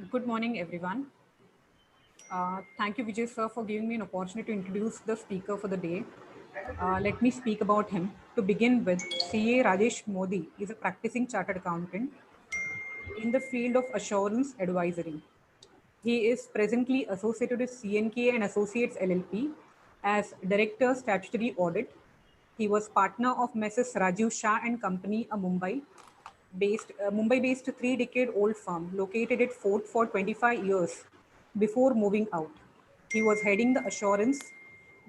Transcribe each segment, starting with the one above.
Good morning, everyone. Thank you, Vijay sir, for giving me an opportunity to introduce the speaker for the day. Let me speak about him. To begin with, CA Rajesh Mody is a practicing chartered accountant in the field of assurance advisory. He is presently associated with CNK and Associates LLP as Director Statutory Audit. He was partner of Messrs. Rajiv Shah and Company, a Mumbai-based three-decade-old firm located at Fort for 25 years before moving out. He was heading the assurance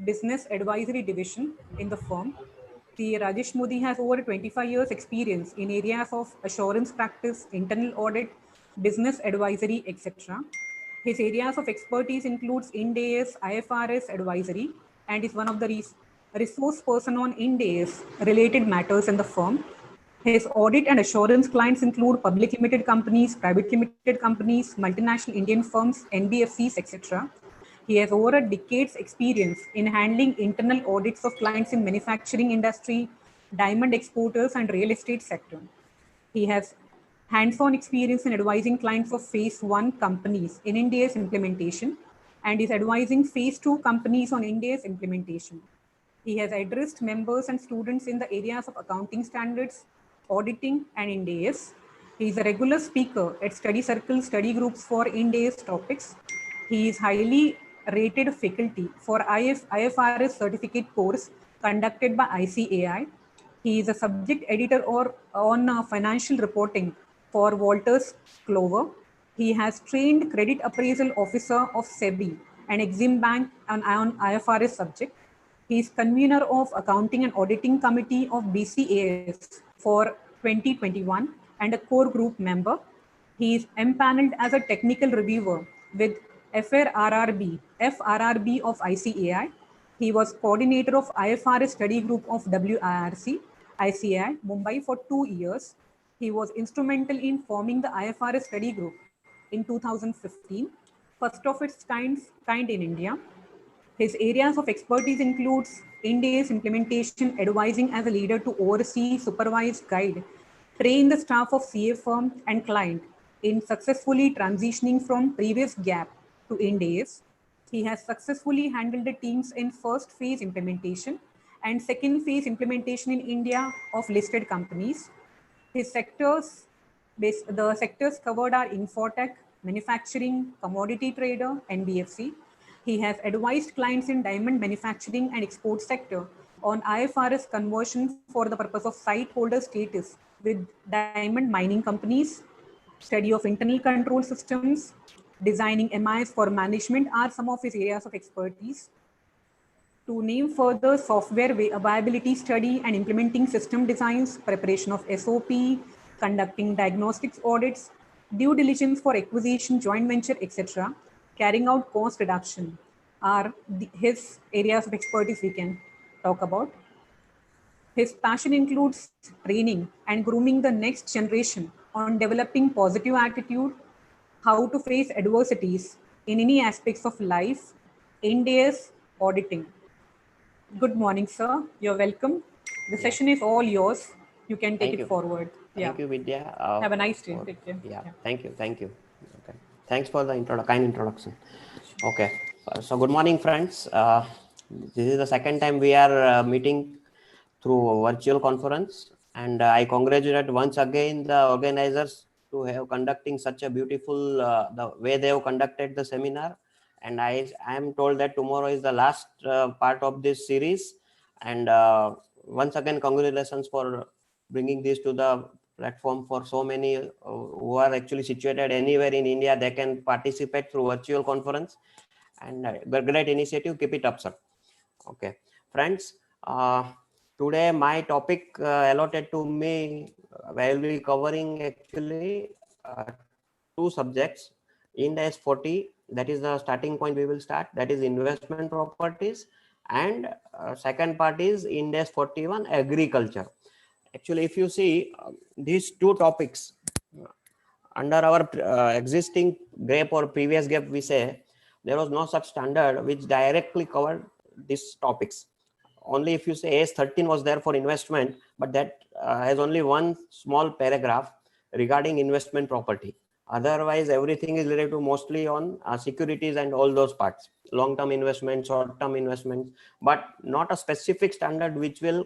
business advisory division in the firm. The Rajesh Mody has over 25 years experience in areas of assurance practice, internal audit, business advisory, etc. His areas of expertise includes Ind AS, IFRS advisory, and is one of the resource person on Ind AS related matters in the firm. His audit and assurance clients include public limited companies, private limited companies, multinational Indian firms, NBFCs, etc. He has over a decade's experience in handling internal audits of clients in manufacturing industry, diamond exporters, and real estate sector. He has hands-on experience in advising clients of phase one companies in Ind AS implementation and is advising phase two companies on Ind AS implementation. He has addressed members and students in the areas of accounting standards, auditing, and Ind AS. He is a regular speaker at study circles, study groups for Ind AS topics. He is highly rated faculty for IFRS certificate course conducted by ICAI. He is a subject editor on financial reporting for Walters Clover. He has trained credit appraisal officer of SEBI and Exim Bank on IFRS subject. He is convener of Accounting and Auditing Committee of BCAS for 2021 and a core group member. He is empaneled as a technical reviewer with FRRB of ICAI. He was coordinator of IFRS study group of WIRC, ICAI, Mumbai for 2 years. He was instrumental in forming the IFRS study group in 2015, first of its kind in India. His areas of expertise includes Ind AS implementation, advising as a leader to oversee, supervise, guide, train the staff of CA firm and client in successfully transitioning from previous gap to Ind AS. He has successfully handled the teams in first phase implementation and second phase implementation in India of listed companies. His the sectors covered are infotech, manufacturing, commodity trader, NBFC. He has advised clients in diamond manufacturing and export sector on IFRS conversion for the purpose of site holder status with diamond mining companies, study of internal control systems, designing MIS for management are some of his areas of expertise. To name further, software viability study and implementing system designs, preparation of SOP, conducting diagnostics audits, due diligence for acquisition, joint venture, etc., carrying out cost reduction are his areas of expertise we can talk about. His passion includes training and grooming the next generation on developing positive attitude, how to face adversities in any aspects of life, Ind AS auditing. Good morning, sir. You're welcome. The Yeah, session is all yours. You can take thank it you. forward. Yeah. Thank you, Vidya. Have a nice day. Take care. Yeah, Yeah. thank you. Okay. Thanks for the kind introduction. Okay. So, good morning, friends. This is the second time we are meeting through virtual conference, and I congratulate once again the organizers to have conducting such a beautiful the way they have conducted the seminar. And I am told that tomorrow is the last part of this series, and once again congratulations for bringing this to the platform for so many who are actually situated anywhere in India. They can participate through virtual conference, and great initiative. Keep it up, sir. Okay, friends. Today my topic allotted to me, I will be covering actually two subjects. Ind AS 40, that is the starting point we will start, that is investment properties, and second part is Ind AS 41 agriculture. Actually, if you see these two topics under our existing GAP or previous GAP, we say there was no such standard which directly covered these topics. Only if you say AS 13 was there for investment, but that has only one small paragraph regarding investment property. Otherwise, everything is related to mostly on securities and all those parts, long-term investment, short-term investments, but not a specific standard which will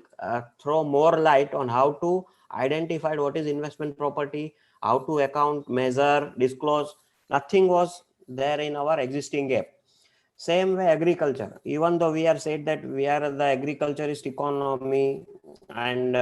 throw more light on how to identify what is investment property, how to account, measure, disclose. Nothing was there in our existing gap. Same way agriculture, even though we are said that we are the agriculturist economy, and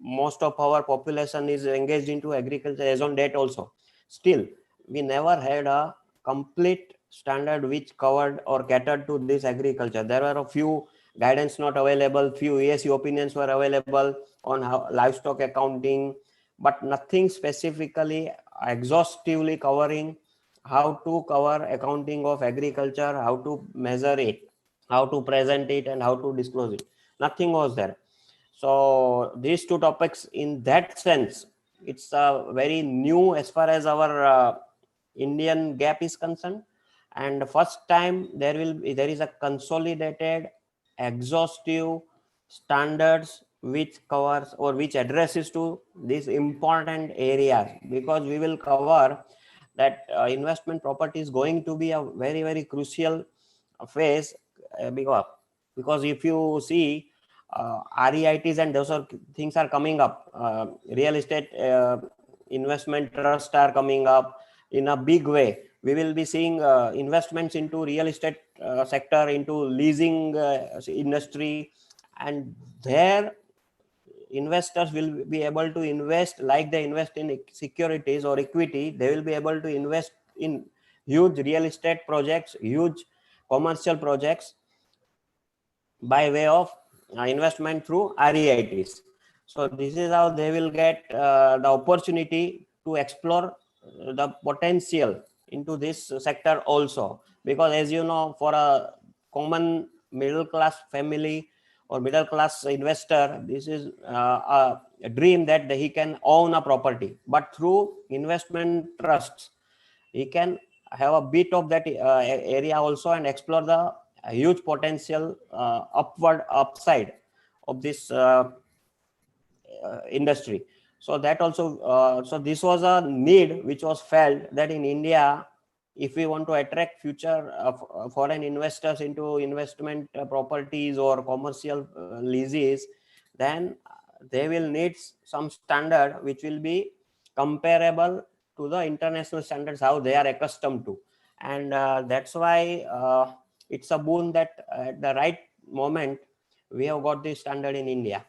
most of our population is engaged into agriculture as on date also, still we never had a complete standard which covered or catered to this agriculture. There were a few guidance not available, few ESU opinions were available on how livestock accounting, but nothing specifically exhaustively covering how to cover accounting of agriculture, how to measure it, how to present it, and how to disclose it. Nothing was there. So these two topics, in that sense, it's very new as far as our Indian gap is concerned. And first time there is a consolidated, exhaustive standards which covers or which addresses to these important areas, because we will cover that investment property is going to be a very, very crucial phase, because if you see REITs and those are things are coming up, real estate investment trust are coming up in a big way. We will be seeing investments into real estate sector, into leasing industry, and there investors will be able to invest like they invest in securities or equity. They will be able to invest in huge real estate projects, huge commercial projects, by way of investment through REITs. So this is how they will get the opportunity to explore the potential into this sector also, because as you know, for a common middle class family or middle class investor, this is a dream that he can own a property, but through investment trusts he can have a bit of that area also and explore the huge potential upward upside of this industry. So that also so this was a need which was felt, that in India, if we want to attract future foreign investors into investment properties or commercial leases, then they will need some standard which will be comparable to the international standards how they are accustomed to. And that's why it's a boon that at the right moment we have got this standard in India.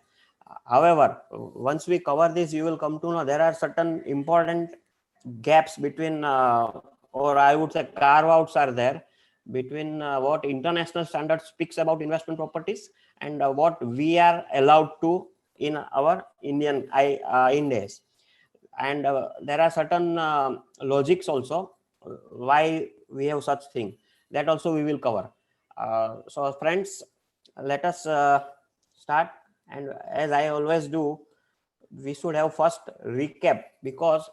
However, once we cover this, you will come to know there are certain important gaps between, or I would say carve outs are there between what international standard speaks about investment properties and what we are allowed to in our Ind AS. And there are certain logics also why we have such thing, that also we will cover. So friends, let us start. And as I always do, we should have first recap, because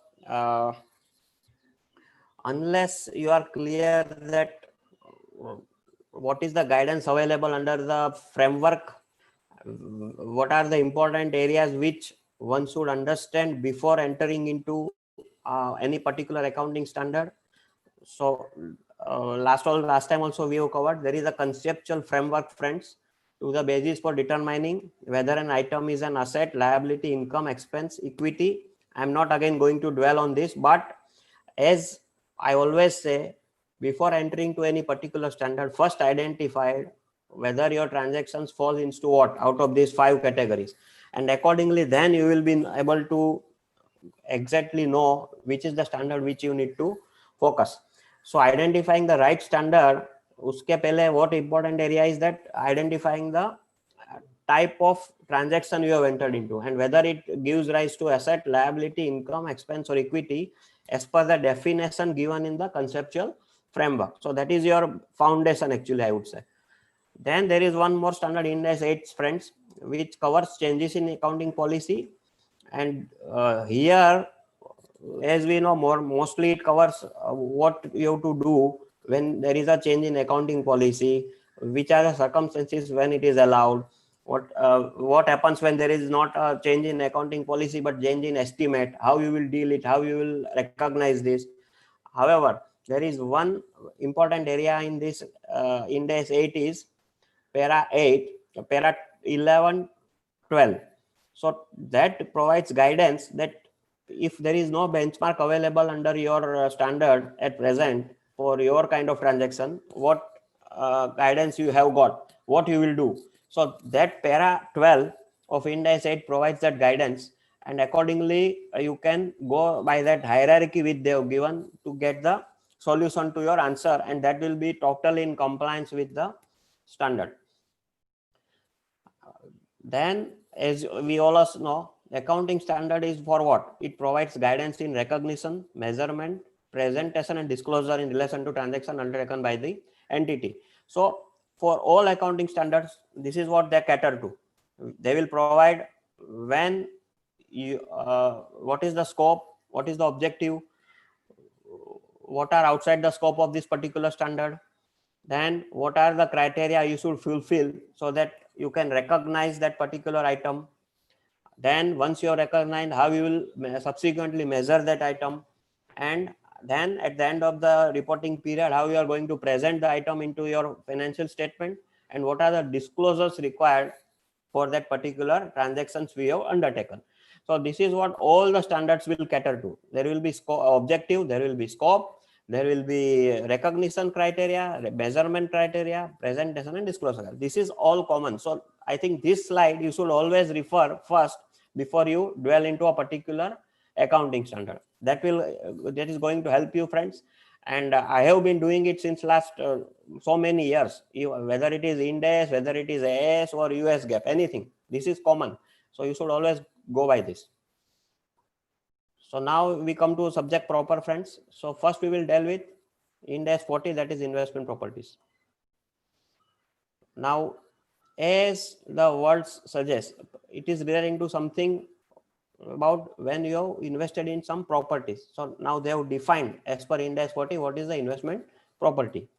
unless you are clear that what is the guidance available under the framework, what are the important areas which one should understand before entering into any particular accounting standard. So last time also we have covered there is a conceptual framework, friends, to the basis for determining whether an item is an asset, liability, income, expense, equity. I'm not again going to dwell on this, but as I always say, before entering to any particular standard, first identify whether your transactions fall into what out of these 5 categories, and accordingly then you will be able to exactly know which is the standard which you need to focus. So identifying the right standard, uske pehle what important area is that identifying the type of transaction you have entered into and whether it gives rise to asset, liability, income, expense, or equity as per the definition given in the conceptual framework. So that is your foundation actually, I would say. Then there is one more standard, Ind AS 8, friends, which covers changes in accounting policy. And here, as we know, mostly it covers what you have to do when there is a change in accounting policy, which are the circumstances when it is allowed, What happens when there is not a change in accounting policy but change in estimate, how you will deal it, how you will recognize this. However, there is one important area in this Ind AS 8 is para 8, para 11, 12. So that provides guidance that if there is no benchmark available under your standard at present for your kind of transaction, what guidance you have got, what you will do. So that para 12 of Ind AS 8 provides that guidance, and accordingly you can go by that hierarchy which they have given to get the solution to your answer, and that will be totally in compliance with the standard. Then, as we all know, accounting standard is for what? It provides guidance in recognition, measurement, presentation and disclosure in relation to transaction undertaken by the entity. So for all accounting standards, this is what they cater to. They will provide when you what is the scope, what is the objective, what are outside the scope of this particular standard, then what are the criteria you should fulfill so that you can recognize that particular item. Then once you recognize, how you will subsequently measure that item, and then at the end of the reporting period, how you are going to present the item into your financial statement, and what are the disclosures required for that particular transactions we have undertaken. So this is what all the standards will cater to. There will be objective, there will be scope, there will be recognition criteria, measurement criteria, presentation and disclosure. This is all common. So I think this slide you should always refer first before you dwell into a particular accounting standard. That is going to help you, friends. And I have been doing it since last so many years, whether it is Ind AS, whether it is AS or US GAAP, anything. This is common. So you should always go by this. So now we come to subject proper, friends. So first we will deal with Ind AS 40, that is investment properties. Now, as the words suggest, it is relating to something about when you have invested in some properties. So now they have defined as per Ind AS 40 what is the investment property.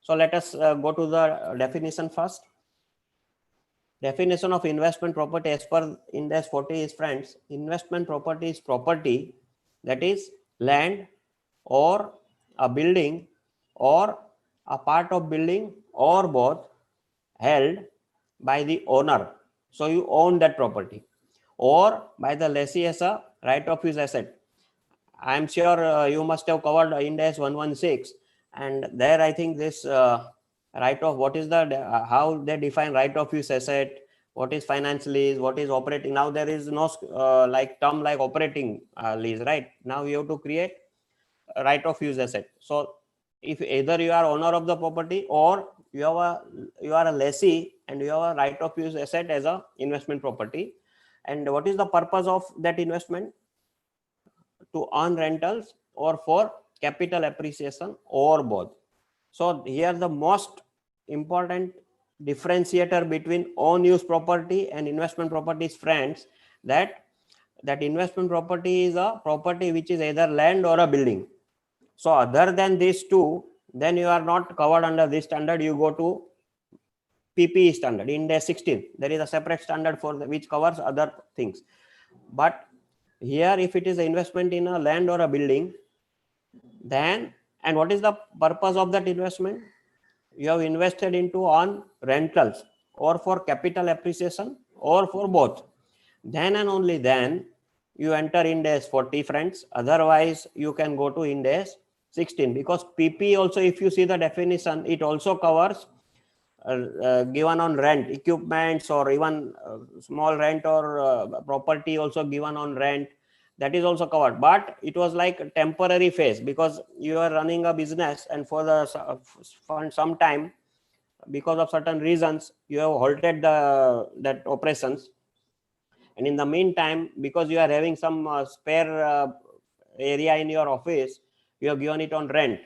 So let us go to the definition first. Definition of investment property as per Ind AS 40 is, friends, investment property is property that is land or a building or a part of building or both held by the owner. So you own that property, or by the lessee as a right of use asset. I am sure you must have covered Ind AS 116, and there I think this right of, what is the how they define right of use asset, what is finance lease, what is operating. Now there is no like term like operating lease, right? Now you have to create a right of use asset. So if either you are owner of the property or you are a lessee and you have a right of use asset as a investment property. And what is the purpose of that investment? To earn rentals or for capital appreciation or both. So here the most important differentiator between own use property and investment property is, friends, that investment property is a property which is either land or a building. So other than these two, then you are not covered under this standard. You go to PPE standard, Ind AS 16. There is a separate standard for which covers other things. But here, if it is an investment in a land or a building, then, and what is the purpose of that investment? You have invested into on rentals or for capital appreciation or for both. Then and only then you enter Ind AS 40, friends. Otherwise, you can go to Ind AS 16, because PP also, if you see the definition, it also covers given on rent, equipments, or even small rent or property also given on rent. That is also covered, but it was like a temporary phase, because you are running a business and for the some time, because of certain reasons, you have halted that operations, and in the meantime, because you are having some spare area in your office, you have given it on rent.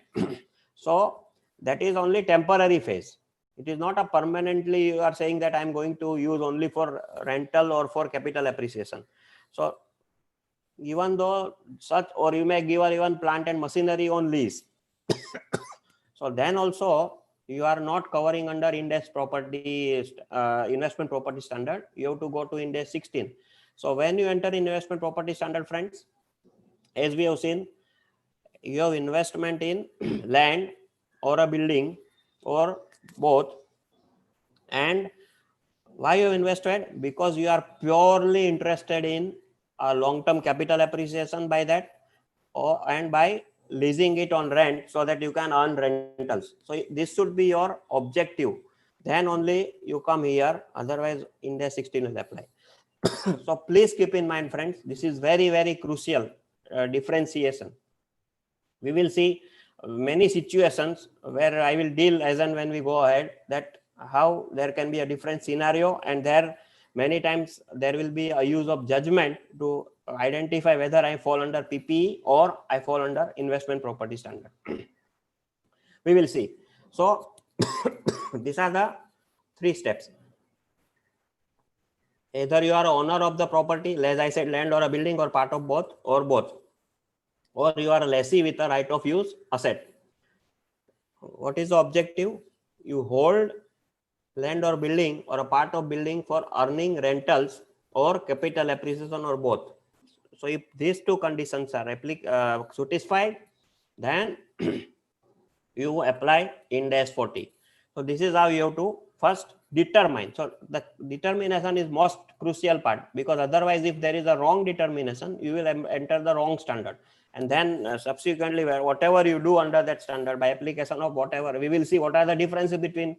So that is only temporary phase. It is not a permanently you are saying that I am going to use only for rental or for capital appreciation. So even though such, or you may give even plant and machinery on lease. So then also you are not covering under Ind AS property investment property standard. You have to go to Ind AS 16. So when you enter investment property standard, friends, as we have seen, you have investment in land or a building or both. And why you invested? Because you are purely interested in a long-term capital appreciation by that, and by leasing it on rent so that you can earn rentals. So this should be your objective. Then only you come here. Otherwise, Ind AS 16 will apply. So please keep in mind, friends, this is very, very crucial differentiation. We will see many situations where I will deal as and when we go ahead, that how there can be a different scenario, and there many times there will be a use of judgment to identify whether I fall under PPE or I fall under investment property standard. We will see. So these are the 3 steps. Either you are owner of the property, as I said, land or a building, or part of both, or you are a lessee with a right of use asset. What is the objective? You hold land or building or a part of building for earning rentals or capital appreciation, or both. So if these 2 conditions are satisfied, then you apply Ind AS 40. So this is how you have to first determine. So the determination is most crucial part, because otherwise if there is a wrong determination, you will enter the wrong standard. And then subsequently, whatever you do under that standard by application of whatever, we will see what are the differences between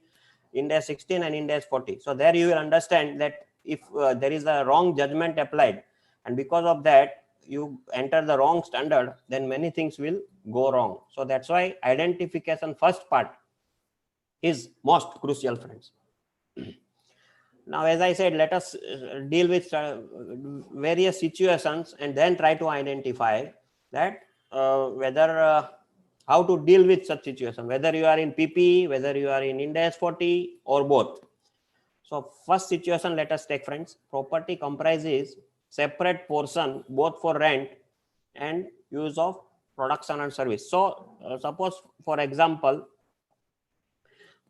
Ind AS 16 and Ind AS 40. So there you will understand that if there is a wrong judgment applied, and because of that you enter the wrong standard, then many things will go wrong. So that's why identification first part is most crucial, friends. Now, as I said, let us deal with various situations and then try to identify that whether how to deal with such situation, whether you are in PPE, whether you are in Ind AS 40, or both. So first situation, let us take, friends. Property comprises separate portion both for rent and use of production and service. So suppose, for example,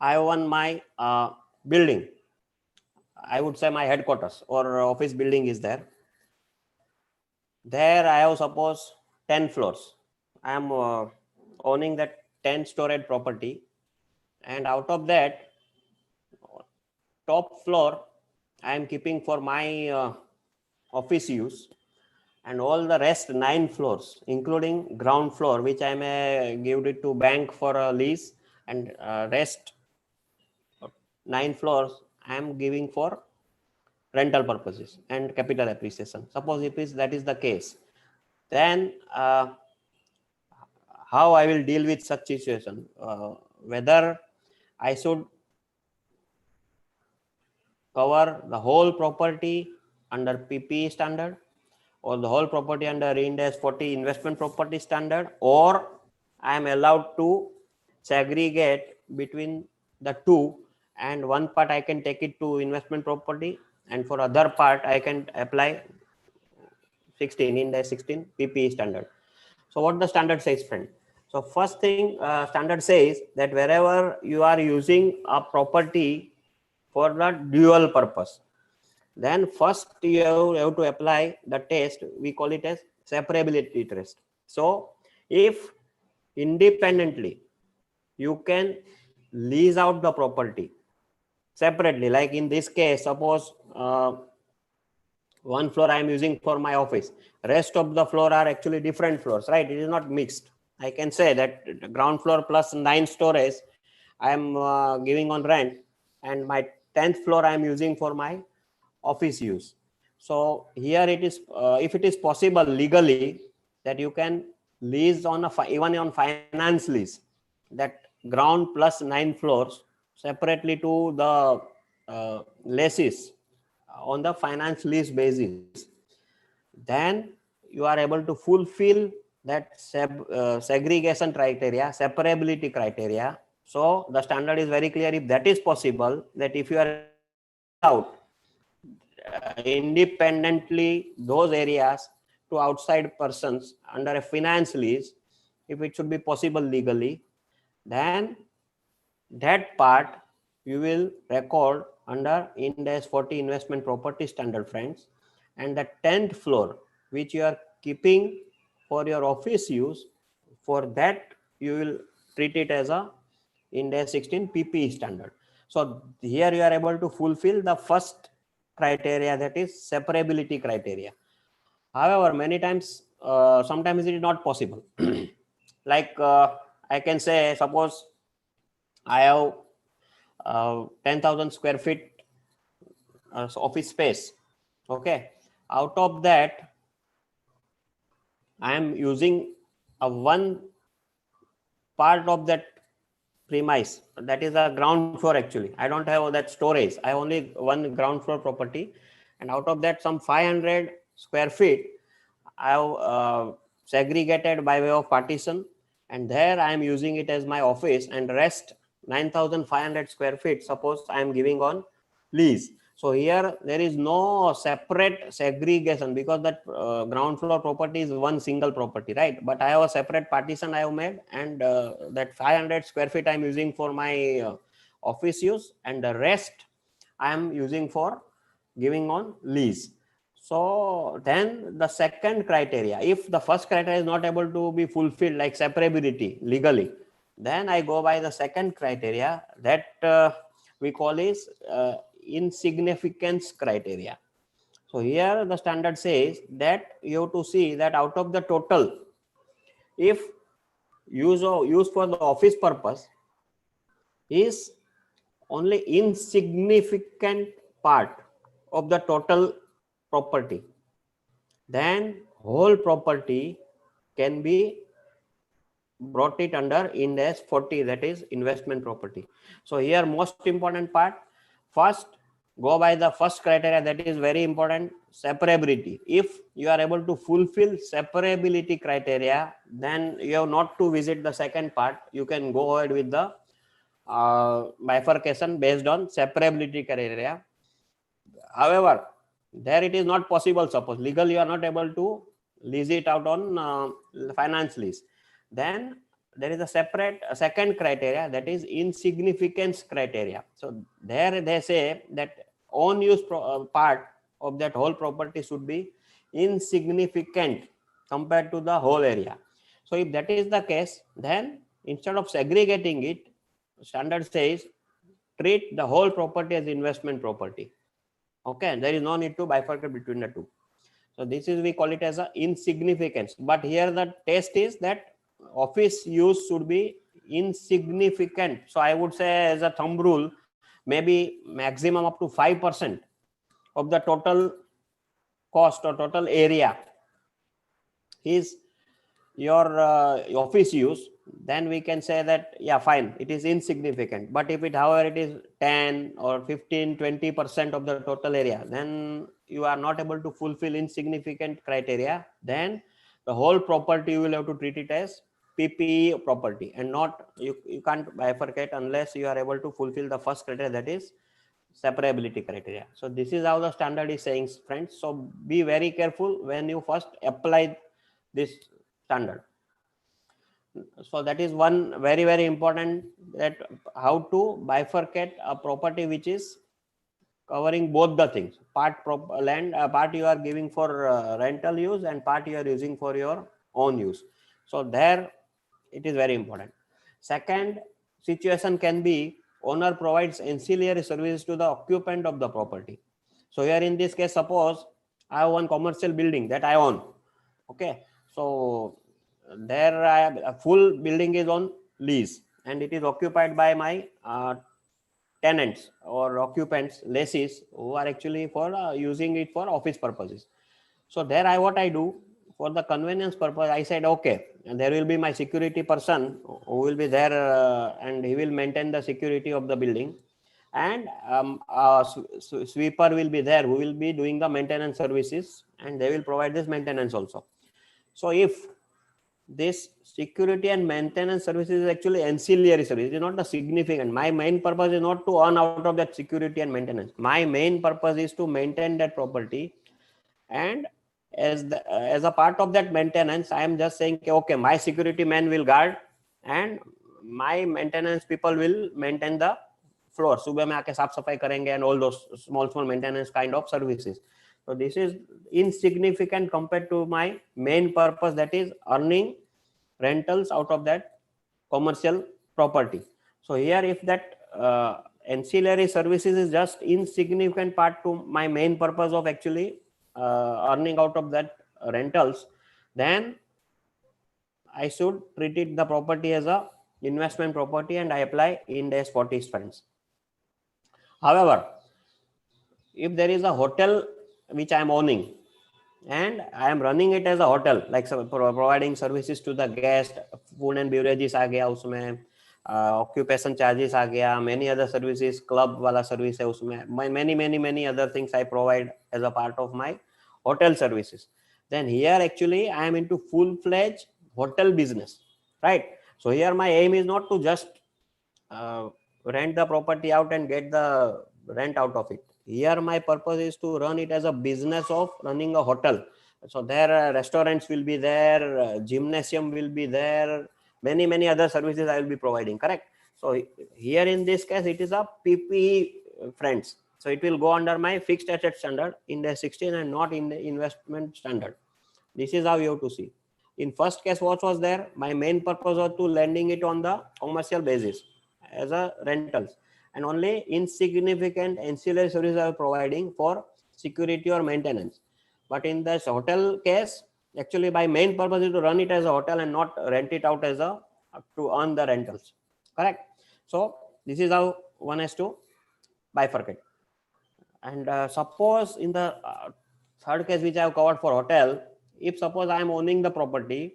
I own my building. I would say my headquarters or office building is there. There I have, suppose, 10 floors. I am owning that 10 storage property, and out of that, top floor I am keeping for my office use, and all the rest 9 floors, including ground floor, which I may give it to bank for a lease, and rest 9 floors I am giving for rental purposes and capital appreciation. Suppose if that is the case, then how I will deal with such situation? Whether I should cover the whole property under PPE standard, or the whole property under Ind AS 40 investment property standard, or I am allowed to segregate between the 2, and one part I can take it to investment property, and for other part I can apply 16 Ind AS 16 PPE standard. So what the standard says, friend? So first thing, standard says that wherever you are using a property for the dual purpose, then first you have to apply the test. We call it as separability test. So if independently you can lease out the property separately, like in this case, suppose one floor I am using for my office, rest of the floor are actually different floors, right? It is not mixed. I can say that ground floor plus 9 storage I am giving on rent, and my 10th floor I am using for my office use. So here it is, if it is possible legally, that you can lease on even on finance lease, that ground plus 9 floors separately to the lessees on the finance lease basis, then you are able to fulfill that segregation criteria, separability criteria. So the standard is very clear. If that is possible, that if you are able to lease out independently those areas to outside persons under a finance lease, if it should be possible legally, then that part you will record under Ind AS 40 investment property standard, friends. And the 10th floor which you are keeping for your office use, for that you will treat it as a Ind AS 16 PPE standard. So here you are able to fulfill the first criteria, that is separability criteria. However, many times, sometimes it is not possible. Like I can say, suppose I have 10,000 square feet office space. Okay, out of that, I am using a one part of that premise, that is a ground floor. Actually, I don't have that storage. I have only one ground floor property, and out of that, some 500 square feet I have segregated by way of partition, and there I am using it as my office, and rest 9,500 square feet, suppose I am giving on lease. So here there is no separate segregation, because that ground floor property is one single property, right? But I have a separate partition I have made, and that 500 square feet I am using for my office use, and the rest I am using for giving on lease. So then the second criteria, if the first criteria is not able to be fulfilled, like separability legally, then I go by the second criteria, that we call is insignificance criteria. So here the standard says that you have to see that out of the total, if use for the office purpose is only insignificant part of the total property, then whole property can be brought it under Ind AS 40, that is investment property. So here most important part, first go by the first criteria, that is very important, separability. If you are able to fulfill separability criteria, then you have not to visit the second part. You can go ahead with the bifurcation based on separability criteria. However, there it is not possible. Suppose legally you are not able to lease it out on finance lease, then there is a separate second criteria, that is insignificance criteria. So there they say that own use part of that whole property should be insignificant compared to the whole area. So if that is the case, then instead of segregating it, standard says treat the whole property as investment property. Okay, there is no need to bifurcate between the two. So this is, we call it as a insignificance. But here the test is that office use should be insignificant. So I would say, as a thumb rule, maybe maximum up to 5% of the total cost or total area is your office use. Then we can say that, yeah, fine, it is insignificant. But if it, however, it is 10 or 15, 20% of the total area, then you are not able to fulfill insignificant criteria. Then the whole property you will have to treat it as PPE property, and not, you can't bifurcate unless you are able to fulfill the first criteria, that is separability criteria. So this is how the standard is saying, friends. So be very careful when you first apply this standard. So that is one very, very important, that how to bifurcate a property which is covering both the things, part land, part you are giving for rental use, and part you are using for your own use. So there it is very important. Second situation can be owner provides ancillary services to the occupant of the property. So here in this case, suppose I have one commercial building that I own. Okay, so there I have a full building is on lease, and it is occupied by my tenants or occupants, lessees, who are actually for using it for office purposes. So there what I do, for the convenience purpose, I said, okay, and there will be my security person who will be there, and he will maintain the security of the building, and sweeper will be there who will be doing the maintenance services, and they will provide this maintenance also. So if this security and maintenance services is actually ancillary service, it is not the significant. My main purpose is not to earn out of that security and maintenance. My main purpose is to maintain that property, and as a part of that maintenance, I am just saying, okay, my security man will guard, and my maintenance people will maintain the floor. सुबह में आके साफ सफाई करेंगे and all those small maintenance kind of services. So this is insignificant compared to my main purpose, that is earning rentals out of that commercial property. So here, if that ancillary services is just insignificant part to my main purpose of actually earning out of that rentals, then I should treat it the property as a investment property and I apply Ind AS 40 funds. However, if there is a hotel which I am owning and I am running it as a hotel, like providing services to the guest, food and beverages आ गया उसमें, occupation charges आ गया, many other services, club वाला service है उसमें, many other things I provide as a part of my hotel services. Then here actually I am into full-fledged hotel business, right? So here my aim is not to just rent the property out and get the rent out of it. Here my purpose is to run it as a business of running a hotel. So there restaurants will be there, gymnasium will be there, many other services I will be providing, correct? So here in this case it is a PPE, friends. So it will go under my fixed asset standard in the 16 and not in the investment standard. This is how you have to see. In first case, what was there? My main purpose was to lending it on the commercial basis as a rentals, and only insignificant ancillary services are providing for security or maintenance. But in this hotel case, actually my main purpose is to run it as a hotel and not rent it out as a to earn the rentals, correct? So this is how one has to bifurcate. And suppose in the third case which I have covered for hotel, if suppose I am owning the property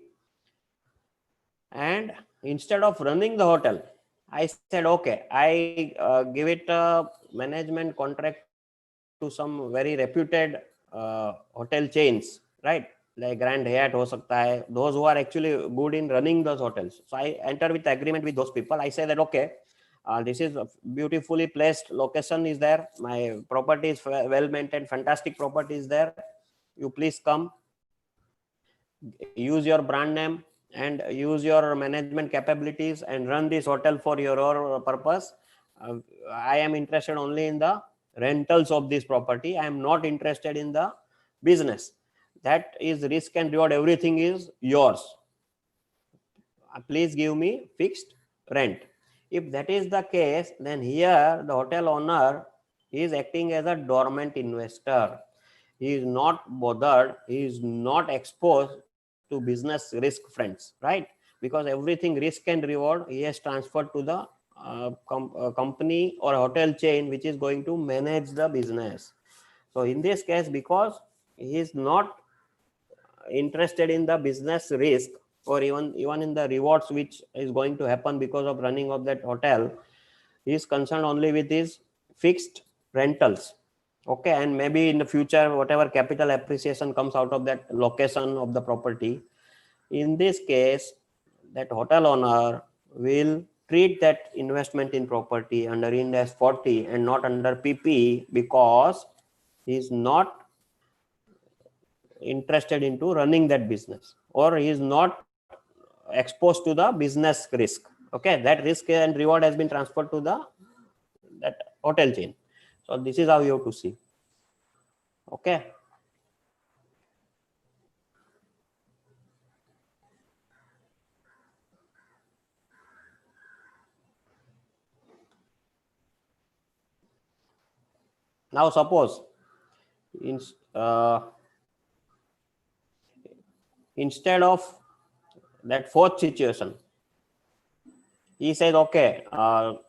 and instead of running the hotel, I said, okay, I give it a management contract to some very reputed hotel chains, right? Like Grand Hyatt ho sakta hai, those who are actually good in running those hotels. So I enter with agreement with those people. I say that, okay, this is a beautifully placed location is there. My property is well maintained, fantastic property is there. You please come, use your brand name and use your management capabilities and run this hotel for your purpose. I am interested only in the rentals of this property. I am not interested in the business. That is risk and reward, everything is yours. Please give me fixed rent. If that is the case, then here the hotel owner is acting as a dormant investor. He is not bothered, he is not exposed to business risk, friends, right? Because everything risk and reward he has transferred to the company or hotel chain which is going to manage the business. So in this case, because he is not interested in the business risk or even in the rewards which is going to happen because of running of that hotel, he is concerned only with his fixed rentals. Okay, and maybe in the future whatever capital appreciation comes out of that location of the property, in this case that hotel owner will treat that investment in property under Ind AS 40 and not under PPE, because he is not interested into running that business, or he is not exposed to the business risk. Okay, that risk and reward has been transferred to the that hotel chain. So this is how you have to see. Okay. Now suppose instead of that fourth situation, he says, okay, I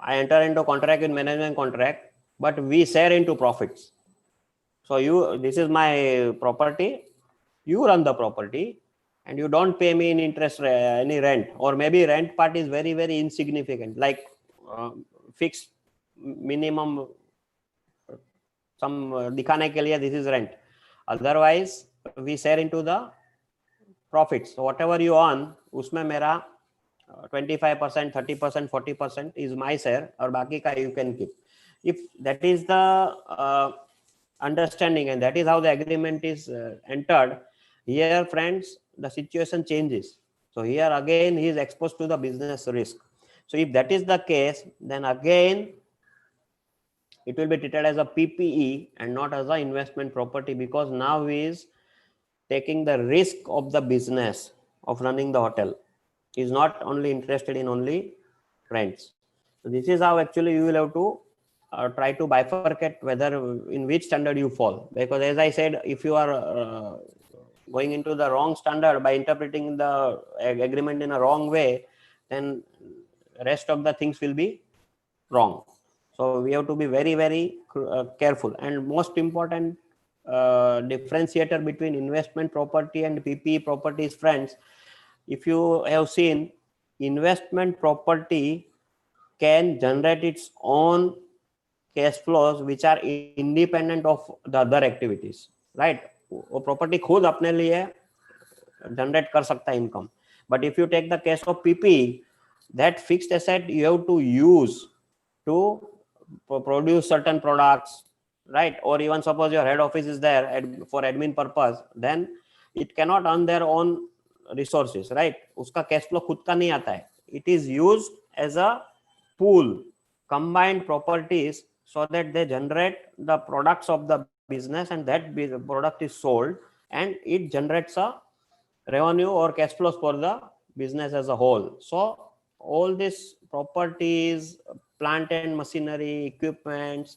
enter into contract with management contract, but we share into profits. So this is my property, you run the property and you don't pay me in interest any rent, or maybe rent part is very insignificant, like fixed minimum some दिखाने के लिए this is rent. Otherwise we share into the profits. So whatever you earn उसमें मेरा 25%, 30%, 40% is my share और बाकी का you can keep. If that is the understanding and that is how the agreement is entered, here friends the situation changes. So here again he is exposed to the business risk. So if that is the case, then again it will be treated as a PPE and not as an investment property, because now he is taking the risk of the business of running the hotel. He is not only interested in only rents. So this is how actually you will have to try to bifurcate whether in which standard you fall, because as I said, if you are going into the wrong standard by interpreting the agreement in a wrong way, then rest of the things will be wrong. So we have to be very, very careful. And most important differentiator between investment property and PPE properties, friends, if you have seen, investment property can generate its own cash flows which are independent of the other activities, right? वो property खुद अपने लिए generate कर सकता है income. But if you take the case of PPE, that fixed asset you have to use to produce certain products, right? Or even suppose your head office is there for admin purpose, then it cannot earn their own resources, right? उसका cash flow खुद का नहीं आता है. It is used as a pool, combined properties, so that they generate the products of the business, and that product is sold, and it generates a revenue or cash flows for the business as a whole. So all these properties, plant and machinery, equipments,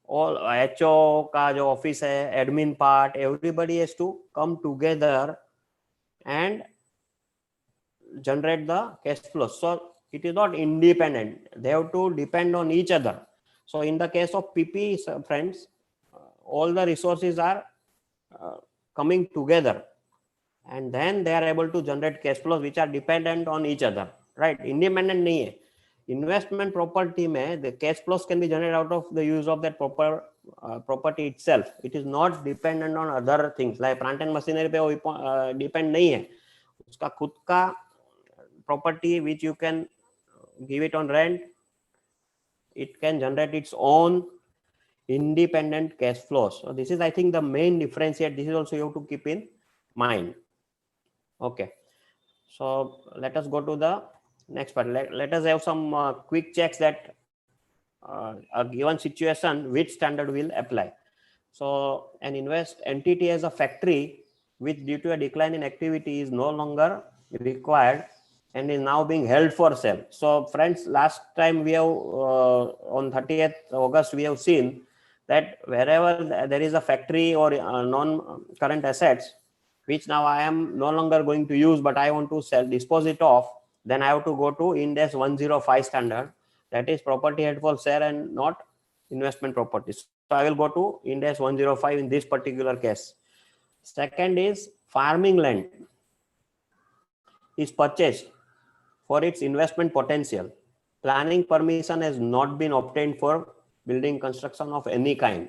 all HO का जो office है, admin part, everybody has to come together and generate the cash flows. So it is not independent. They have to depend on each other. So in the case of PP, friends, all the resources are coming together, and then they are able to generate cash flows which are dependent on each other, right? Independent nahi hai. Investment property mein the cash flows can be generated out of the use of that property itself. It is not dependent on other things like plant and machinery pe wo depend nahi hai. Uska khud ka property which you can give it on rent, it can generate its own independent cash flows. So this is, I think, the main differentiate. This is also you have to keep in mind. Okay, so let us go to the next part. Let us have some quick checks that a given situation which standard will apply. So an invest entity as a factory which due to a decline in activity is no longer required and is now being held for sale. So friends, last time we have on 30th August we have seen that wherever there is a factory or non-current assets which now I am no longer going to use but I want to sell, dispose it off, then I have to go to Ind AS 105 standard, that is property held for sale and not investment properties. So I will go to Ind AS 105 in this particular case. Second is farming land is purchased for its investment potential. Planning permission has not been obtained for building construction of any kind.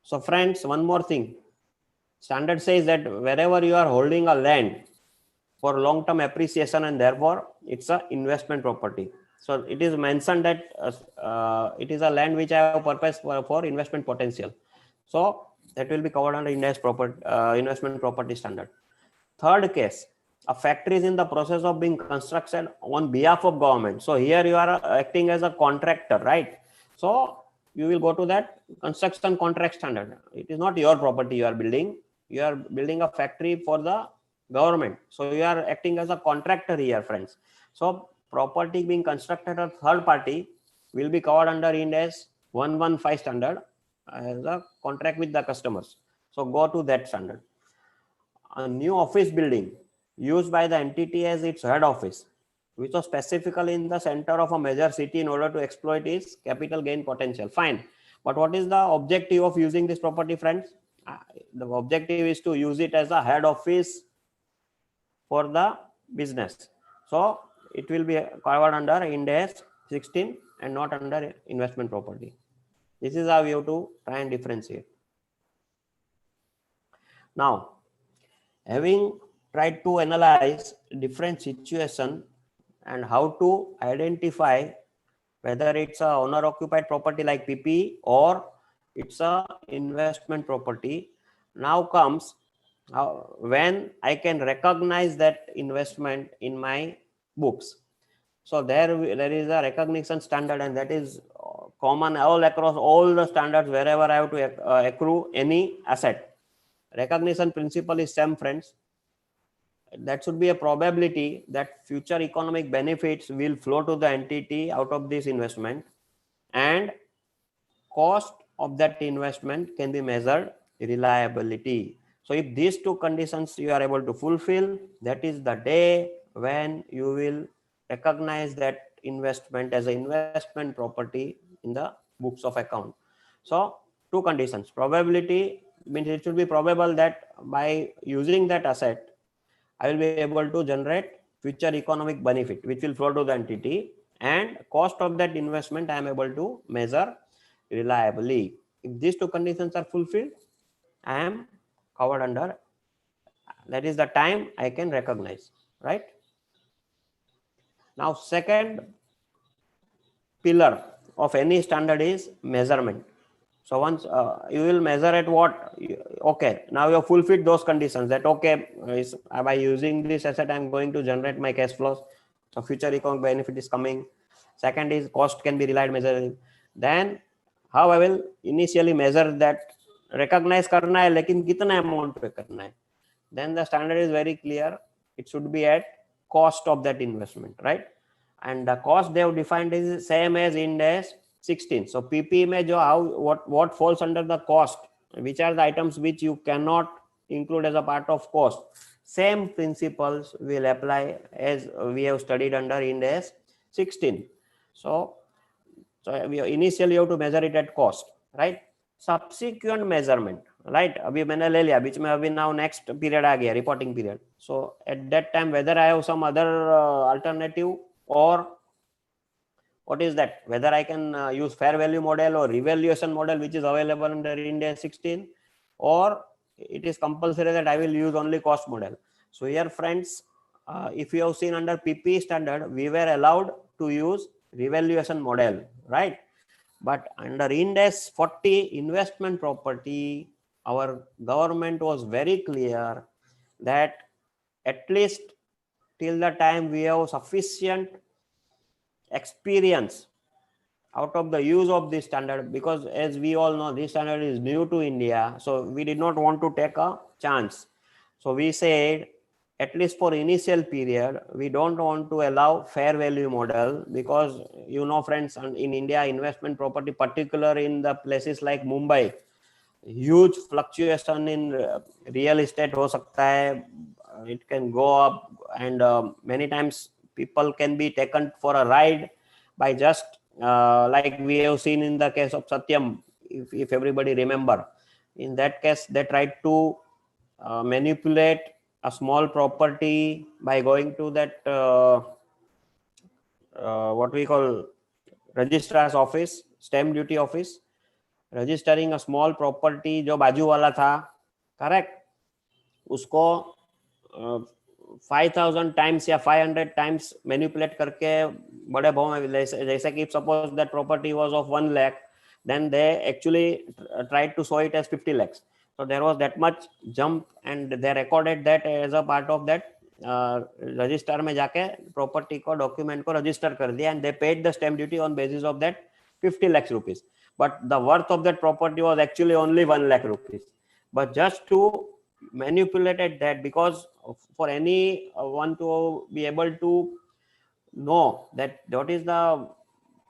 So friends, one more thing. Standard says that wherever you are holding a land for long-term appreciation and therefore it's a investment property. So it is mentioned that it is a land which I have purpose for investment potential. So that will be covered under Ind AS investment property standard. Third case, a factory is in the process of being constructed on behalf of government. So here you are acting as a contractor, right? So you will go to that construction contract standard. It is not your property you are building. You are building a factory for the government. So you are acting as a contractor here, friends. So property being constructed at third party will be covered under Ind AS 115 standard as a contract with the customers. So go to that standard. A new office building used by the entity as its head office, which was specifically in the center of a major city in order to exploit its capital gain potential. Fine. But what is the objective of using this property, friends? The objective is to use it as a head office for the business. So it will be covered under Ind AS 16 and not under investment property. This is how you have to try and differentiate. Now, having tried to analyze different situation and how to identify whether it's a owner occupied property like PP or it's a investment property, now comes when I can recognize that investment in my books. So there is a recognition standard, and that is common all across all the standards wherever I have to accrue any asset. Recognition principle is same, friends. That should be a probability that future economic benefits will flow to the entity out of this investment, and cost of that investment can be measured reliability. So if these two conditions you are able to fulfill, that is the day when you will recognize that investment as an investment property in the books of account. So two conditions: probability means it should be probable that by using that asset I will be able to generate future economic benefit which will flow to the entity, and cost of that investment I am able to measure reliably. If these two conditions are fulfilled, I am covered under, that is the time I can recognize, right? Now second pillar of any standard is measurement. So once you will measure at what, okay, now you have fulfilled those conditions, that okay, by using this asset I am going to generate my cash flows, so future economic benefit is coming. Second is cost can be relied measuring. Then how I will initially measure that, recognize करना है लेकिन कितना amount पे करना है. Then the standard is very clear, it should be at cost of that investment, right? And the cost they have defined is same as Ind AS 16. So PP में जो how what falls under the cost, which are the items which you cannot include as a part of cost, same principles will apply as we have studied under Ind AS 16. So we initially have to measure it at cost, right? Subsequent measurement, right? अभी मैंने ले लिया बीच में, अभी now next period आ गया reporting period. So at that time whether I have some other alternative, or what is that, whether I can use fair value model or revaluation model which is available under Ind AS 16, or it is compulsory that I will use only cost model. So here friends, if you have seen under PP standard we were allowed to use revaluation model, right? But under Ind AS 40 investment property, our government was very clear that at least till the time we have sufficient experience out of the use of this standard, because as we all know this standard is new to India, so we did not want to take a chance. So we said at least for initial period we don't want to allow fair value model, because you know friends, in India investment property, particular in the places like Mumbai, huge fluctuation in real estate हो सकता है, it can go up, and many times people can be taken for a ride by just like we have seen in the case of Satyam, if everybody remember. In that case they tried to manipulate a small property by going to that what we call registrar's office, stamp duty office, registering a small property जो बाजू वाला था, correct, उसको 5000 times या 500 times manipulate करके बड़े भाव में, जैसे कि suppose that property was of 1 lakh, then they actually tried to show it as 50 lakhs. So there was that much jump, and they recorded that as a part of that register में जाके property को, document को register कर दिया, and they paid the stamp duty on basis of that 50 lakhs rupees, but the worth of that property was actually only 1 lakh rupees. But just to manipulate that, because for any one to be able to know that what is the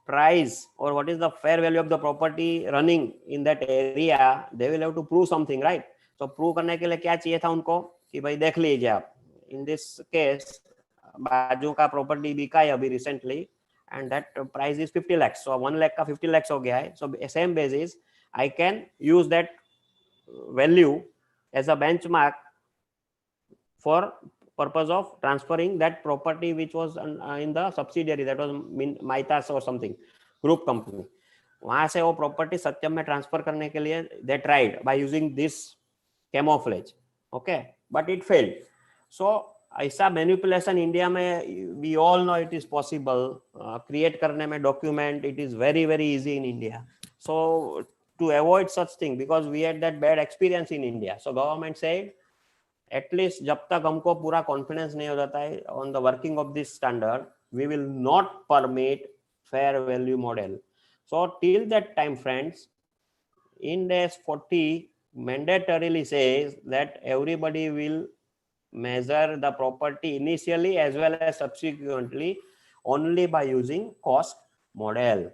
price or what is the fair value of the property running in that area, they will have to prove something, right? So prove करने के लिए क्या चाहिए था उनको कि भाई देख लीजिए आप, in this case बाजू का प्रॉपर्टी बिका है अभी recently and that price is 50 lakhs, so 1 lakh का 50 lakhs हो गया है. So same basis I can use that value as a benchmark for purpose of transferring that property which was in the subsidiary, that was Maitas or something group company. वहां से वो property सत्यम में transfer करने के लिए they tried by using this camouflage, okay, but it failed. So ऐसा manipulation India में we all know it is possible. Create करने में document, it is very very easy in India. So to avoid such thing, because we had that bad experience in India, so government said at least जब तक हमको पूरा confidence नहीं हो जाता है on the working of this standard, we will not permit fair value model. So till that time, friends, Ind AS 40 mandatorily says that everybody will measure the property initially as well as subsequently only by using cost model.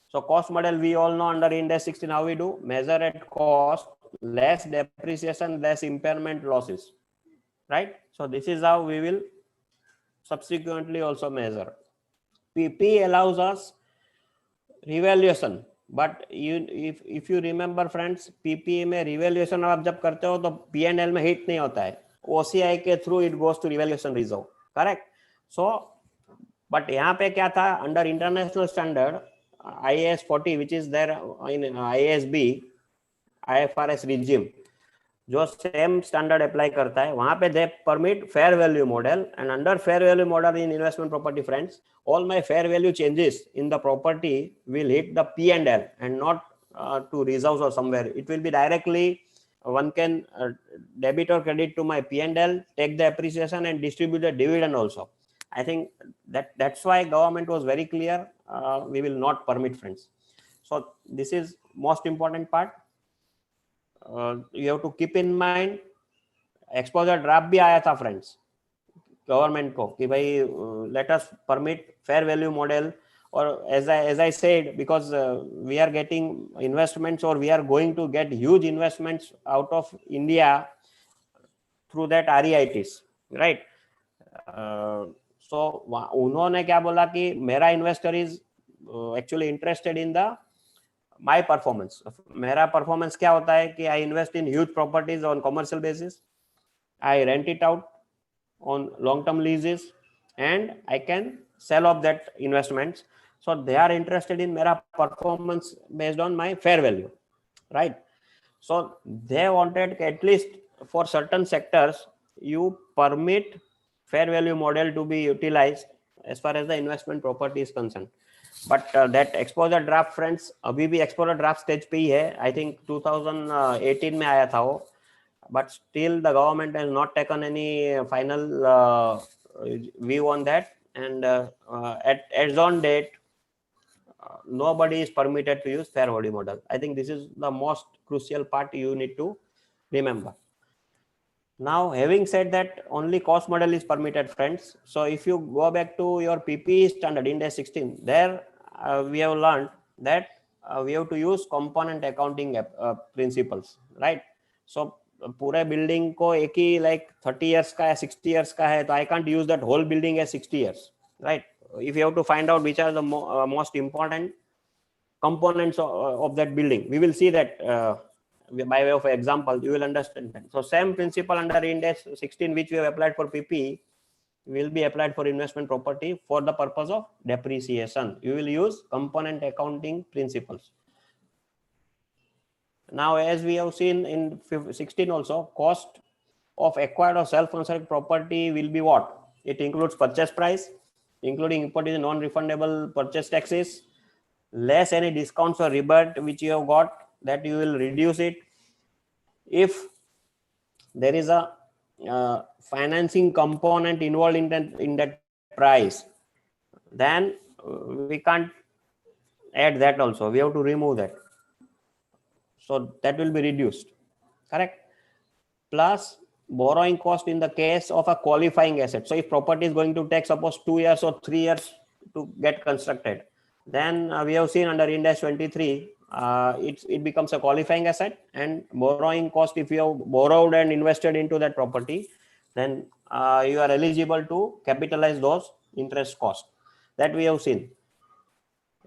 So cost model, we all know under Ind AS 16 how we do: measure at cost, less depreciation, less impairment losses, right? So this is how we will subsequently also measure. PP allows us revaluation, but if you remember friends, PPA में revaluation आप जब करते हो तो P&L में hit नहीं होता है, ओसीआई के through it goes to revaluation reserve, correct? So but यहाँ पे क्या था, under international standard IAS 40 which is there in IASB IFRS regime, जो सेम स्टैंडर्ड अप्लाई करता है, वहां पे they permit fair value model, and under fair value model in investment property friends, all my fair value changes in the property will hit the P&L and not to reserves or somewhere. It will be directly, one can debit or credit to my P&L, take the appreciation and distribute the dividend also. I think that's why government was very clear, we will not permit, friends. So this is most important part. You have to keep in mind, exposure draft भी आया था friends government को कि भाई let us permit fair value model, और as I said, because we are getting investments or we are going to get huge investments out of India through that REITs, right? So उन्होंने क्या बोला कि मेरा investor is actually interested in the my performance. मेरा performance क्या होता है कि I invest in huge properties on commercial basis, I rent it out on long-term leases, and I can sell off that investments. So they are interested in mera performance based on my fair value, right? So they wanted at least for certain sectors you permit fair value model to be utilized as far as the investment property is concerned. But that exposure draft, friends, अभी भी exposure draft stage पे ही है. I think 2018 में आया था वो, but still the government has not taken any final view on that, and at on date nobody is permitted to use fair value model. I think this is the most crucial part you need to remember. Now having said that, only cost model is permitted, friends. So if you go back to your PPE standard Ind AS 16, there we have learned that we have to use component accounting principles, right? So पूरे building को एक ही like 30 years का है 60 years का है, तो I can't use that whole building as 60 years, right? If you have to find out which are the most important components of that building, we will see that by way of example, you will understand that. So same principle under Ind AS 16 which we have applied for PPE will be applied for investment property for the purpose of depreciation. You will use component accounting principles. Now as we have seen in 16 also, cost of acquired or self-constructed property will be what? It includes purchase price, including imported non-refundable purchase taxes, less any discounts or rebate which you have got, that you will reduce it. If there is a financing component involved in that price, then we can't add that also, we have to remove that. So that will be reduced, correct? Plus borrowing cost in the case of a qualifying asset. So if property is going to take suppose 2 years or 3 years to get constructed, then we have seen under Ind AS 23 it becomes a qualifying asset, and borrowing cost, if you have borrowed and invested into that property, then you are eligible to capitalize those interest costs. That we have seen.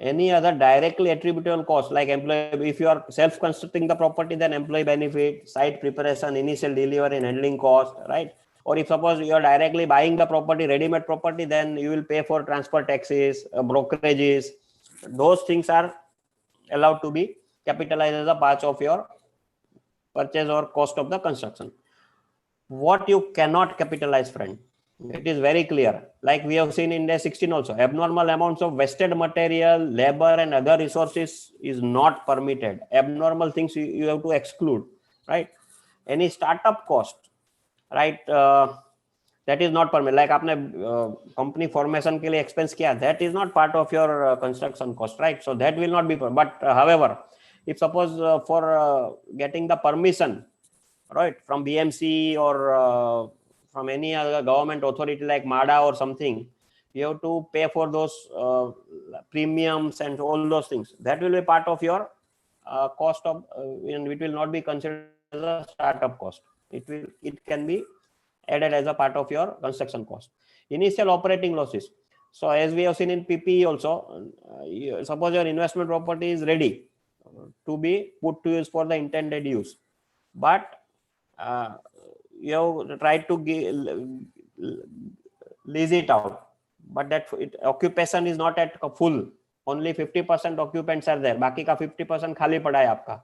Any other directly attributable cost like employee, if you are self-constructing the property, then employee benefit, site preparation, initial delivery and handling cost, right? Or if suppose you are directly buying the property, ready-made property, then you will pay for transfer taxes, brokerages. Those things are allowed to be capitalized as a part of your purchase or cost of the construction. What you cannot capitalize, friend, it is very clear, like we have seen in Ind AS 16 also, abnormal amounts of wasted material, labor and other resources is not permitted. Abnormal things you have to exclude, right? Any startup cost, right? that is not permanent. Like आपने company formation के लिए expense किया, that is not part of your construction cost, right? So that will not be. But however, if suppose for getting the permission, right, from BMC or from any other government authority like MADA or something, you have to pay for those premiums and all those things. That will be part of your cost of, and it will not be considered as a startup cost. It can be added as a part of your construction cost. Initial operating losses. So as we have seen in PPE also, suppose your investment property is ready to be put to use for the intended use, but you have tried to lease it out, but that occupation is not at full, only 50% occupants are there, बाकी का 50% खाली पड़ा है आपका.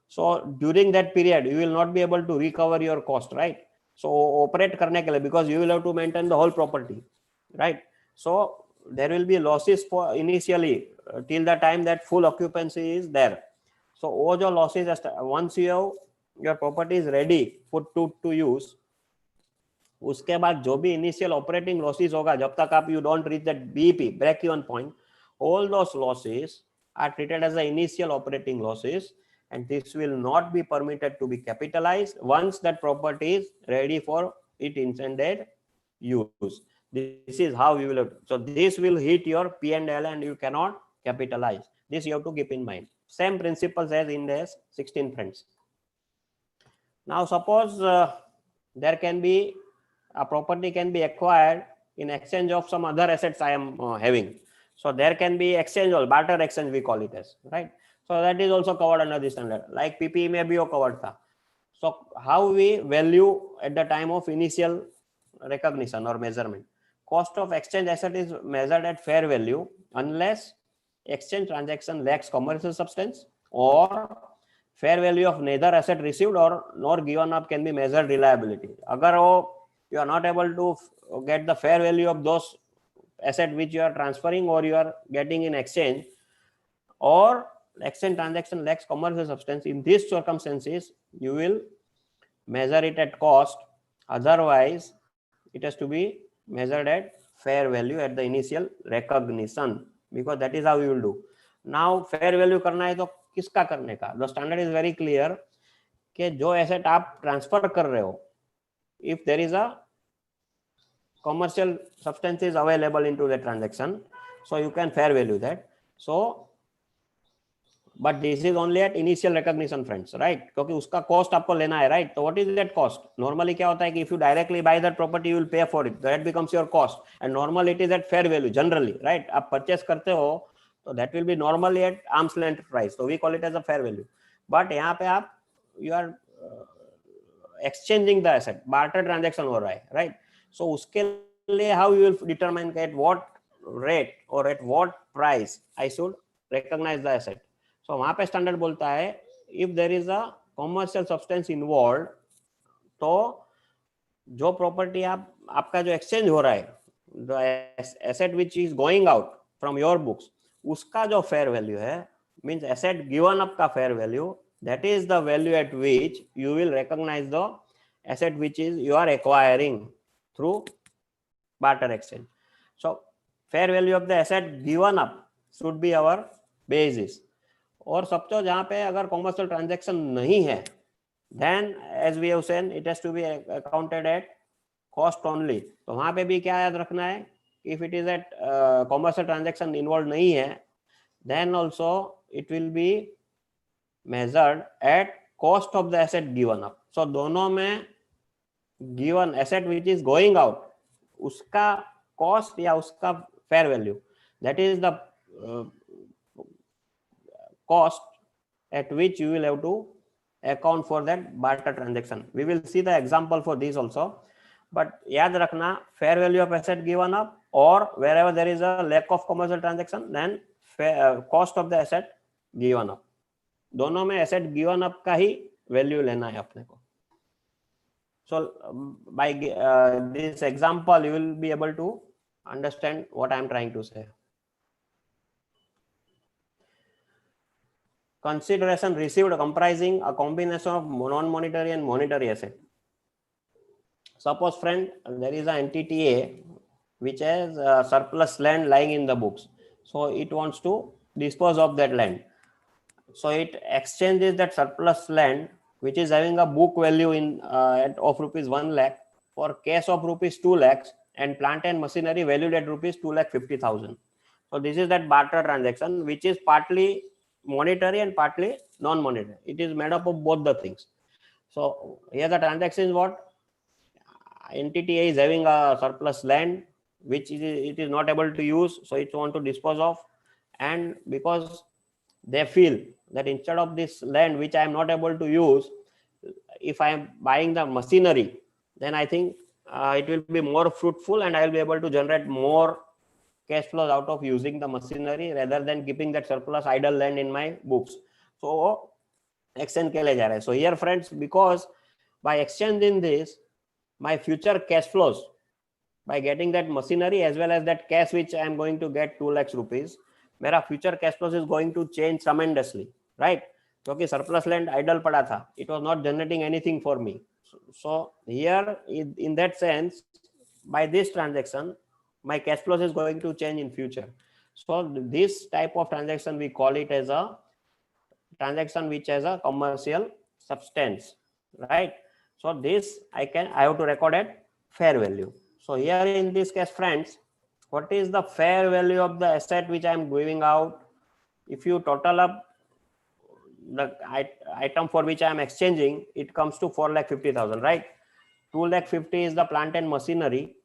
So during that period you will not be able to recover your cost, right? So operate करने के लिए, because you will have to maintain the whole property, right? So there will be losses for initially till the time that full occupancy is there. So वो जो losses, once you have your property is ready put to use, उसके बाद जो भी initial operating losses होगा, जब तक आप you don't reach that BEP, break even point, all those losses are treated as the initial operating losses, and this will not be permitted to be capitalized once that property is ready for its intended use. This is how you will. So this will hit your P&L and you cannot capitalize. This you have to keep in mind. Same principles as Ind AS 16, friends. Now suppose there can be a property can be acquired in exchange of some other assets I am having. So there can be exchange or barter exchange, we call it as, right? So that is also covered under this standard. Like PPE में भी वो covered था. So how we value at the time of initial recognition or measurement? Cost of exchange asset is measured at fair value unless exchange transaction lacks commercial substance, or fair value of neither asset received or nor given up can be measured reliability. अगर वो you are not able to get the fair value of those asset which you are transferring or you are getting in exchange, or exchange transaction lacks commercial substance, in these circumstances you will measure it at cost. Otherwise it has to be measured at fair value at the initial recognition, because that is how you will do. Now fair value करना है तो किसका करने का? The standard is very clear कि जो asset आप transfer कर रहे हो, if there is a commercial substance is available into the transaction, so you can fair value that. So but this is only at initial recognition, friends, right? क्योंकि उसका cost आपको लेना है, right? So what is that cost? Normally क्या होता है कि if you directly buy that property, you will pay for it. That becomes your cost, and normally it is at fair value generally, right? आप purchase करते हो तो that will be normally at arm's length price. So we call it as a fair value. But यहाँ पे आप you are exchanging the asset, barter transaction हो रहा है, right? So उसके लिए how you will determine at what rate or at what price I should recognize the asset. So वहां पे स्टैंडर्ड बोलता है if there is a commercial substance involved, तो जो प्रॉपर्टी आपका जो एक्सचेंज हो रहा है, the asset which is going out from your books, उसका जो fair value है, means asset given up का fair value, that is the value at which you will recognize the asset which is you are acquiring through barter exchange. So fair value of the asset given up should be our basis. और सबसे जहाँ पे अगर commercial transaction नहीं है, then as we have said it has to be accounted at cost only. तो वहाँ पे भी क्या याद रखना है, if it is at commercial transaction involved नहीं है, then also it will be measured at cost of the asset given up. So दोनों में given asset which is going out, उसका cost या उसका fair value, that is the cost at which you will have to account for that barter transaction. We will see the example for this also, but याद रखना fair value of asset given up, or wherever there is a lack of commercial transaction, then cost of the asset given up. दोनों में asset given up का ही value लेना है अपने को. So by this example you will be able to understand what I am trying to say. Consideration received comprising a combination of non-monetary and monetary asset. suppose friend, there is an entity A which has surplus land lying in the books, so it wants to dispose of that land. So it exchanges that surplus land which is having a book value in of rupees 1 lakh for cash of rupees 2 lakhs and plant and machinery valued at rupees 2,50,000. So this is that barter transaction which is partly monetary and partly non-monetary. It is made up of both the things. So here the transaction is what? Entity A is having a surplus land which it is not able to use, so it want to dispose of, and because they feel that instead of this land which I am not able to use, if I am buying the machinery, then I think it will be more fruitful and I will be able to generate more cash flows out of using the machinery rather than keeping that surplus idle land in my books. So exchange के लिए जा रहे हैं. So here friends, because by exchanging this, my future cash flows by getting that machinery as well as that cash which I am going to get 2 lakhs rupees, मेरा future cash flows is going to change tremendously, right? क्योंकि surplus land idle पड़ा था, it was not generating anything for me. So here in that sense, by this transaction, my cash flows is going to change in future. So this type of transaction we call it as a transaction which has a commercial substance, right? So this I have to record at fair value. So here in this case, friends, what is the fair value of the asset which I am giving out? If you total up the item for which I am exchanging, it comes to 4,50,000, right? 2,50,000 is the plant and machinery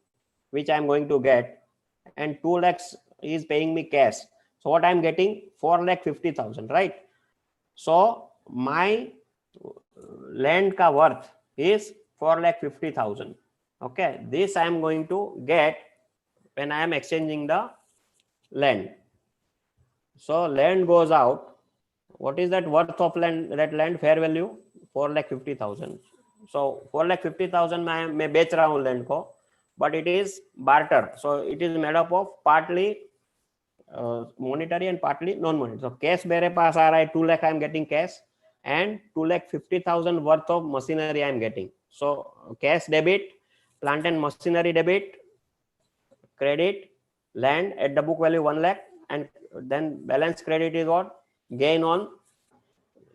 which I am going to get, and 2 lakhs is paying me cash. So what I am getting? 4,50,000, right? So my land ka worth is 4,50,000. Okay, this I am going to get when I am exchanging the land. So land goes out. What is that worth of land? That land fair value 4,50,000. So 4,50,000 मैं बेच रहा हूँ land को, but it is barter. So it is made up of partly monetary and partly non-monetary. So cash मेरे पास आ रहा है 2 lakh I am getting cash and 2,50,000 worth of machinery I am getting. So cash debit, plant and machinery debit, credit, land at the book value 1 lakh, and then balance credit is what? Gain on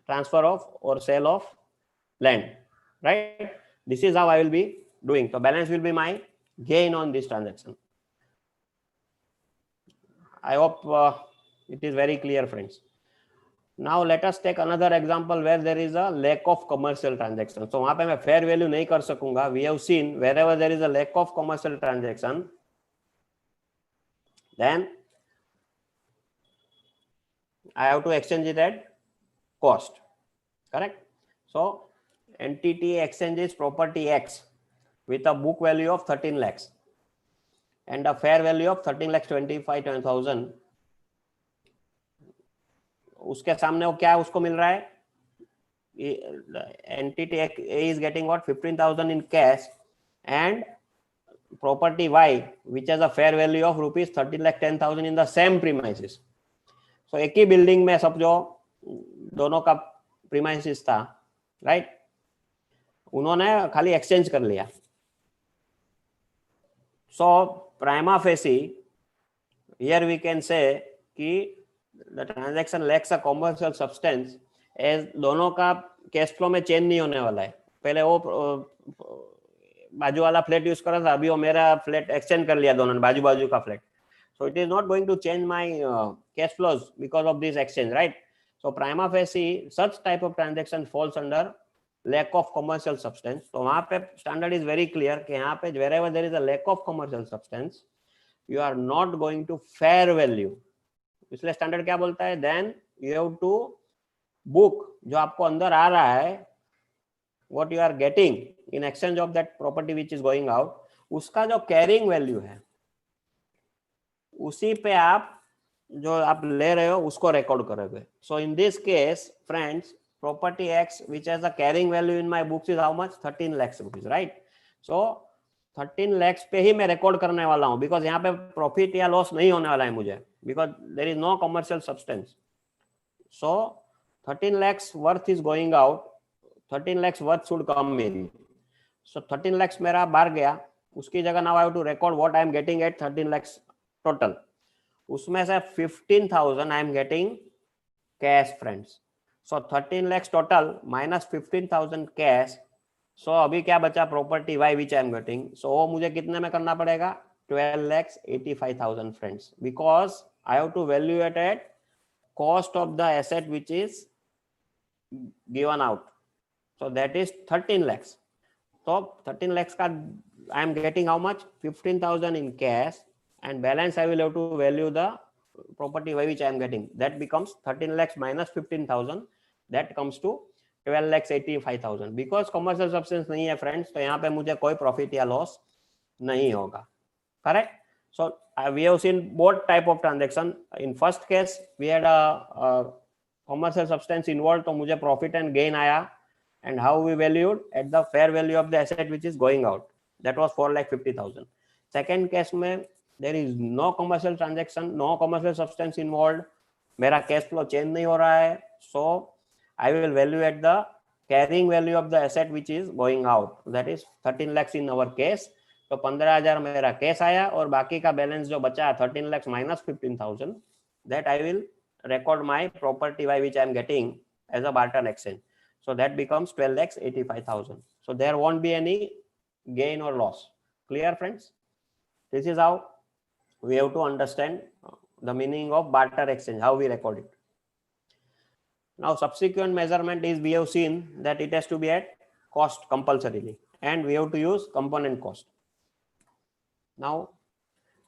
transfer of or sale of land, right? This is how I will be doing. So balance will be my gain on this transaction. I hope it is very clear, friends. Now let us take another example where there is a lack of commercial transaction. So वहाँ पे मैं fair value नहीं कर सकूंगा. We have seen wherever there is a lack of commercial transaction, then I have to exchange it at cost, correct? So entity exchanges property X with a book value of 13 lakhs and a fair value of 13,25,000. उसके सामने वो क्या उसको मिल रहा है? Entity A is getting what? 15,000 in cash and property Y which has a fair value of rupees 13,10,000 in the same premises. So एक ही building में सब जो दोनों का प्रीमाइसिस था, राइट? उन्होंने खाली एक्सचेंज कर लिया. So prima facie, here we can say कि the transaction lacks a commercial substance as दोनों का कैश फ्लो में चेंज नहीं होने वाला है. पहले वो बाजू वाला फ्लैट यूज कर रहा था, अभी वो मेरा फ्लैट एक्सचेंज कर लिया दोनों ने, बाजू बाजू का flat. So it is not going to change my cash flows because of this exchange, right? So prima facie, such type of transaction falls under lack of commercial substance. So वहाँ पे standard is very clear कि यहाँ पे wherever there is a lack of commercial substance, you are not going to fair value. इसलिए standard क्या बोलता है? Then you have to book जो आपको अंदर आ रहा है, what you are getting in exchange of that property which is going out, उसका जो carrying value है, उसी पे आप जो आप ले रहे हो उसको रिकॉर्ड करोगे. So in this case friends, property X which has a carrying value in my books is how much? 13 lakhs rupees, right? So 13 lakhs पे ही मैं रिकॉर्ड करने वाला हूं बिकॉज यहाँ पे प्रॉफिट या लॉस नहीं होने वाला है मुझे, because there is no commercial substance. So 13 lakhs worth is going out, 13 lakhs worth should come in. So 13 lakhs मेरा बाहर गया, उसकी जगह now I have to record what I am getting at 13 lakhs total. उसमें से 15,000 I am getting cash friends. So 13 lakhs total minus 15,000 cash. So अभी क्या बचा property why which I am getting. सो मुझे कितने में करना पड़ेगा 12,85,000 friends, because I have to valuate at cost of the asset which is given out. So that is 13 lakhs. So 13 lakhs ka I am getting how much 15,000 in cash, and balance I will have to value the property which I am getting. That becomes 13 lakhs minus 15,000, that comes to 12,85,000. because commercial substance नहीं है friends, तो यहाँ पे मुझे कोई profit या loss नहीं होगा. Correct? So we have seen both type of transaction. In first case we had a commercial substance involved, तो मुझे profit and gain आया, and how we valued at the fair value of the asset which is going out, that was 4,50,000. Second case में there is no commercial transaction, no commercial substance involved, मेरा cash flow change नहीं हो रहा है, so I will value at the carrying value of the asset which is going out, that is 13 lakhs in our case. तो 15,000 मेरा cash आया, और बाकी का बैलेंस जो बचा 13 lakhs minus 15,000, that I will record my property by which I am getting as a barter exchange. So that becomes 12,85,000. So there won't be any gain or loss. Clear friends? This is how we have to understand the meaning of barter exchange, how we record it. Now subsequent measurement is, we have seen that it has to be at cost compulsorily, and we have to use component cost. Now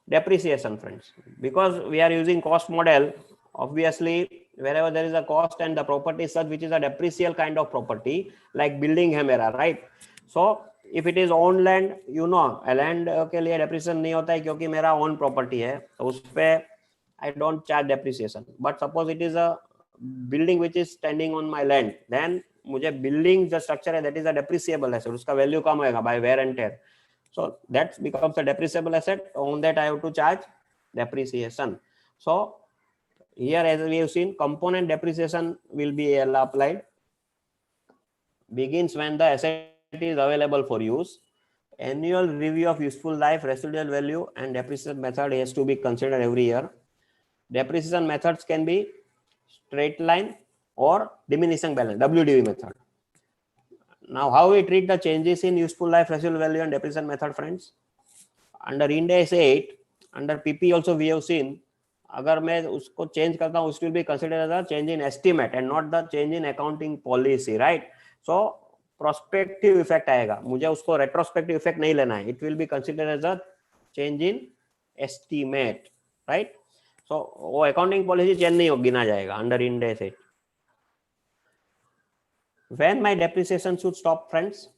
depreciation friends, because we are using cost model, obviously wherever there is a cost and the property is such which is a depreciable kind of property, like building है मेरा, right? So if it is own land, you know land के लिए depreciation नहीं होता है क्योंकि मेरा own property है, तो उस पे I don't charge depreciation. But suppose it is a building which is standing on my land, then मुझे building the structure है, that is a depreciable asset, उसका value कम होएगा by wear and tear. So that becomes a depreciable asset. On that I have to charge depreciation. So here, as we have seen, component depreciation will be applied. Begins when the asset is available for use. Annual review of useful life, residual value, and depreciation method has to be considered every year. Depreciation methods can be straight line or diminishing balance, WDV method. Now, how we treat the changes in useful life, residual value, and depreciation method, friends? Under Ind AS 8, under PP also we have seen, अगर मैं उसको change करता हूँ, it will be considered as a change in estimate and not the change in accounting policy, right? So prospective effect आएगा, मुझे उसको retrospective effect नहीं लेना है, it will be considered as a change in estimate, right? So वो accounting policy change नहीं हो गिना जाएगा under Ind AS 8. When my depreciation should stop, friends?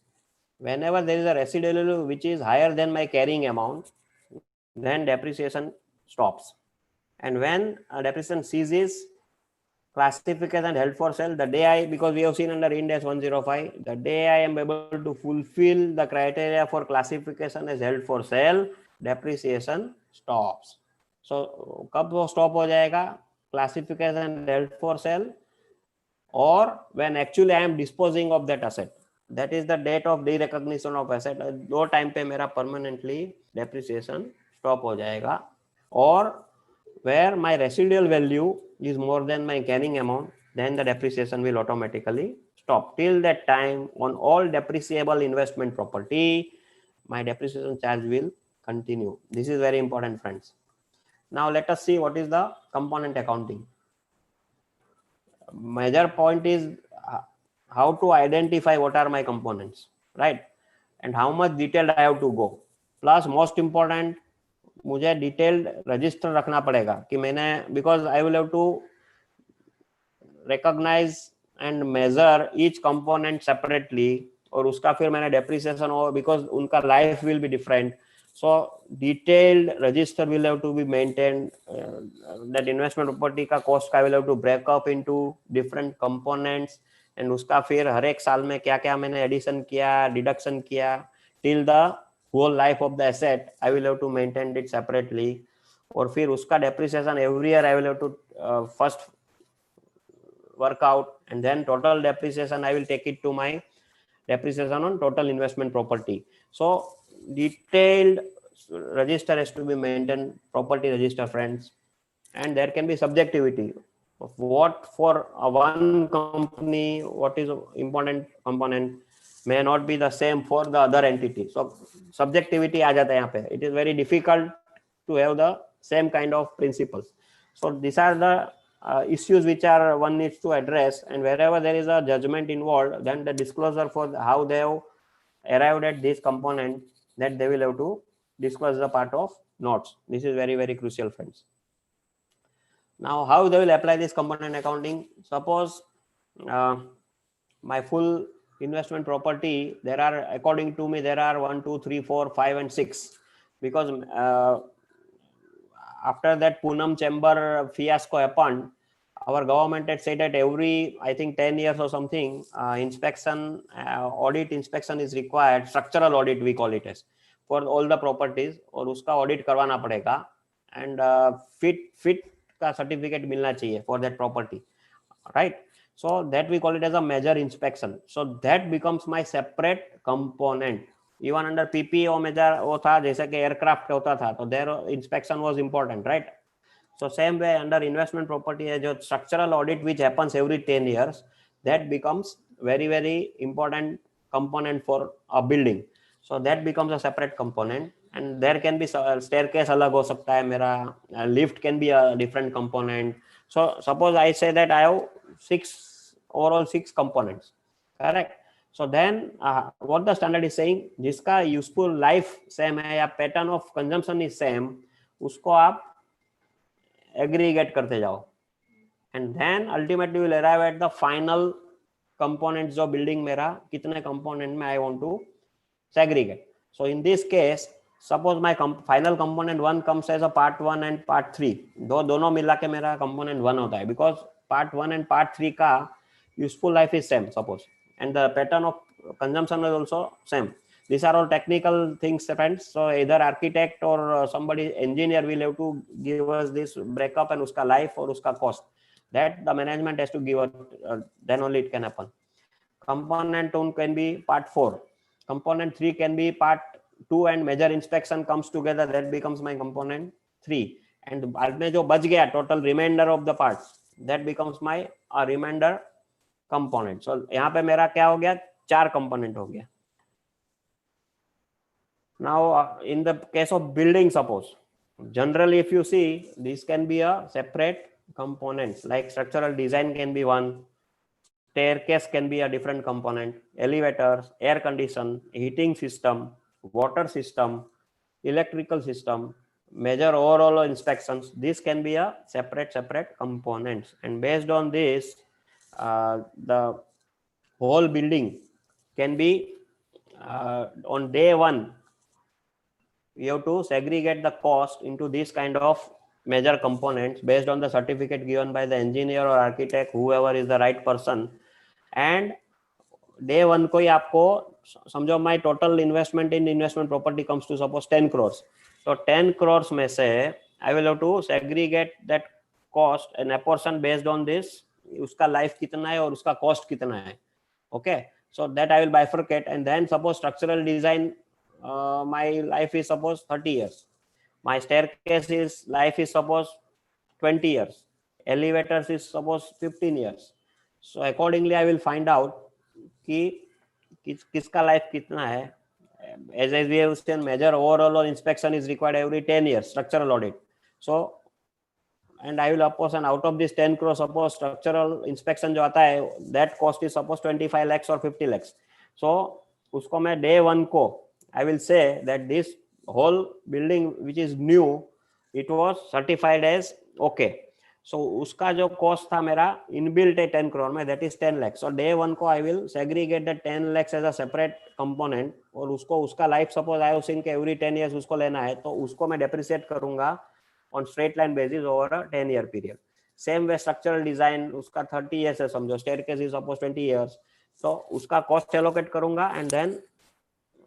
Whenever there is a residual value which is higher than my carrying amount, then depreciation stops. And when a depreciation ceases, classification held for sale, the day I, because we have seen under Ind AS 105, the day I am able to fulfill the criteria for classification as held for sale, depreciation stops. So कब वो stop हो जाएगा? Classification held for sale, or when actually I am disposing of that asset. That is the date of derecognition of asset. दो time पे मेरा permanently depreciation stop हो जाएगा. Or where my residual value is more than my carrying amount, then the depreciation will automatically stop. Till that time, on all depreciable investment property, my depreciation charge will continue. This is very important, friends. Now let us see what is the component accounting. Major point is how to identify what are my components, right? And how much detailed I have to go. Plus most important, मुझे detailed register रखना पड़ेगा कि मैंने, because I will have to recognise and measure each component separately, और उसका फिर मैंने depreciation हो, बिकॉज उनका life will be different. So detailed register will have to be maintained. That investment property का कॉस्ट का will have to break up into different components, and उसका फिर हर एक साल में क्या क्या मैंने एडिशन किया, डिडक्शन किया, till the whole life of the asset I will have to maintain it separately. और फिर उसका depreciation every year I will have to first work out, and then total depreciation I will take it to my depreciation on total investment property. So detailed register has to be maintained, property register, friends. And there can be subjectivity of what for one company, what is important component may not be the same for the other entity. So subjectivity आ जाता है यहाँ पे. It is very difficult to have the same kind of principles. So these are the issues which are one needs to address, and wherever there is a judgment involved, then the disclosure for how they have arrived at this component, that they will have to disclose the part of notes. This is very, very crucial, friends. Now, how they will apply this component accounting? Suppose my full investment property, there are, according to me, there are 1, 2, 3, 4, 5, and 6, because after that Poonam chamber fiasco happened, our government had said that every, I think 10 years or something, inspection, audit inspection is required, structural audit we call it as, for all the properties, और उसका audit करवाना पड़ेगा, and fit का certificate मिलना चाहिए for that property, right? So that we call it as a major inspection. So that becomes my separate component. Even under PPO major वो था, जैसे कि aircraft होता था, तो their inspection was important, right? So same way under investment property, जो structural audit which happens every 10 years, that becomes very, very important component for a building. So that becomes a separate component, and there can be staircase अलग हो सकता है मेरा, lift can be a different component. So suppose I say that I have overall six components, correct? So then what the standard is saying, जिसका useful life same है या pattern of consumption is same, उसको आप aggregate करते जाओ, and then ultimately will arrive at the final components जो building मेरा कितने component में I want to segregate. So in this case, suppose my final component 1 comes as a part 1 and part 3, दोनों मिला के मेरा component 1 होता है, because part 1 and part 3 का useful life is same, suppose, and the pattern of consumption is also same. These are all technical things, friends. So either architect or somebody engineer will have to give us this breakup and uska life or uska cost. That the management has to give us, then only it can happen. Component 2 can be part 4. Component 3 can be part 2 and major inspection comes together. That becomes my component 3. And बाद में जो बच गया total remainder of the parts, that becomes my remainder component. So यहाँ पे मेरा क्या हो गया, 4 component हो गया. Now, in the case of building, suppose, generally if you see, this can be a separate components, like structural design can be one, staircase can be a different component, elevators, air condition, heating system, water system, electrical system, major overall inspections, this can be a separate components. And based on this, the whole building can be on day 1, we have to segregate the cost into this kind of major components based on the certificate given by the engineer or architect, whoever is the right person. And day 1 को ही आपको समझो my total investment in investment property comes to suppose 10 crores. So 10 crores में से I will have to segregate that cost and apportion based on this, उसका life कितना है और उसका cost कितना है. Okay, so that I will bifurcate, and then suppose structural design, my life is suppose 30 years, my staircase is life is suppose 20 years, elevators is suppose 15 years. So accordingly I will find out कि किसका life कितना है. As we have seen, major overall inspection is required every 10 years, structural audit. So and I will apportion out of this 10 crore, suppose structural inspection जो आता है, that cost is suppose 25 lakhs or 50 lakhs. So उसको मैं day 1 को I will say that this whole building which is new, it was certified as okay. So उसका जो cost था मेरा inbuilt है 10 crore में, that is 10 lakhs. So day 1 को I will segregate the 10 lakhs as a separate component, और उसको उसका life suppose I have seen कि every 10 years उसको लेना है, तो उसको मैं depreciate करूँगा on straight line basis over a 10-year period. Same way structural design, उसका 30 years है समझो, staircase is suppose 20 years. So उसका cost allocate करूँगा, and then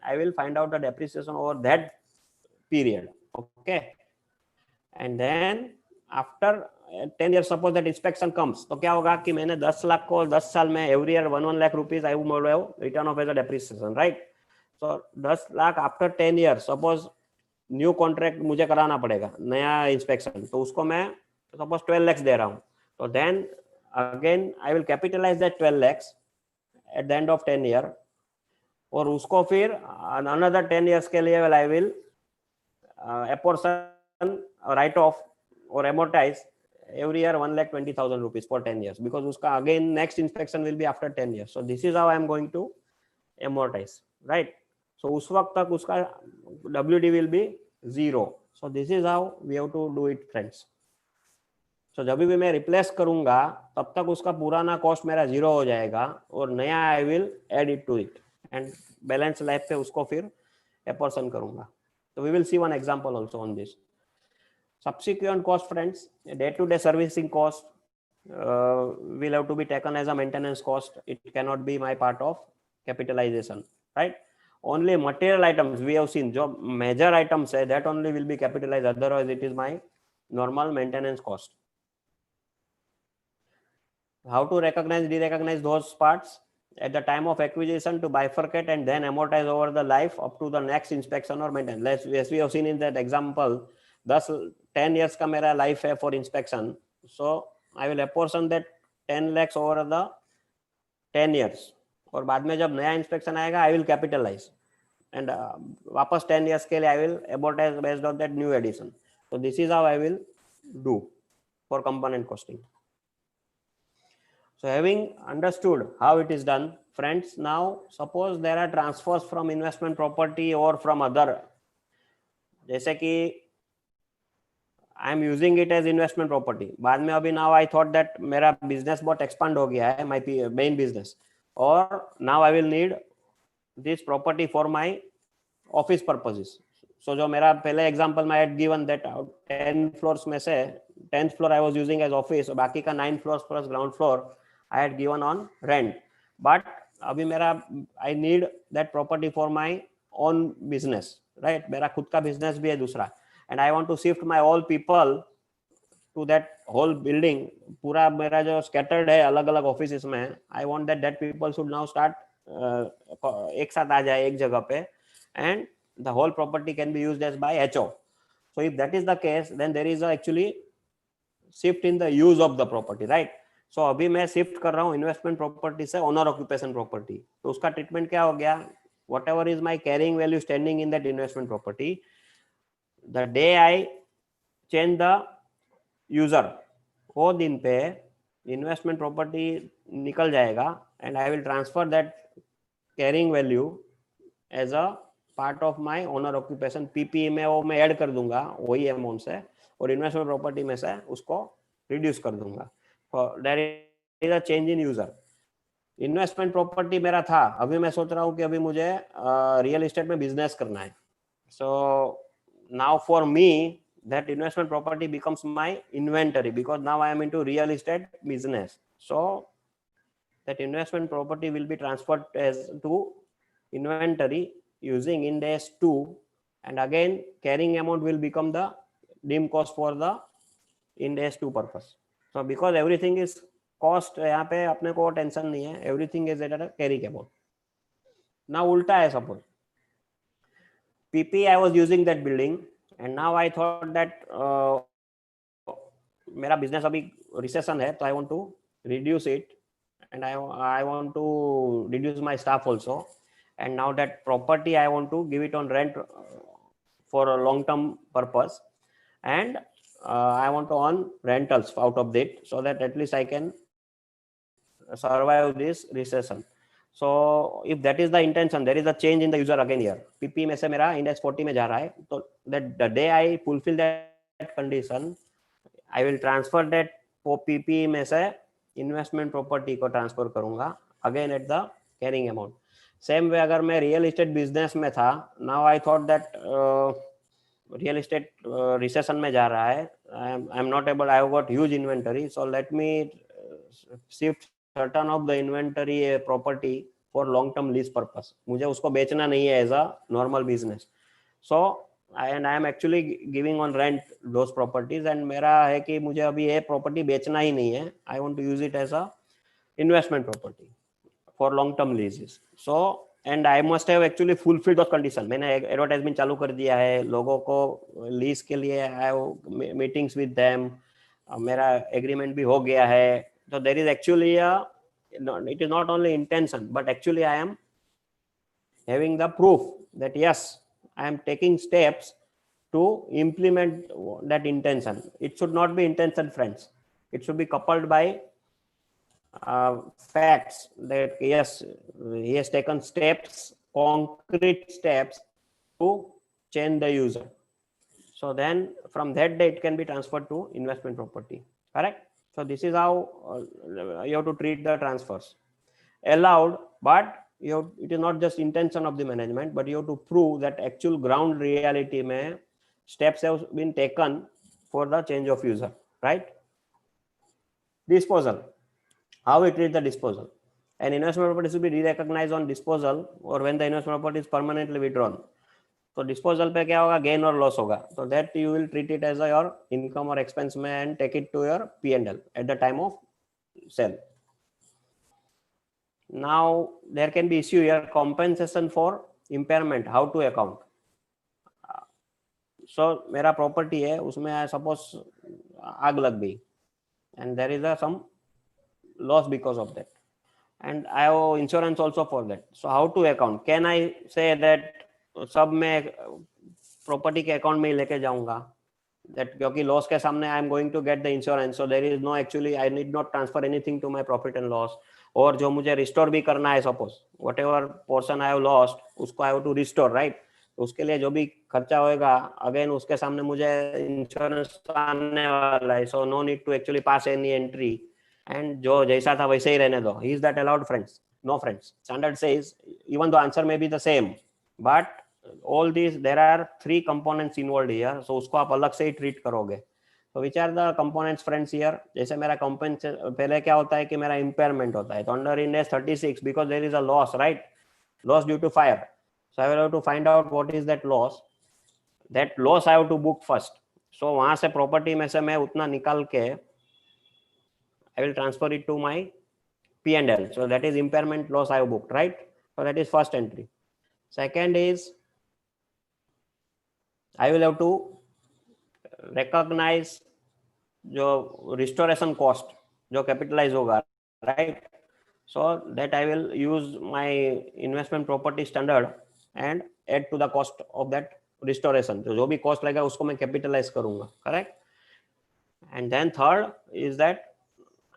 I will find out the depreciation over that period. Okay, and then after 10 years suppose that inspection comes, तो क्या होगा कि मैंने 10 लाख को 10 साल में every year 1 lakh rupees I will have return of as a depreciation, right? So 10 lakh after 10 years suppose new contract मुझे कराना पड़ेगा, नया इंस्पेक्शन, तो उसको मैं सपोज 12 lakhs दे रहा हूँ, तो then again I will capitalise that 12 lakhs at the end of 10 year, और उसको फिर अनदर 10 years के लिए I will apportion, write off or amortize every year 1,20,000 rupees for 10 years, because uska again next inspection will be after 10 years. So this is how I am going to amortize, right? So us वक्त तक उसका WD will be 0. So this is how we have to do it, friends. So जब भी मैं replace करूंगा तब तक उसका पुराना कॉस्ट मेरा 0 हो जाएगा और नया I will add it to it and balance life पे उसको फिर एपोर्शन करूंगा. So we will see one example also on this. Subsequent cost, friends, day-to-day servicing cost will have to be taken as a maintenance cost. It cannot be my part of capitalization, right? Only material items we have seen, जो major items है, that only will be capitalized. Otherwise, it is my normal maintenance cost. How to recognize, derecognize those parts? At the time of acquisition, to bifurcate and then amortize over the life up to the next inspection or maintenance. As we have seen in that example, 10 years का मेरा life है for inspection, so I will apportion that 10 lakhs over the 10 years, और बाद में जब नया inspection आएगा I will capitalize and वापस 10 years के लिए I will amortize based on that new addition. So this is how I will do for component costing. So having understood how it is done, friends, now suppose there are transfers from investment property or from other, जैसे कि I am using it as investment property, बाद में अभी now I thought that मेरा business बहुत expand हो गया है, my main business, or now I will need this property for my office purposes. So जो मेरा पहले example में I had given that 10 floors में से 10th floor I was using as office, और बाकी का 9 floors plus ground floor I had given on rent. But अभी मेरा I need that property for my own business, right? मेरा खुद का business भी है दूसरा, and I want to shift my all people to that whole building. पूरा मेरा जो scattered है अलग अलग offices में, I want that people should now start एक साथ आ जाए एक जगह पे, and the whole property can be used as by HO. So if that is the case, then there is actually shift in the use of the property, right? So अभी मैं shift कर रहा हूँ इन्वेस्टमेंट प्रॉपर्टी से owner occupation property, तो उसका treatment क्या हो गया? Whatever is my carrying value standing in that investment property, the day I change the user, वो दिन पे इन्वेस्टमेंट प्रॉपर्टी निकल जाएगा and I will transfer that carrying value as a part of my owner occupation. PP में वो मैं add कर दूंगा वही अमाउंट से, और इन्वेस्टमेंट प्रॉपर्टी में से उसको रिड्यूस कर दूंगा. There is a change in user. Investment property मेरा था, अभी मैं सोच रहा हूँ कि अभी मुझे रियल एस्टेट में बिजनेस करना है. So now for me that investment property becomes my inventory, because now I am into real estate business. So that investment property will be transferred as to inventory using Ind AS 2, and again carrying amount will become the dim cost for the Ind AS 2 purpose. So because everything is cost, यहाँ पे अपने को tension नहीं है, everything is at a carrying amount. Now उल्टा है, suppose PP I was using that building, and now I thought that मेरा business अभी recession है, तो I want to reduce it, and I want to reduce my staff also, and now that property I want to give it on rent for a long term purpose, and I want to earn rentals out of it, so that at least I can survive this recession. So if that is the intention, there is a change in the user again here. PP में से मेरा index 40 में जा रहा है, तो that the day I fulfill that condition, I will transfer that PP में से investment property को transfer करूँगा again at the carrying amount. Same way अगर मैं real estate business में था, now I thought that real estate recession में जा रहा है, I'm not able, I have got huge inventory, so let me shift certain of the inventory property for long term lease purpose. मुझे उसको बेचना नहीं है as a normal business. So and I am actually giving on rent those properties, and मेरा है कि मुझे अभी ये property बेचना ही नहीं है, I want to use it as a investment property for long term leases. So and I must have actually fulfilled those condition. मैंने advertisement चालू कर दिया है, लोगों को lease के लिए I have meetings with them, मेरा agreement भी हो गया है. So there is actually it is not only intention, but actually I am having the proof that yes, I am taking steps to implement that intention. It should not be intention, friends. It should be coupled by facts that yes, he has taken steps, concrete steps to change the user. So then from that day it can be transferred to investment property. Correct? So this is how you have to treat the transfers. Allowed, but it is not just intention of the management, but you have to prove that actual ground reality mein steps have been taken for the change of user, right? Disposal. How we treat the disposal. An investment property should be re-recognized on disposal or when the investment property is permanently withdrawn. तो disposal पे क्या होगा, gain और loss होगा. तो that you will treat it as your income और expense में and take it to your P&L at the time of sale. Now there can be issue here, compensation for impairment, how to account. So मेरा property है, उसमें suppose आग लग गई and there is some loss because of that, and I have insurance also for that. So how to account? Can I say that सब मैं property के account में ही लेके जाऊंगा, that क्योंकि loss के सामने I am going to get the insurance, so there is no actually I need not transfer anything to my profit and loss. और जो मुझे रिस्टोर भी करना है, suppose whatever portion I have lost, उसको I have to restore, right? उसके लिए जो भी खर्चा होएगा अगेन उसके सामने मुझे इंश्योरेंस आने वाला है. So no need to actually pass any entry, and जो जैसा था वैसे ही रहने दो. Is that allowed, friends? No, friends. Standard says even the answer may be the same, but all this there are 3 components involved here, so उसको आप अलग से ही ट्रीट करोगे. तो which are the components, friends? Here जैसे मेरा component पहले क्या होता है कि मेरा इम्पेयरमेंट होता है. तो under Ind AS 36 because there is a loss, right? Loss due to fire. So I will have to find out what is that loss. That loss I have to book first. So वहां से property में से मैं उतना निकाल के I will transfer it to my P&L. So that is impairment loss I have booked, right? So that is first entry. Second is I will have to recognize जो restoration cost जो capitalize होगा, right? So that I will use my investment property standard and add to the cost of that restoration. तो जो भी cost लगेगा उसको मैं capitalize करूँगा, correct? And then third is that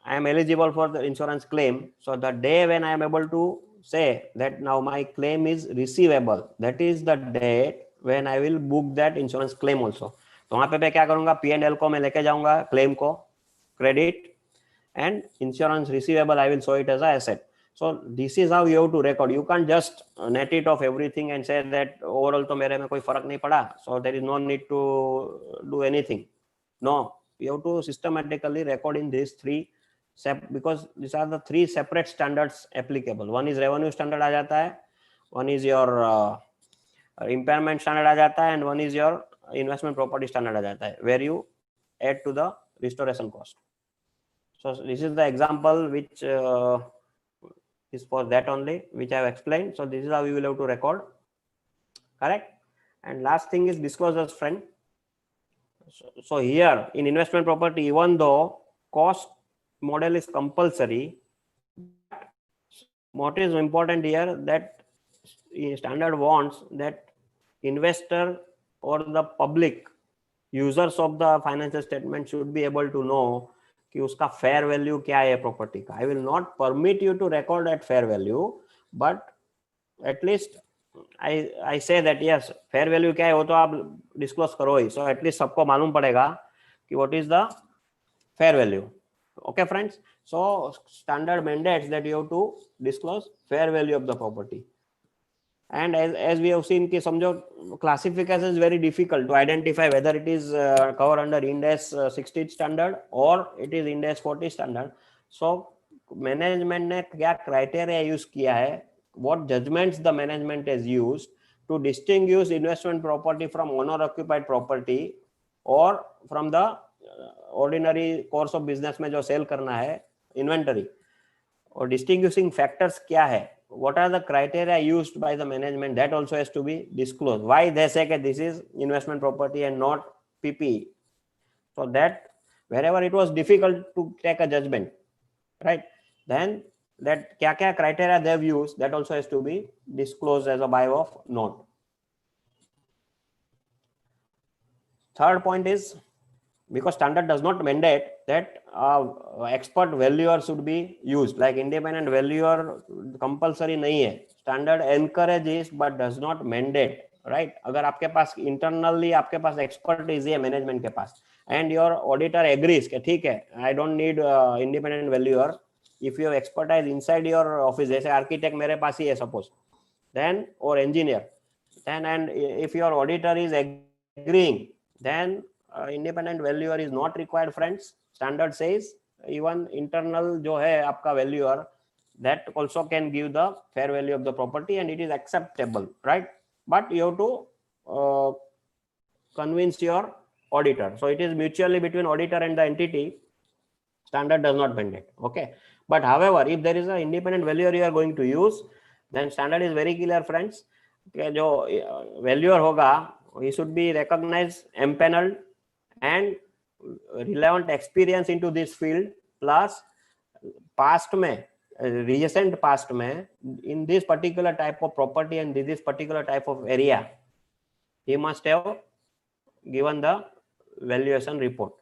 I am eligible for the insurance claim. So the day when I am able to say that now my claim is receivable, that is the date when I will book that insurance claim also. तो वहाँ पे मैं क्या करूँगा, P&L को मैं लेके जाऊँगा, claim को credit, and insurance receivable I will show it as a asset. So this is how you have to record. You can't just net it off everything and say that overall तो मेरे में कोई फर्क नहीं पड़ा, so there is no need to do anything. No, you have to systematically record in these 3 because these are the 3 separate standards applicable. One is revenue standard आ जाता है, one is your impairment standard आ जाता है, and one is your investment property standard आ जाता है, where you add to the restoration cost. So this is the example which is for that only, which I have explained. So this is how you will have to record, correct? And last thing is disclosures, friend. So here in investment property, even though cost model is compulsory, what is important here that standard wants that investor or the public users of the financial statement should be able to know कि उसका fair value क्या है property का. I will not permit you to record at fair value, but at least I say that yes, fair value क्या है वो तो आप disclose करो ही. So at least सबको मालूम पड़ेगा कि what is the fair value. Okay, friends. So standard mandates that you have to disclose fair value of the property. And as we have seen कि समझो classification is very difficult to identify whether it is covered under Ind AS 60 standard or it is Ind AS 40 standard. So management ने क्या criteria use किया है, what judgments the management has used to distinguish investment property from owner occupied property or from the ordinary course of business में जो sell करना है inventory, और distinguishing factors क्या है, what are the criteria used by the management, that also has to be disclosed. Why they say that this is investment property and not PPE, so that wherever it was difficult to take a judgment, right, then that kya criteria they've used, that also has to be disclosed as a bio of note. Third point is, because standard does not mandate that expert valuer should be used, like independent valuer compulsory नहीं है, standard encourages but does not mandate, right? अगर आपके पास internally आपके पास expertise है management के पास and your auditor agrees कि ठीक है, I don't need independent valuer, if you have expertise inside your office, जैसे architect मेरे पास ही है suppose, then or engineer, then and if your auditor is agreeing, then independent valuer is not required, friends. Standard says even internal जो है आपका valuer, that also can give the fair value of the property and it is acceptable, right? But you have to convince your auditor. So it is mutually between auditor and the entity. Standard does not mandate. Okay. But however, if there is an independent valuer you are going to use, then standard is very clear, friends. Okay, जो valuer होगा, he should be recognized, empaneled, and relevant experience into this field, plus past में, recent past में, in this particular type of property and this particular type of area, he must have given the valuation report.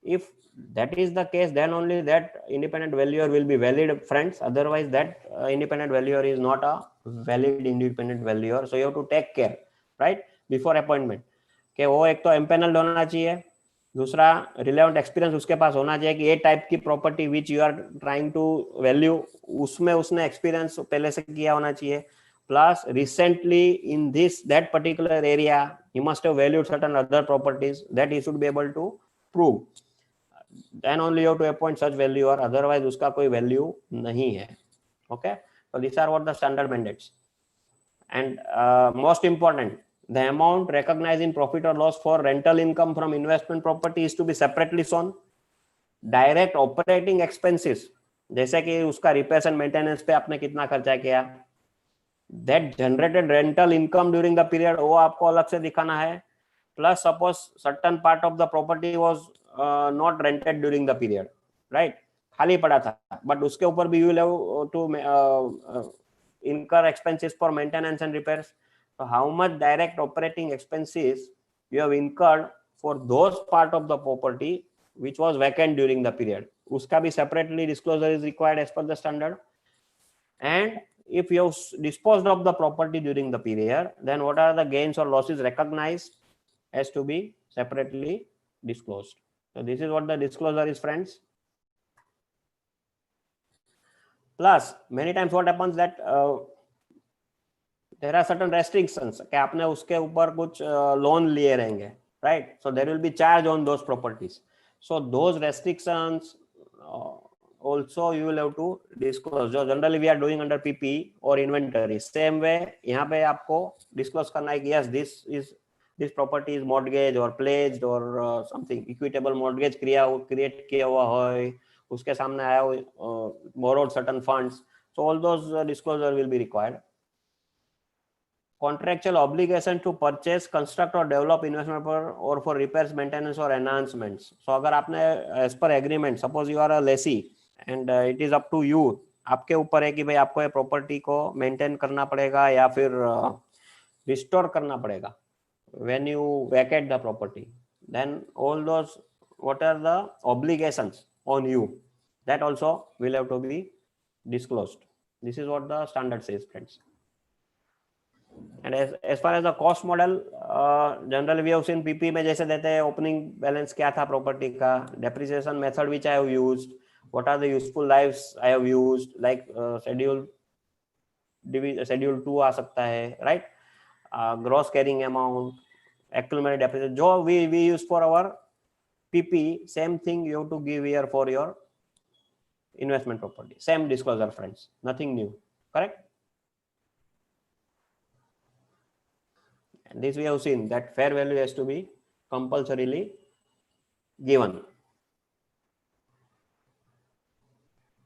If that is the case, then only that independent valuer will be valid, friends. Otherwise that independent valuer is not a valid independent valuer. So you have to take care, right, before appointment कि वो एक तो empanelled होना चाहिए, दूसरा relevant experience उसके पास होना चाहिए कि ये टाइप की property which you are trying to value, उसमें उसने एक्सपीरियंस पहले से किया होना चाहिए, plus recently in this that particular area he must have valued certain other properties that he should be able to prove, then only you have to appoint such valuer, otherwise उसका कोई value नहीं है. Okay, so these are what the standard mandates. And most important, the amount recognized in profit or loss for rental income from investment property is to be separately shown. Direct operating expenses, जैसे कि उसका repairs and maintenance पे आपने कितना खर्चा किया, that generated rental income during the period, वो आपको अलग से दिखाना है. Plus suppose certain part of the property was not rented during the period, right, खाली पड़ा था, but उसके ऊपर भी you will have to incur expenses for maintenance and repairs. So how much direct operating expenses you have incurred for those part of the property which was vacant during the period, उसका भी separately disclosure is required as per the standard. And if you have disposed of the property during the period, then what are the gains or losses recognized has to be separately disclosed. So this is what the disclosure is, friends. Plus many times what happens that there are certain restrictions कि आपने उसके ऊपर कुछ loan लिए रहेंगे, right? So there will be charge on those properties. So those restrictions also you will have to disclose. So generally we are doing under PPE or inventory. Same way यहाँ पे आपको disclose करना है कि yes, this property is mortgage or pledged or something equitable mortgage create किया हुआ है, उसके सामने आया borrowed certain funds. So all those disclosure will be required. Contractual obligation to purchase, construct or develop investment or for repairs, maintenance or enhancements. So अगर आपने as per agreement, suppose you are a lessee and it is up to you, आपके ऊपर है कि भाई आपको ये property को मेंटेन करना पड़ेगा या फिर रिस्टोर करना पड़ेगा when you vacate the property, then all those what are the obligations on you, that also will have to be disclosed. This is what the standard says, friends. And as far as the cost model, generally we have seen PP में जैसे देते हैं opening balance क्या था property का, depreciation method which I have used, what are the useful lives I have used, like schedule 2 आ सकता है, right, gross carrying amount, accumulated depreciation, जो we use for our PP, same thing you have to give here for your investment property, same disclosure, friends, nothing new, correct. And this we have seen that fair value has to be compulsorily given.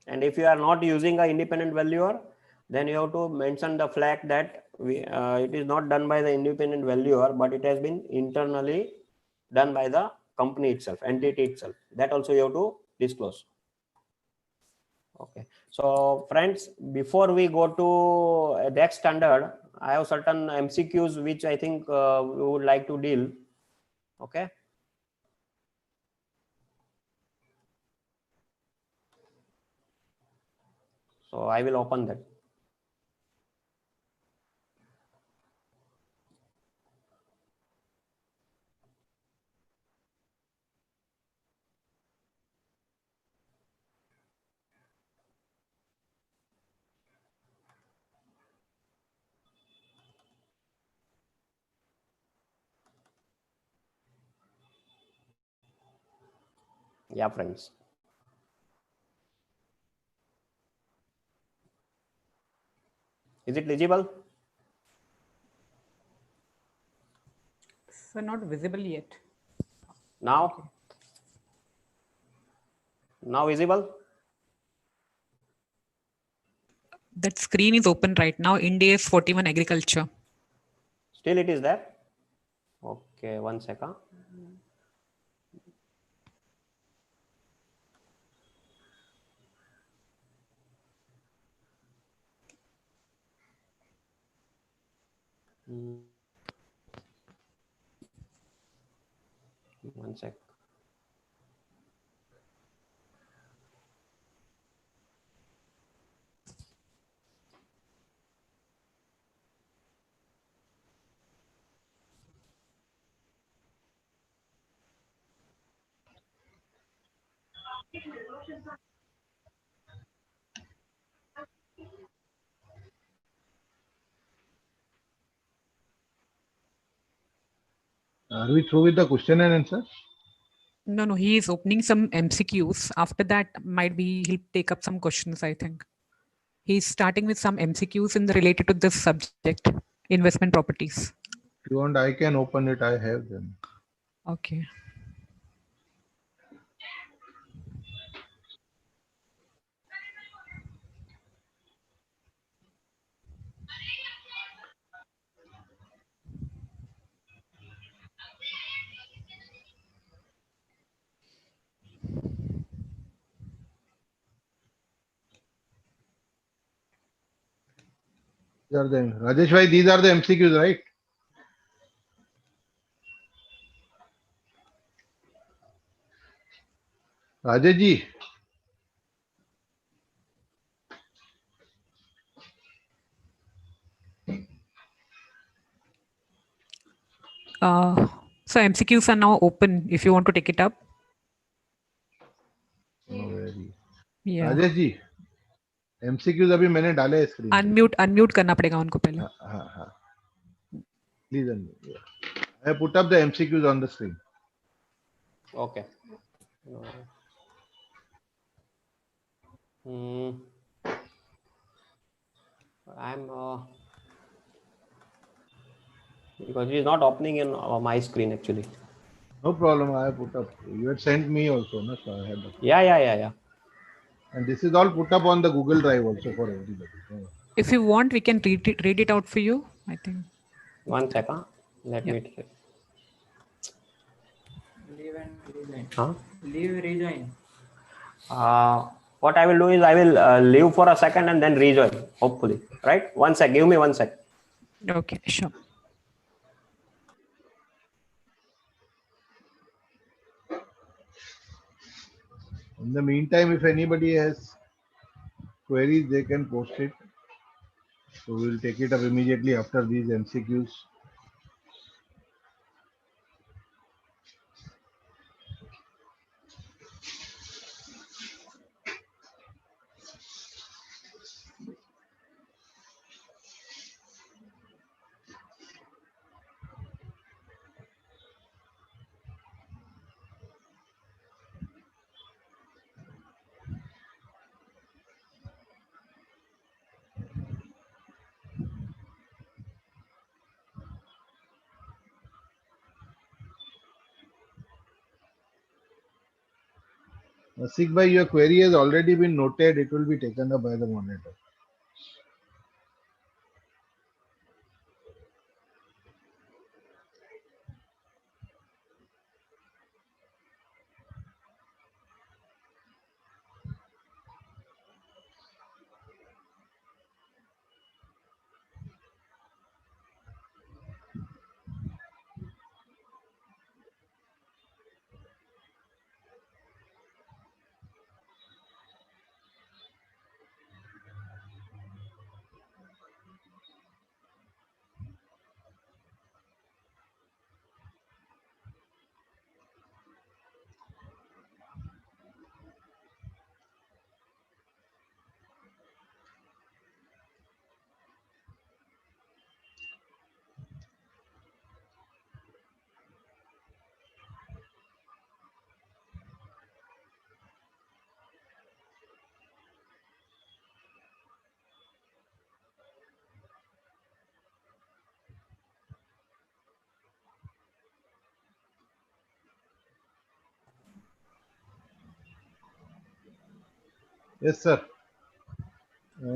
And if you are not using an independent valuer, then you have to mention the flag that it is not done by the independent valuer, but it has been internally done by the company itself, entity itself. That also you have to disclose. Okay. So friends, before we go to next standard, I have certain MCQs which I think we would like to deal. Okay. So I will open that. Yeah, friends. Is it legible? So not visible yet. Now? Okay. Now visible? That screen is open right now. Ind AS 41 agriculture. Still it is there? Okay, 1 second. Hmm. 1 sec. Are we through with the question and answer? No, he is opening some MCQs. After that, might be he'll take up some questions, I think. He's starting with some MCQs in the related to this subject, investment properties. If you want, I can open it. I have them. Okay. These are the Rajesh bhai, these are the MCQs, right? Rajesh ji, So MCQs are now open if you want to take it up. Yeah. Rajesh ji MCQs अभी मैंने डाले हैं screen Unmute करना पड़ेगा उनको पहले. हाँ please unmute. Yeah. I have put up the MCQs on the screen. Okay. I'm because it is not opening in my screen actually. No problem. I have put up. You had sent me also, no? So I had. Yeah. And this is all put up on the Google Drive also for everybody. If you want, we can read it out for you. I think. 1 second. Let me. Leave and rejoin. Huh? Leave, rejoin. What I will do is I will leave for a second and then rejoin. Hopefully, right? 1 sec. Give me 1 sec. Okay, sure. In the meantime, if anybody has queries, they can post it. So we'll take it up immediately after these MCQs. Sikh bhai, your query has already been noted. It will be taken up by the monitor. Yes, sir.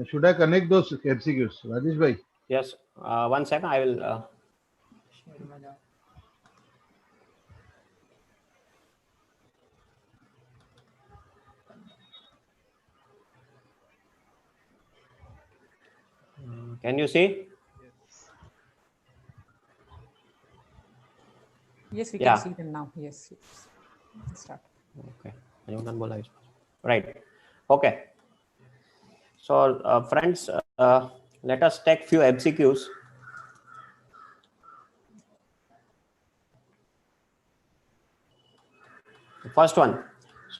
Should I connect those MCQs? Rajesh bhai? Yes, 1 second. I will. Share my data. Can you see? Yes, we can Yeah. see them now. Yes, yes. Start. Okay. Right. Okay. So, friends, let us take few MCQs. First one.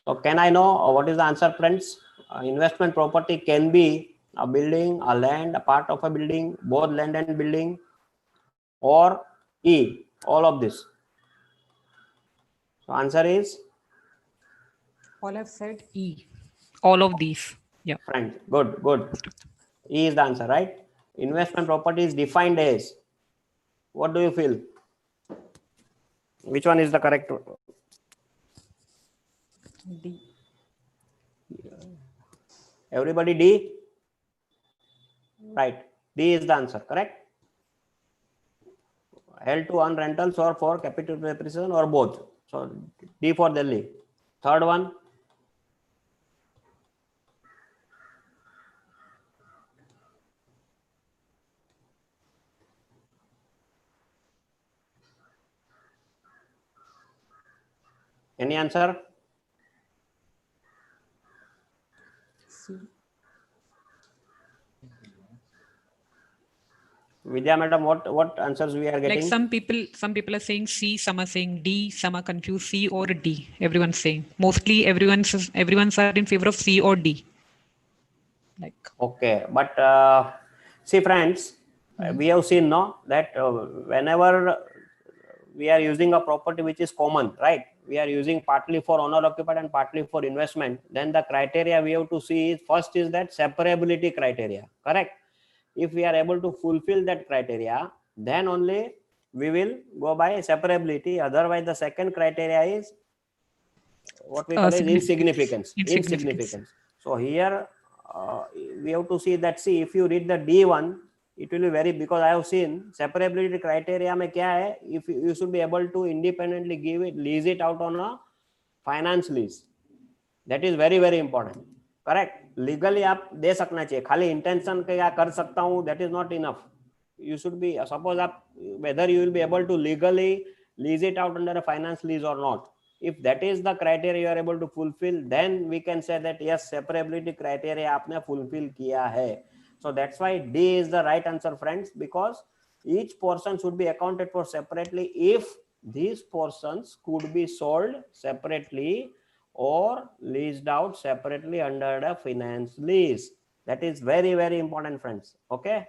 So, can I know what is the answer, friends? Investment property can be a building, a land, a part of a building, both land and building, or E, all of this. So, answer is? All have said E. All of these. Yeah. Friends, good, good. E is the answer, right? Investment property is defined as. What do you feel? Which one is the correct? D. Everybody D? Right. D is the answer, correct? Held to earn rentals or for capital depreciation or both. So D for Delhi. Third one. Any answer? C. Vidya madam, what answers we are getting? Like some people are saying C, some are saying D, some are confused C or D. Everyone's saying. Mostly everyone's are in favor of C or D. Like. Okay, but see friends, we have seen no that whenever we are using a property which is common, right? We are using partly for owner occupied and partly for investment. Then the criteria we have to see is first is that separability criteria, correct? If we are able to fulfill that criteria, then only we will go by separability. Otherwise, the second criteria is what we call is insignificance. Insignificance. So here we have to see that. See, if you read the D1, it will be very, because I have seen separability criteria में क्या है? If you should be able to independently give it, lease it out on a finance lease. That is very very important. Correct. Legally आप दे सकना चाहिए. खाली intention के या कर सकता हूँ, that is not enough. You should be, suppose आप whether you will be able to legally lease it out under a finance lease or not. If that is the criteria you are able to fulfill, then we can say that yes, separability criteria आपने fulfill किया है. So that's why D is the right answer, friends, because each portion should be accounted for separately if these portions could be sold separately or leased out separately under the finance lease. That is very very important, friends. Okay.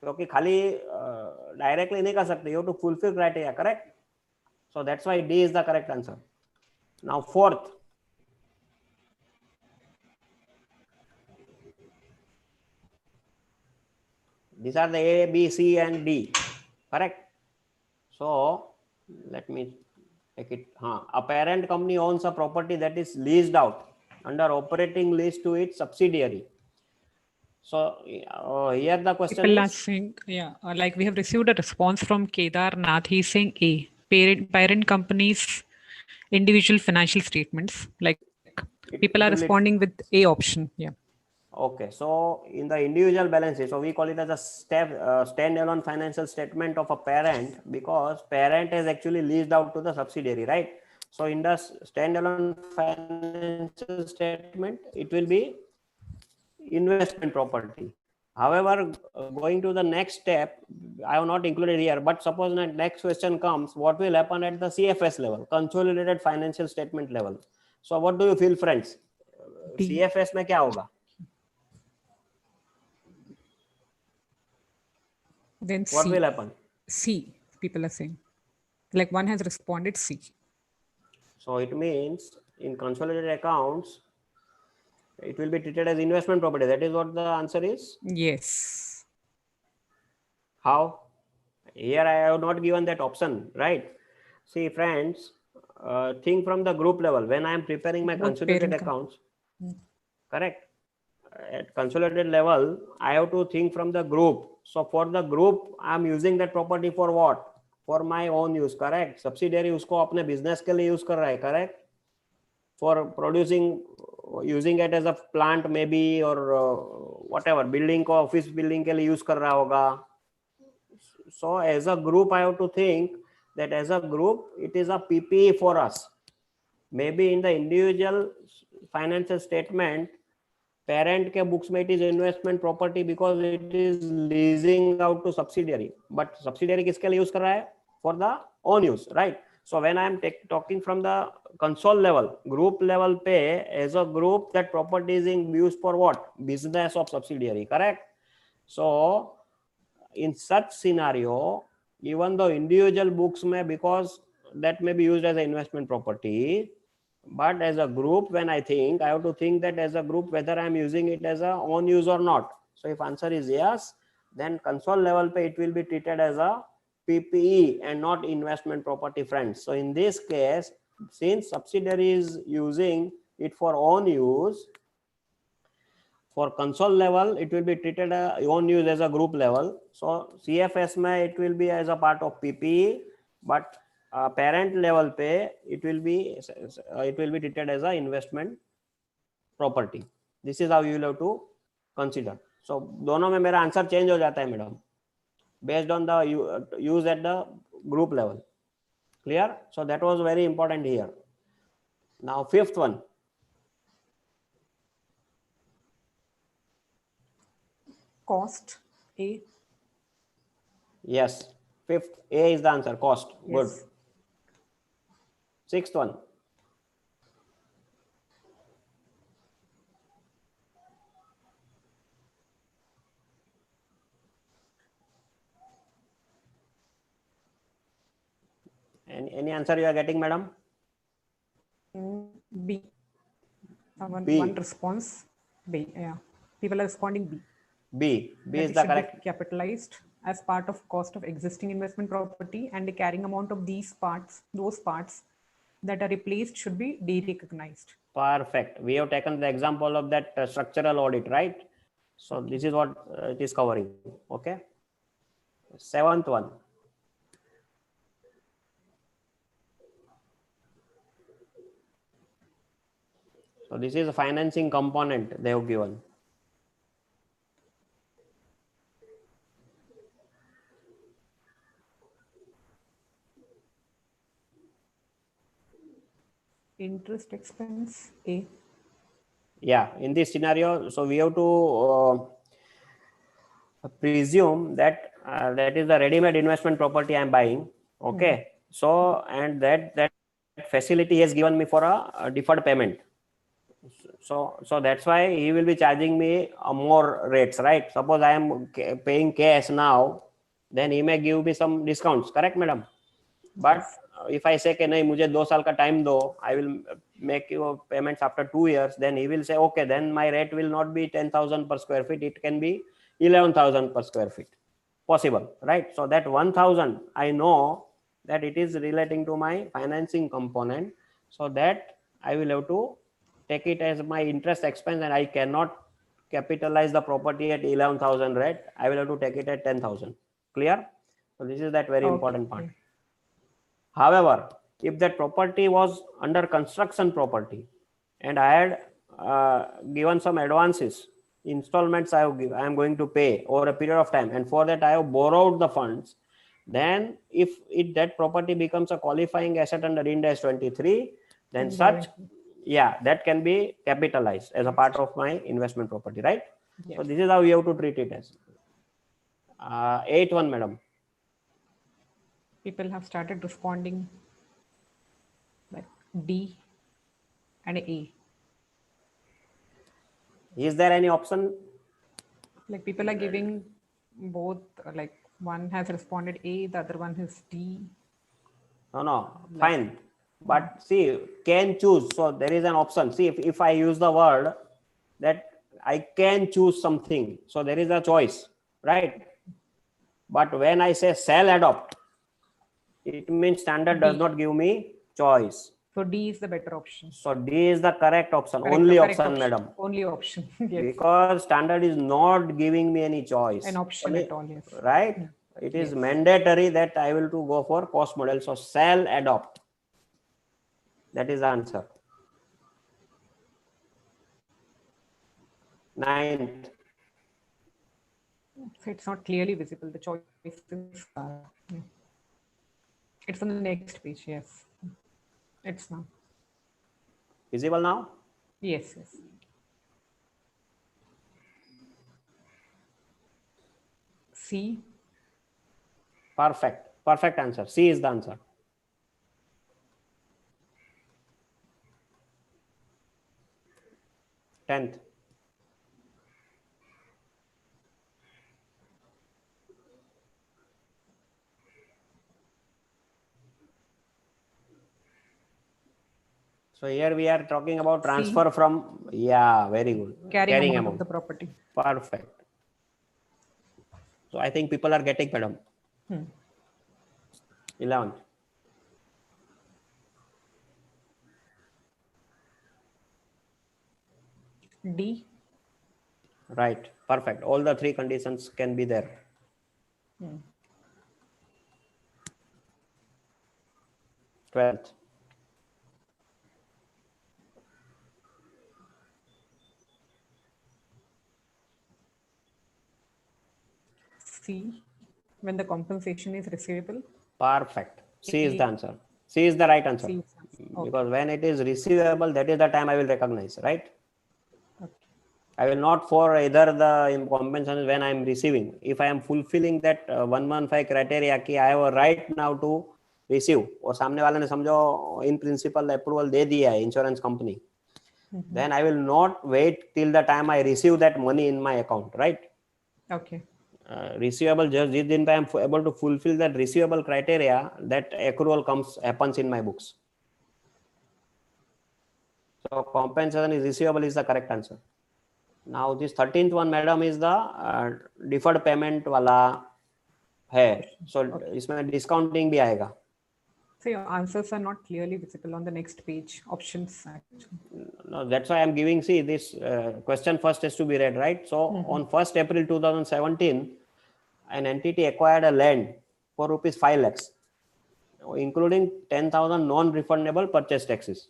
क्योंकि खाली directly नहीं कर सकते, you have to fulfill criteria, correct? So that's why D is the correct answer. Now fourth. These are the A, B, C and D, correct? So let me Take it. A parent company owns a property that is leased out under operating lease to its subsidiary. So here the question People are is, saying, yeah, like we have received a response from Kedarnath. He's saying A, parent companies, individual financial statements. Like people are it will be, responding with A option. Yeah. okay. So in the individual balance sheet, so we call it as a standalone financial statement of a parent, because parent is actually leased out to the subsidiary, right? So in the standalone financial statement, it will be investment property. However, going to the next step, I have not included here, but suppose the next question comes, what will happen at the CFS level, consolidated financial statement level? So what do you feel, friends? D. CFS में क्या होगा? Then What C. will happen? C. People are saying. Like one has responded C. So it means in consolidated accounts, it will be treated as investment property. That is what the answer is. Yes. How? Here I have not given that option, right? See, friends, think from the group level. When I am preparing my Both consolidated parent accounts, correct? At consolidated level, I have to think from the group. So for the group, I am using that property for what? For my own use, correct? Subsidiary उसको अपने business के लिए use कर रहा है, correct? For producing, using it as a plant maybe, or whatever, building को office building के लिए use कर रहा होगा. So as a group, I have to think that as a group, it is a PPE for us. Maybe in the individual financial statement, parent के books में it is investment property because it is leasing out to subsidiary. But subsidiary किसके लिए use कर रहा है? For the own use, right? So when I am talking from the console level, group level पे, as a group, that property is in use for what? Business of subsidiary, correct? So in such scenario, even though individual books may, because that may be used as an investment property, but as a group, when I have to think that as a group whether I am using it as a own use or not. So if answer is yes, then console level pay it will be treated as a PPE and not investment property, friends. So in this case, since subsidiary is using it for own use, for console level it will be treated own use as a group level. So CFS may it will be as a part of PPE, but parent level पे it will be treated as a investment property. This is how you will have to consider. So दोनों में मेरा answer change हो जाता है madam, based on the use at the group level. Clear? So that was very important here. Now fifth one. Cost, A. Yes, fifth, A is the answer, cost. Good. Yes. Sixth one. Any answer you are getting, madam? B. B. One response, B. Yeah. People are responding B. B. B That is it the should be correct. capitalized as part of cost of existing investment property, and the carrying amount of these parts, those parts that are replaced, should be de-recognized. Perfect. We have taken the example of that structural audit, right? So this is what it is covering. Okay. Seventh one. So this is a financing component they have given. Interest expense, A. Yeah, in this scenario, so we have to presume that that is the ready-made investment property I am buying. Okay. So and that facility has given me for a deferred payment. So that's why he will be charging me more rates, right? Suppose I am paying cash now, then he may give me some discounts, correct, madam? But if I say कि नहीं मुझे 2 साल का time दो, I will make your payments after 2 years, then he will say okay, then my rate will not be 10,000 per square feet, it can be 11,000 per square feet, possible, right? So that 1,000 I know that it is relating to my financing component, so that I will have to take it as my interest expense, and I cannot capitalize the property at 11,000, right? I will have to take it at 10,000. Clear? So this is that very important part. Okay. However, if that property was under construction property and I had given some advances, installments I am going to pay over a period of time, and for that I have borrowed the funds, then if that property becomes a qualifying asset under Ind AS 23, then And such, borrowing. yeah, that can be capitalized as a part of my investment property, right? Yes. So this is how you have to treat it as. 8th one, madam. People have started responding like D and A. Is there any option? Like people are giving both, like one has responded A, the other one is D. No, fine. But see, can choose. So there is an option. See, if I use the word that I can choose something, so there is a choice, right? But when I say shall adopt, it means standard does D. not give me choice. So D is the better option. So D is the correct option, Correct, only the correct option, madam. Only option. Yes. Because standard is not giving me any choice. An option at all, yes. Right? It is Yes. mandatory that I will to go for cost model. So shall adopt. That is the answer. 9th. So it's not clearly visible. The choices are. Yeah. It's on the next page. Yes. It's now. Visible now? Yes. Yes. C. Perfect. Perfect answer. C is the answer. Tenth. So here we are talking about transfer from, yeah, very good. Carrying amount of the property. Perfect. So I think people are getting, madam. 11th. D. Right. Perfect. All the three conditions can be there. 12th. C. When the compensation is receivable. Perfect. C is the answer. C is the right answer. C is okay. Because when it is receivable, that is the time I will recognize, right? Okay. I will not for either the compensation when I am receiving. If I am fulfilling that 115 criteria कि I have a right now to receive, और सामने वाले ने समझो in principle approval दे दिया है insurance company, then I will not wait till the time I receive that money in my account, right? Okay. Receivable, just जिस दिन पे I am able to fulfill that receivable criteria, that accrual happens in my books. So compensation is receivable is the correct answer. Now this 13th one, madam, is the deferred payment वाला है. So इसमें discounting भी आएगा. So your answers are not clearly visible on the next page. Options. Actually. No, that's why I'm giving. See, this question first has to be read, right? So on 1st April 2017, an entity acquired a land for rupees 5 lakhs, including 10,000 non-refundable purchase taxes.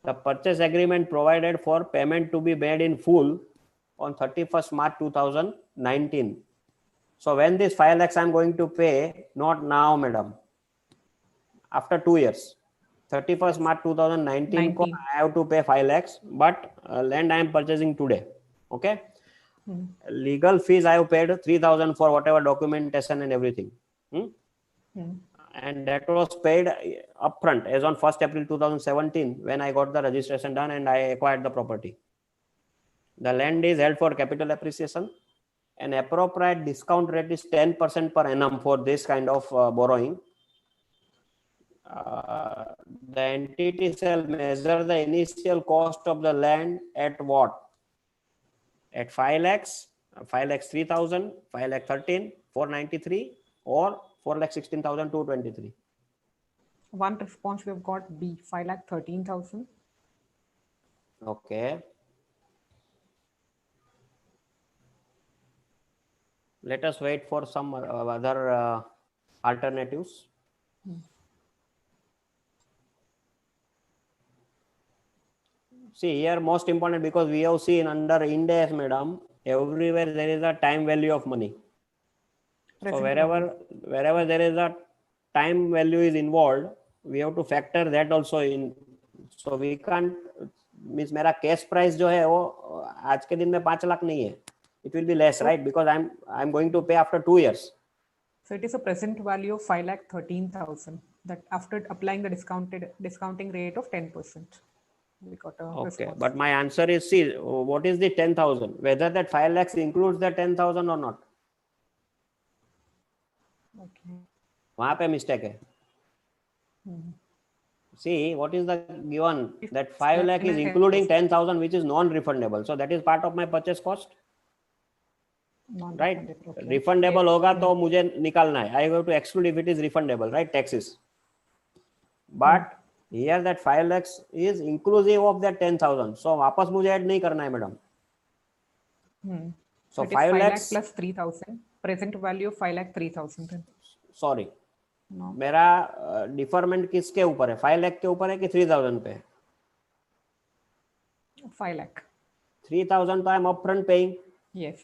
The purchase agreement provided for payment to be made in full on 31st March 2019. So when this 5 lakhs I'm going to pay, not now, madam, after 2 years, 31st March 2019, I have to pay 5 lakhs, but land I am purchasing today. Okay. Legal fees I have paid 3,000 for whatever documentation and everything. And that was paid upfront as on 1st April 2017 when I got the registration done and I acquired the property. The land is held for capital appreciation. An appropriate discount rate is 10% per annum for this kind of borrowing. The entity shall measure the initial cost of the land at what? At 5 lakhs, 5 lakhs 3,000, 5 lakh 13, 493, or 4 lakh 16,223. One response we have got B, 5,13,000. Okay. Let us wait for some other alternatives. See here, most important, because we have seen under Ind AS, madam, everywhere there is a time value of money. So wherever there is a time value is involved, we have to factor that also in. So we can't means मेरा cash price जो है वो आज के दिन में 5 लाख नहीं है. It will be less, right? Because I'm going to pay after 2 years. So it is a present value of 5,13,000. That after applying the discounting rate of 10%. We got a Okay, response. but my answer is, see, what is the 10,000? Whether that 5 lakhs includes the 10,000 or not. Okay. वहाँ पे mistake है. See, what is the given? That 5 lakh is including 10,000, which is non-refundable. So that is part of my purchase cost. Right? Okay. Refundable होगा तो मुझे निकालना है. I have to exclude if it is refundable, right? Taxes. But here that 5 lakhs is inclusive of that 10,000. So वापस मुझे add नहीं करना है, madam. So 5 lakhs plus 3,000. Present value of 5,03,000. Sorry. मेरा डिफरमेंट किसके ऊपर है? 5 लाख के ऊपर है कि 3,000 पे? 5 lakh. 3,000 तो I am upfront paying. Yes.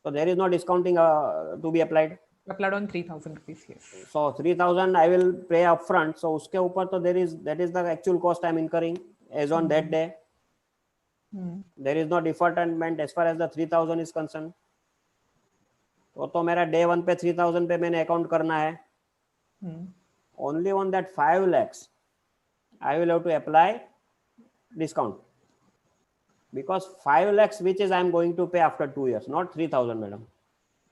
So there is no discounting to be applied. Applied on 3,000 rupees. Yes. So 3,000 I will pay upfront. So उसके ऊपर तो that is the actual cost I am incurring as on that day. There is no deferment as far as the 3,000 is concerned. तो मेरा day 1 पे 3,000 पे मैंने account करना है. Only on that 5 lakhs I will have to apply discount, because 5 lakhs which is I am going to pay after 2 years, not 3,000, madam.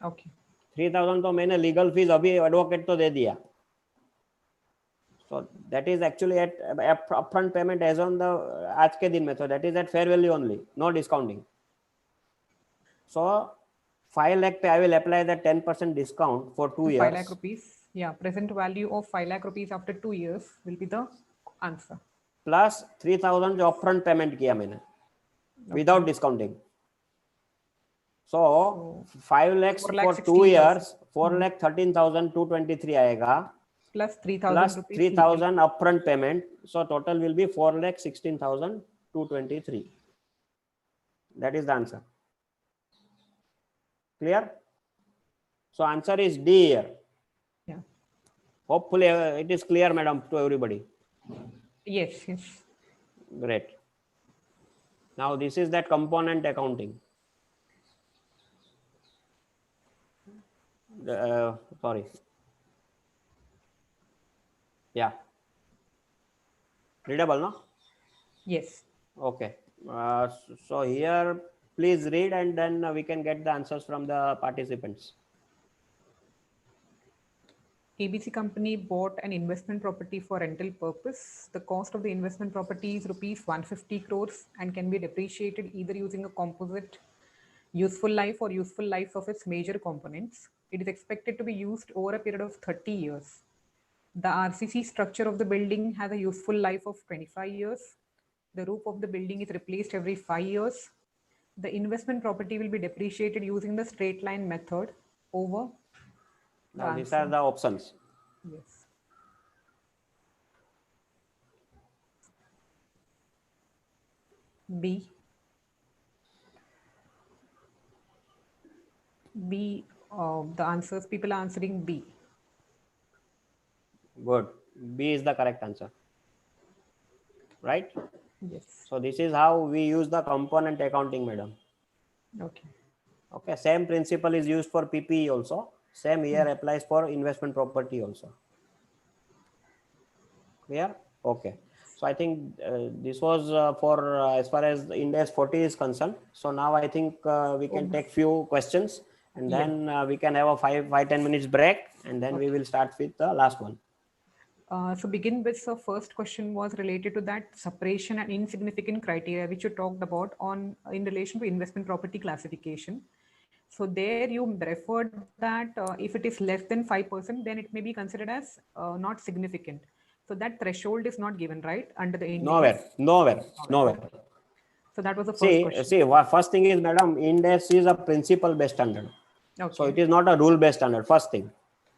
Okay. 3,000 तो मैंने legal fees अभी advocate तो दे दिया. So that is actually at upfront payment as on the आज के दिन में, so that is at fair value only, no discounting. So 5 lakh पे I will apply that 10% discount for 2 years. 5 lakh rupees. Yeah, present value of 5 lakh rupees after 2 years will be the answer. Plus 3,000 जो upfront payment किया मैंने, without discounting. So 5 lakhs for 2 years, 4 lakh 13,223 आएगा. Plus 3,000 rupees. 3,000 upfront payment. So total will be 4 lakh 16,223. That is the answer. Clear? So answer is D here. Yeah. Hopefully it is clear, madam, to everybody. Yes. Great. Now this is that component accounting. Sorry. Yeah. Readable, no? Yes. Okay. So here, please read, and then we can get the answers from the participants. ABC company bought an investment property for rental purpose. The cost of the investment property is rupees 150 crores and can be depreciated either using a composite useful life or useful life of its major components. It is expected to be used over a period of 30 years. The RCC structure of the building has a useful life of 25 years. The roof of the building is replaced every 5 years. The investment property will be depreciated using the straight line method over. Now these are the options. Yes. B. The answers, people are answering B. Good. B is the correct answer. Right? Yes. So this is how we use the component accounting, madam. Okay. Okay. Same principle is used for PPE also. Same here applies for investment property also. Clear? Okay. So I think this was for as far as Ind AS 40 is concerned. So now I think we can take few questions, and then we can have a 5-10 minutes break, and then we will start with the last one. So begin with the first question was related to that separation and insignificant criteria which you talked about in relation to investment property classification. So there you referred that if it is less than 5%, then it may be considered as not significant. So that threshold is not given, right? Under the Ind Nowhere, AS? nowhere, nowhere. Okay. So that was the first question. First thing is, madam, Ind AS is a principle-based standard. Okay. So it is not a rule-based standard, first thing,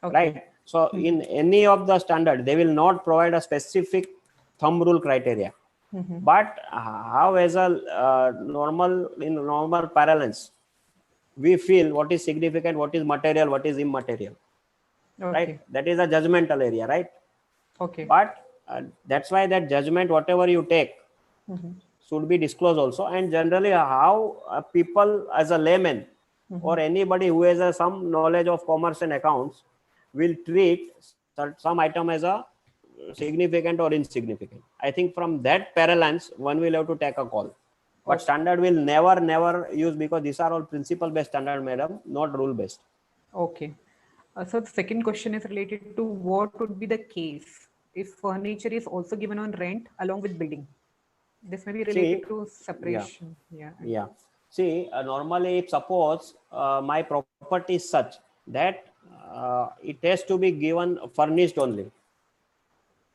Okay. right? So in any of the standard, they will not provide a specific thumb rule criteria. But how as a normal parlance, we feel what is significant, what is material, what is immaterial, Okay. right? That is a judgmental area, right? Okay. But that's why that judgment, whatever you take, should be disclosed also. And generally, how people as a layman or anybody who has some knowledge of commerce and accounts will treat some item as a significant or insignificant. I think from that parallels, one will have to take a call. But standard will never use, because these are all principle based standard, madam, not rule based. Okay. So the second question is related to what would be the case if furniture is also given on rent along with building? This may be related to separation. Yeah. See, normally, if suppose my property is such that it has to be given furnished only,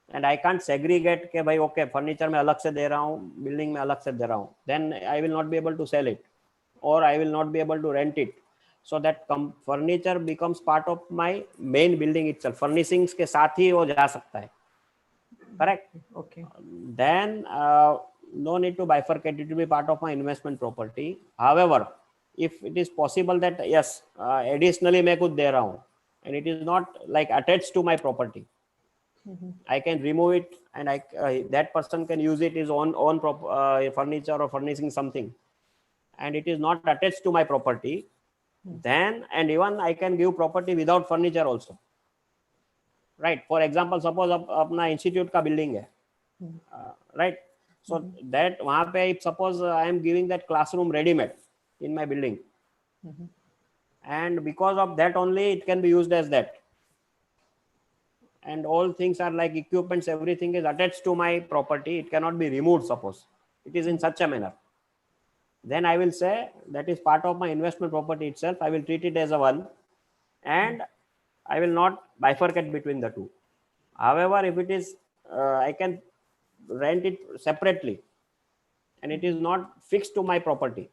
and I can't segregate के भाई okay furniture में अलग से दे रहा हूँ, building में अलग से दे रहा हूँ, then I will not be able to sell it, or I will not be able to rent it. So that furniture becomes part of my main building itself. Furnishings के साथ ही वो जा सकता है. Correct? Okay. Then no need to bifurcate, it will be part of my investment property. However, if it is possible that yes, additionally मैं कुछ दे रहा हूँ and it is not like attached to my property, I can remove it, and that person can use it his own furniture or furnishing something, and it is not attached to my property, then, and even I can give property without furniture also. Right? For example, suppose अपना institute का building है, right? So that वहाँ पे if suppose I am giving that classroom ready-made in my building, and because of that only it can be used as that, and all things are like equipments, everything is attached to my property, it cannot be removed. Suppose it is in such a manner, then I will say that is part of my investment property itself. I will treat it as a one, and I will not bifurcate between the two. However, if it is I can rent it separately and it is not fixed to my property,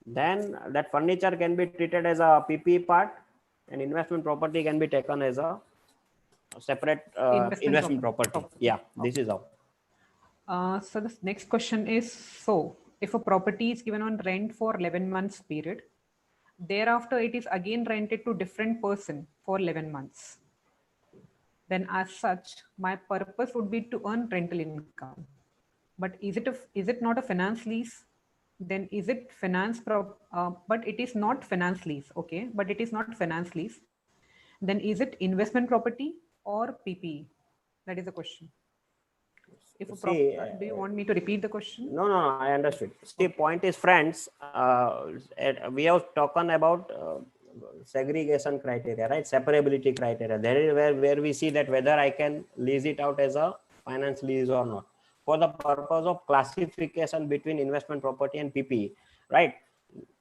then that furniture can be treated as a PPE part, and investment property can be taken as a separate investment property. Yeah, this is how. So the next question is, so if a property is given on rent for 11 months period, thereafter it is again rented to different person for 11 months, then as such my purpose would be to earn rental income. But is it not a finance lease? Then is it but it is not finance lease. Okay, but it is not finance lease. Then is it investment property or PPE? That is the question. Do you want me to repeat the question? No, I understood. See, point is, friends, we have talked about segregation criteria, right? Separability criteria. That is where we see that whether I can lease it out as a finance lease or not, for the purpose of classification between investment property and PPE, right?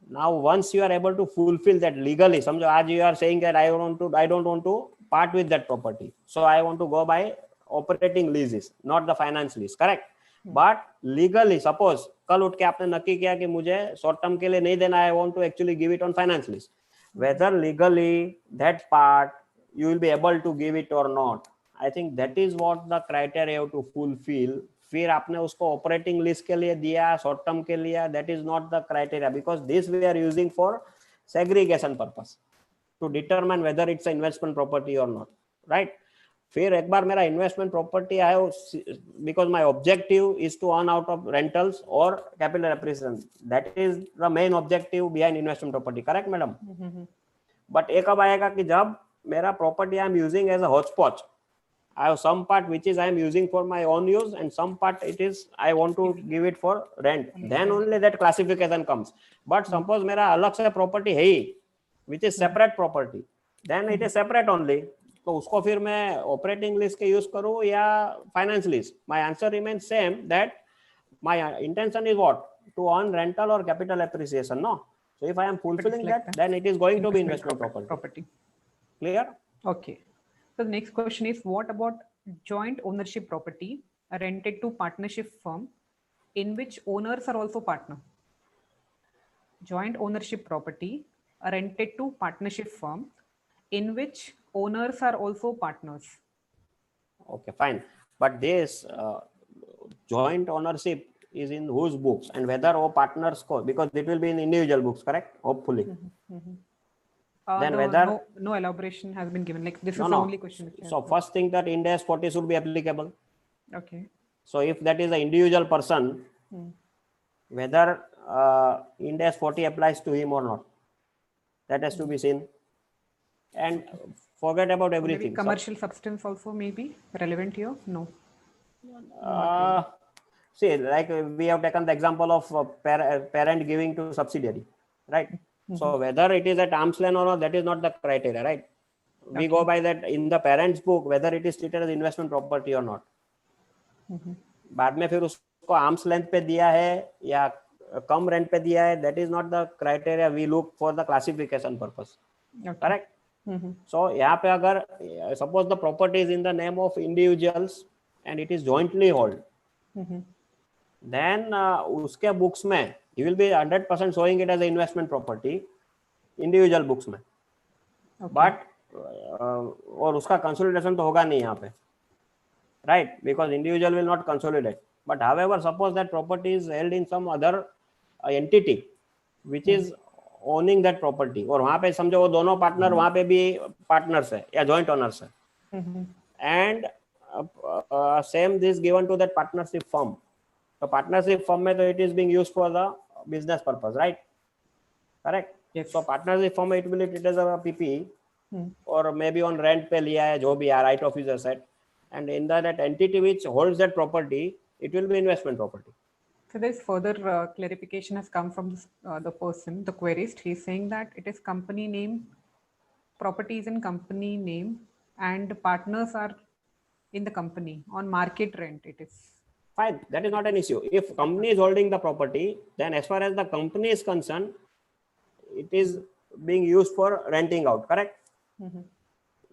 Now, once you are able to fulfill that legally, समझो आज you are saying that I don't want to part with that property, so I want to go by operating leases, not the finance lease, correct? But legally, suppose कल उठ के आपने नक्की किया कि मुझे short term के लिए नहीं देना, I want to actually give it on finance lease. Whether legally that part you will be able to give it or not, I think that is what the criteria you have to fulfill. फिर आपने उसको operating lease के लिए दिया, short term के लिए, that is not the criteria, because this we are using for segregation purpose to determine whether it's investment property और not, right? फिर एक बार मेरा इन्वेस्टमेंट प्रॉपर्टी आया, because my objective is to earn out of rentals और capital appreciation, that is the main objective behind investment property, correct madam? But एक कब आएगा कि जब मेरा प्रॉपर्टी I am using as a hotchpotch, I have some part which is I am using for my own use, and some part it is I want to give it for rent. Then only that classification comes. But suppose मेरा अलग से property है ही, which is separate property, then it is separate only. तो उसको फिर मैं operating lease के use करूँ या finance lease? My answer remains same, that my intention is what? To earn rental or capital appreciation, no? So if I am fulfilling that, then it is going to be investment property. Clear? Okay. So the next question is, what about joint ownership property rented to partnership firm in which owners are also partner. Joint ownership property rented to partnership firm in which owners are also partners. Okay, fine. But this joint ownership is in whose books and whether or partners co, because it will be in individual books, correct? Hopefully. Then whether no elaboration has been given. Like this is the no. only question. Which So first thing that Ind AS 40 should be applicable. Okay. So if that is an individual person, whether Ind AS 40 applies to him or not, that has to be seen. And forget about everything. Maybe commercial substance also may be relevant here. No. See, like we have taken the example of parent giving to subsidiary, right? So whether it is at arm's length or not, that is not the criteria, right? We go by that in the parent's book, whether it is treated as investment property or not. बाद में फिर उसको arms length पे दिया है या कम rent पे दिया है, that is not the criteria we look for the classification purpose. Correct? So यहाँ पे अगर suppose the property is in the name of individuals and it is jointly held, then उसके books में he will be 100% showing it as an investment property, individual books में. But और उसका consolidation तो होगा नहीं यहाँ पे, right? Because individual will not consolidate. But however, suppose that property is held in some other entity which is owning that property, और वहाँ पे समझो वो दोनों पार्टनर वहाँ पे भी पार्टनर्स है या जॉइंट ओनर्स है, and same this given to that partnership firm. तो पार्टनरशिप फर्म में तो it is being used for the business purpose, right? Correct. So partnership firm में it will it is a PP और may be on rent पे लिया है, जो भी है, right of use asset, and in that entity which holds that property, it will be investment property. So there's further clarification has come from this, the person, the querist. He's saying that it is company name, property is in company name, and partners are in the company on market rent. It is fine. That is not an issue. If company is holding the property, then as far as the company is concerned, it is being used for renting out. Correct?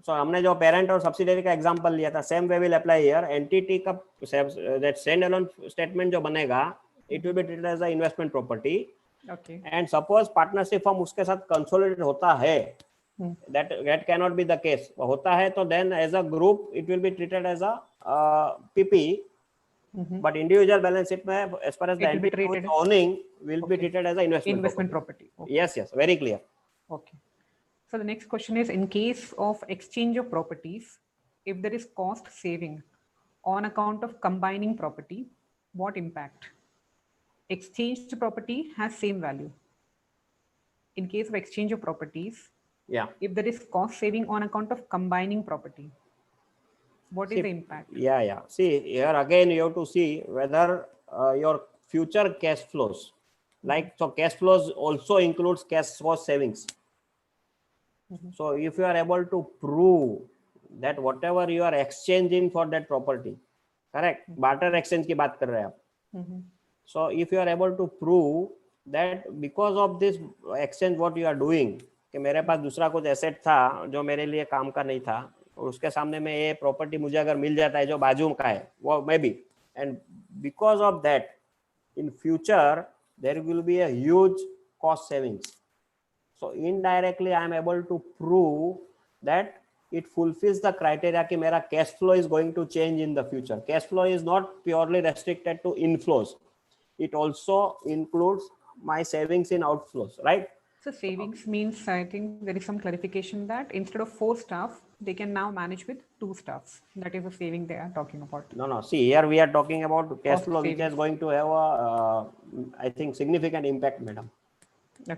So हमने जो parent और subsidiary का example लिया था, same way will apply here. Entity का that standalone statement जो बनेगा, it will be treated as a investment property. okay. And suppose partnership firm उसके साथ कंसोलिडेट होता है, that cannot be the case. होता है तो then as a group it will be treated as a PP, but individual balance sheet में as far as the entity owning will be treated as a investment property. Yes yes, very clear. Okay. So the next question is, in case of exchange of properties, if there is cost saving on account of combining property, what impact? Exchanged property has same value. In case of exchange of properties, if there is cost saving on account of combining property, what is the impact? Yeah. See, here again you have to see whether your future cash flows, like, so cash flows also includes cash cost savings. So if you are able to prove that whatever you are exchanging for that property, correct, barter exchange की बात कर रहे हैं आप. So if you are able to prove that because of this exchange what you are doing, कि मेरे पास दूसरा कुछ एसेट था जो मेरे लिए काम का नहीं था, और उसके सामने में ये प्रॉपर्टी मुझे अगर मिल जाता है जो बाजू का है, वो may be, and because of that in future there will be a huge cost savings. So indirectly I am able to prove that it fulfills the criteria कि मेरा cash flow is going to change in the future. Cash flow is not purely restricted to inflows. It also includes my savings in outflows, right? So savings means, I think there is some clarification that instead of 4 staff, they can now manage with 2 staffs. That is the saving they are talking about. No. See, here we are talking about cash Cost flow savings. which is going to have a, I think, significant impact, madam.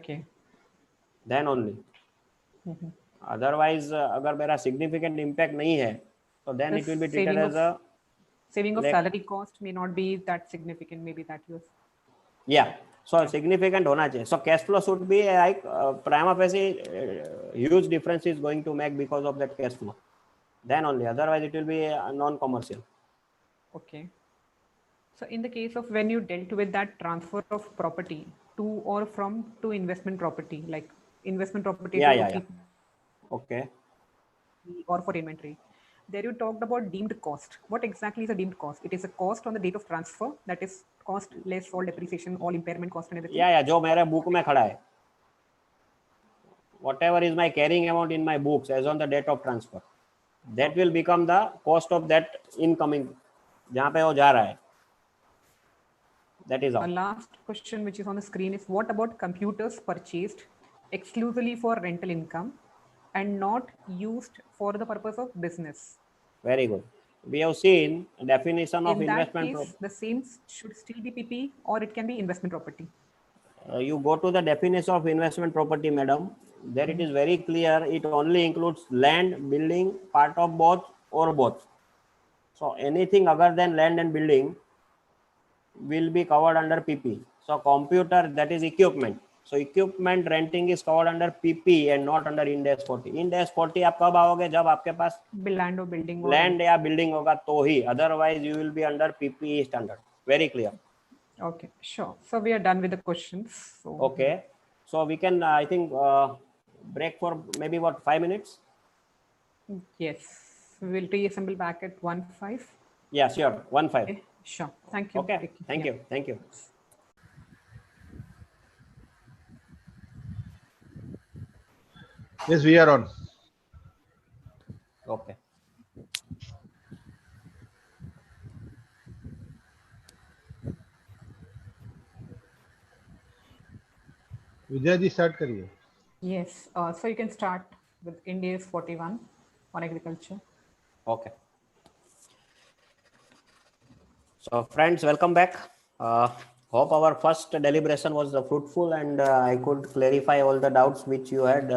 Okay. Then only. Otherwise, अगर मेरा significant impact नहीं है, so then it will be treated as a saving of salary cost may not be that significant. Maybe that yours. Yeah. So significant होना चाहिए. So cash flow should be like prima facie huge difference is going to make because of that cash flow. Then only. Otherwise, it will be non-commercial. Okay. So in the case of when you dealt with that transfer of property to or from to investment property, like investment property Yeah. Okay. or for inventory, There you talked about deemed cost. What exactly is a deemed cost? It is a cost on the date of transfer, that is cost less all depreciation, all impairment cost and everything. Yeah, जो मेरे book में खड़ा है. Whatever is my carrying amount in my books as on the date of transfer, that will become the cost of that incoming, जहाँ पे वो जा रहा है. That is all. A last question which is on the screen is, what about computers purchased exclusively for rental income and not used for the purpose of business? Very good. We have seen definition of In that investment. case, the same should still be PP or it can be investment property. You go to the definition of investment property, madam. There it is very clear. It only includes land, building, part of both or both. So anything other than land and building will be covered under PP. So computer, that is equipment. So equipment renting is covered under PP and not under Ind AS 40. Ind AS 40 आप कब आओगे? जब आपके पास land or building or land या building होगा तो ही. Otherwise you will be under PPE standard. Very clear. Okay, sure. So we are done with the questions. So Okay. So we can, I think, break for maybe what, 5 minutes? yes, we will reassemble back at 1:05. Yeah, sure. 1-5. Okay, sure. Thank you. Okay. Ricky. Thank Yeah. you. Thank you. Yes, we are on. Okay. Vijay ji start करिए. Yes. So you can start with Ind AS 41 on agriculture. Okay. So friends, welcome back. Hope our first deliberation was fruitful and I could clarify all the doubts which you had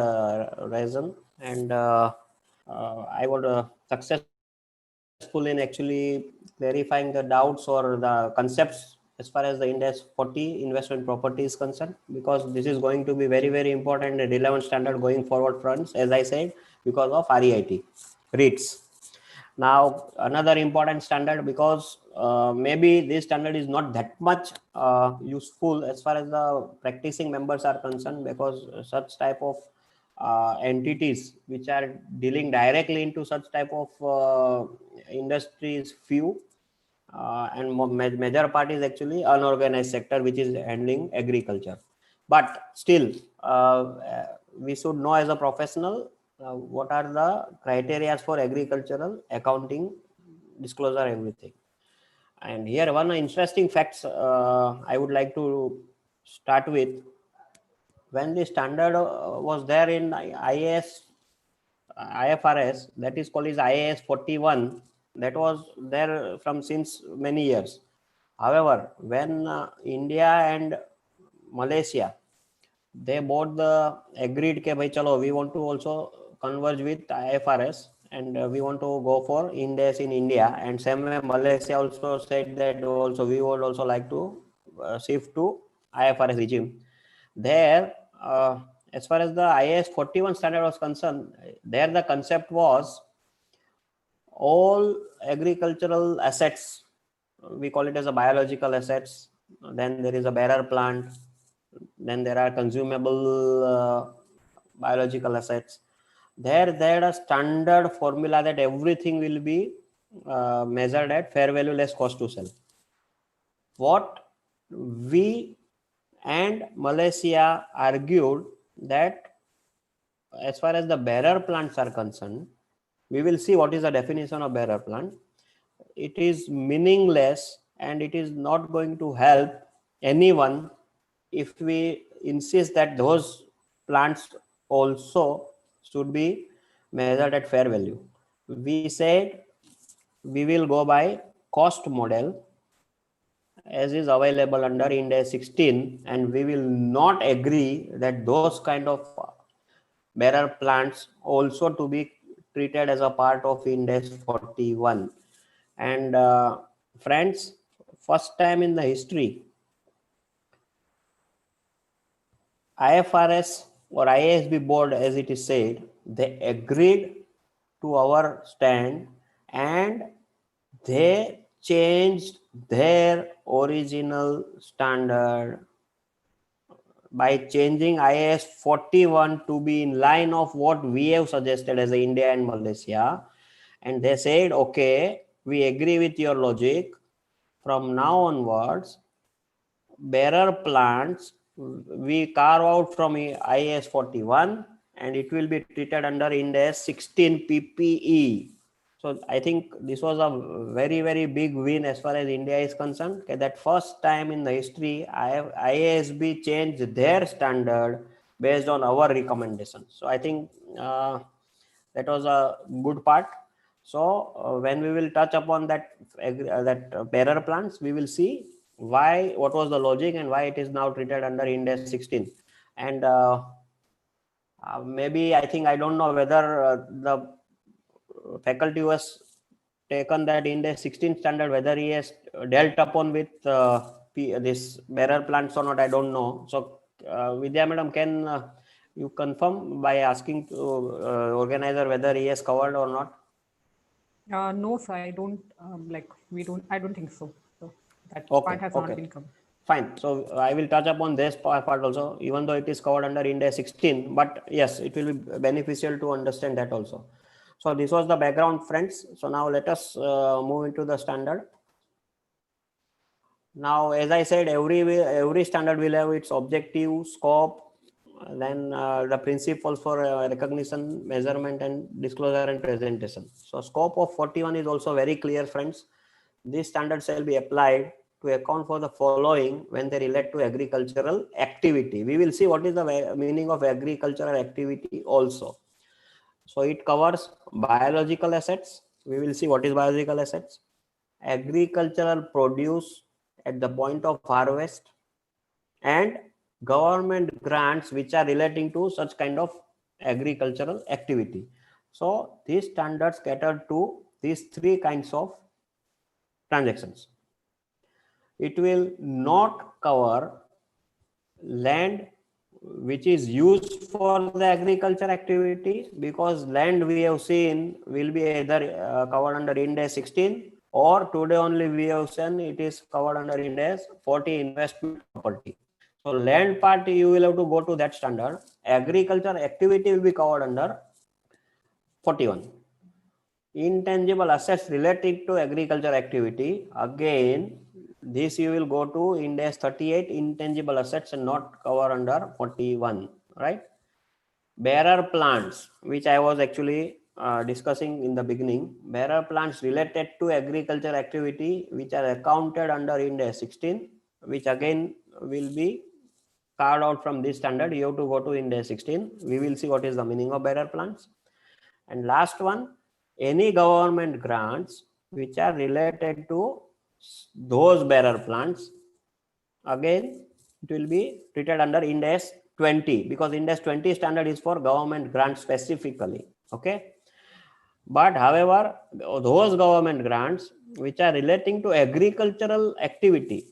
raised, and I would successful in actually clarifying the doubts or the concepts as far as the Ind AS 40 investment property is concerned, because this is going to be very, very important and relevant standard going forward, friends, as I said, because of REIT, REITs. Now, another important standard, because maybe this standard is not that much useful as far as the practicing members are concerned, because such type of entities which are dealing directly into such type of industries few, and major part is actually unorganized sector which is handling agriculture. But still, we should know as a professional what are the criteria for agricultural accounting, disclosure, everything. And here one interesting facts I would like to start with. When the standard was there in IFRS, that is called is IAS 41, that was there from since many years. However, when India and Malaysia, they both agreed ke bhai chalo, we want to also converge with IFRS and we want to go for Ind AS in India, and same way Malaysia also said that also we would also like to shift to IFRS regime. There, as far as the IAS 41 standard was concerned, there the concept was all agricultural assets, we call it as a biological assets, then there is a bearer plant, then there are consumable biological assets. There a standard formula that everything will be measured at fair value less cost to sell. What we and Malaysia argued that as far as the bearer plants are concerned, we will see what is the definition of bearer plant. It is meaningless and it is not going to help anyone if we insist that those plants also should be measured at fair value. We said we will go by cost model as is available under Ind AS 16, and we will not agree that those kind of bearer plants also to be treated as a part of Ind AS 41. And friends, first time in the history, IFRS or IASB board, as it is said, they agreed to our stand and they changed their original standard by changing IAS 41 to be in line of what we have suggested as India and Malaysia. and they said, okay, we agree with your logic. From now onwards, bearer plants we carve out from IAS 41 and it will be treated under Ind AS 16 PPE. So I think this was a very, very big win as far as India is concerned. Okay, that first time in the history, IASB changed their standard based on our recommendations. So I think that was a good part. So when we will touch upon that bearer plants, we will see what was the logic and why it is now treated under Ind AS 16. And maybe I think I don't know whether the faculty was taken that Ind AS 16 standard, whether he has dealt upon with this bearer plants or not, I don't know. So Vidya madam, can you confirm by asking to organizer whether he has covered or not? No, sir, I don't I don't think so. So that Okay, part has not been covered. fine. So I will touch upon this part also, even though it is covered under Ind AS 16, but yes, it will be beneficial to understand that also. So this was the background, friends. So now let us move into the standard. Now, as I said, every standard will have its objective, scope, then the principles for recognition, measurement, and disclosure and presentation. So scope of 41 is also very clear, friends. These standards shall be applied to account for the following when they relate to agricultural activity. We will see what is the meaning of agricultural activity also. So it covers biological assets. We will see what is biological assets, agricultural produce at the point of harvest, and government grants which are relating to such kind of agricultural activity. So these standards cater to these three kinds of transactions. It will not cover land which is used for the agriculture activity, because land we have seen will be either covered under Ind AS 16, or today only we have seen it is covered under Ind AS 40 investment property. So land part you will have to go to that standard. Agriculture activity will be covered under 41. Intangible assets related to agriculture activity, again this you will go to Ind AS 38, intangible assets and not cover under 41, right? Bearer plants, which I was actually discussing in the beginning, bearer plants related to agriculture activity which are accounted under Ind AS 16, which again will be carved out from this standard. You have to go to Ind AS 16. We will see what is the meaning of bearer plants. And last one, any government grants which are related to those bearer plants, again it will be treated under Ind AS 20, because Ind AS 20 standard is for government grants specifically. Okay, but however, those government grants which are relating to agricultural activity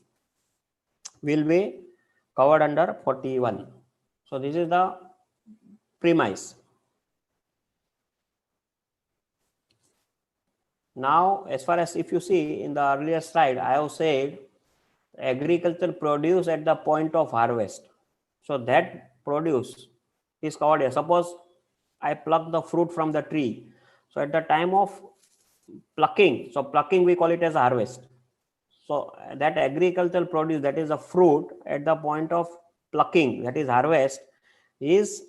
will be covered under 41. So this is the premise. Now, as far as if you see in the earlier slide, I have said agricultural produce at the point of harvest. So that produce is covered here. Suppose I pluck the fruit from the tree. So at the time of plucking, so plucking we call it as harvest. So that agricultural produce, that is a fruit at the point of plucking, that is harvest, is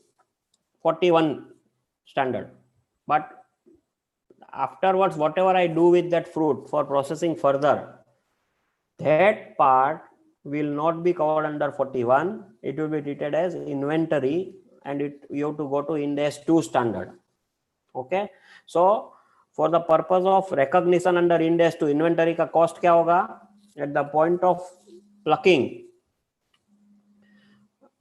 41 standard. But afterwards, whatever I do with that fruit for processing further, that part will not be covered under 41. It will be treated as inventory, and you have to go to Ind AS 2 standard. Okay, so for the purpose of recognition under Ind AS 2, inventory का cost क्या होगा? At the point of plucking,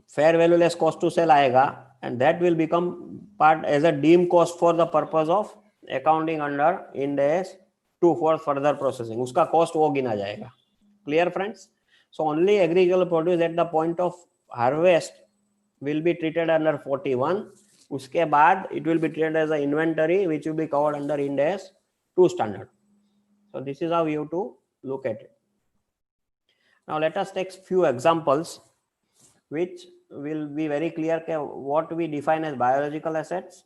fair value less cost to sell आएगा, and that will become part as a deemed cost for the purpose of accounting under Ind AS 2 for further processing. उसका cost वो गिना जाएगा. Clear, friends? So only agricultural produce at the point of harvest will be treated under 41. उसके बाद it will be treated as an inventory which will be covered under Ind AS 2 standard. So this is how you have to look at it. Now let us take few examples which will be very clear what we define as biological assets,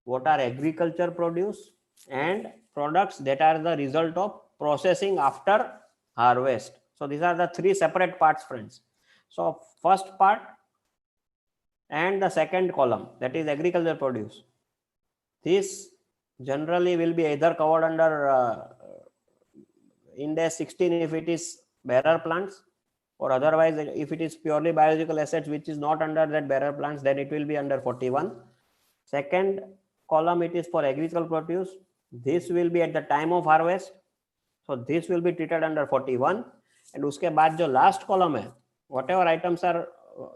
what are agriculture produce, and products that are the result of processing after harvest. So these are the three separate parts, friends. So first part and the second column, that is agricultural produce, this generally will be either covered under Ind AS 16 if it is bearer plants, or otherwise if it is purely biological assets which is not under that bearer plants, then it will be under 41. Second column, it is for agricultural produce. This will be at the time of harvest, so this will be treated under 41. And uske baad jo last column hai, whatever items are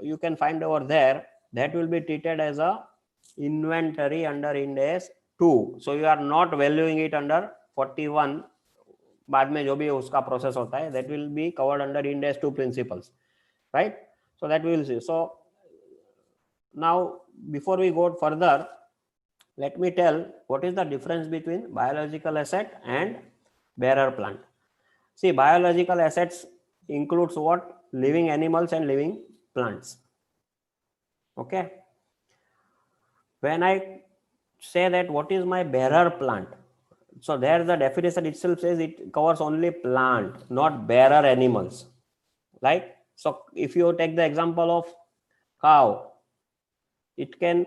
you can find over there, that will be treated as a inventory under Ind AS 2. So you are not valuing it under 41. बाद में जो भी उसका process होता है, that will be covered under Ind AS 2 principles, right? So that we will see. So now before we go further, let me tell what is the difference between biological asset and bearer plant. See, biological assets includes what? Living animals and living plants. Okay. When I say that what is my bearer plant, so there the definition itself says it covers only plant, not bearer animals. Right? So if you take the example of cow, it can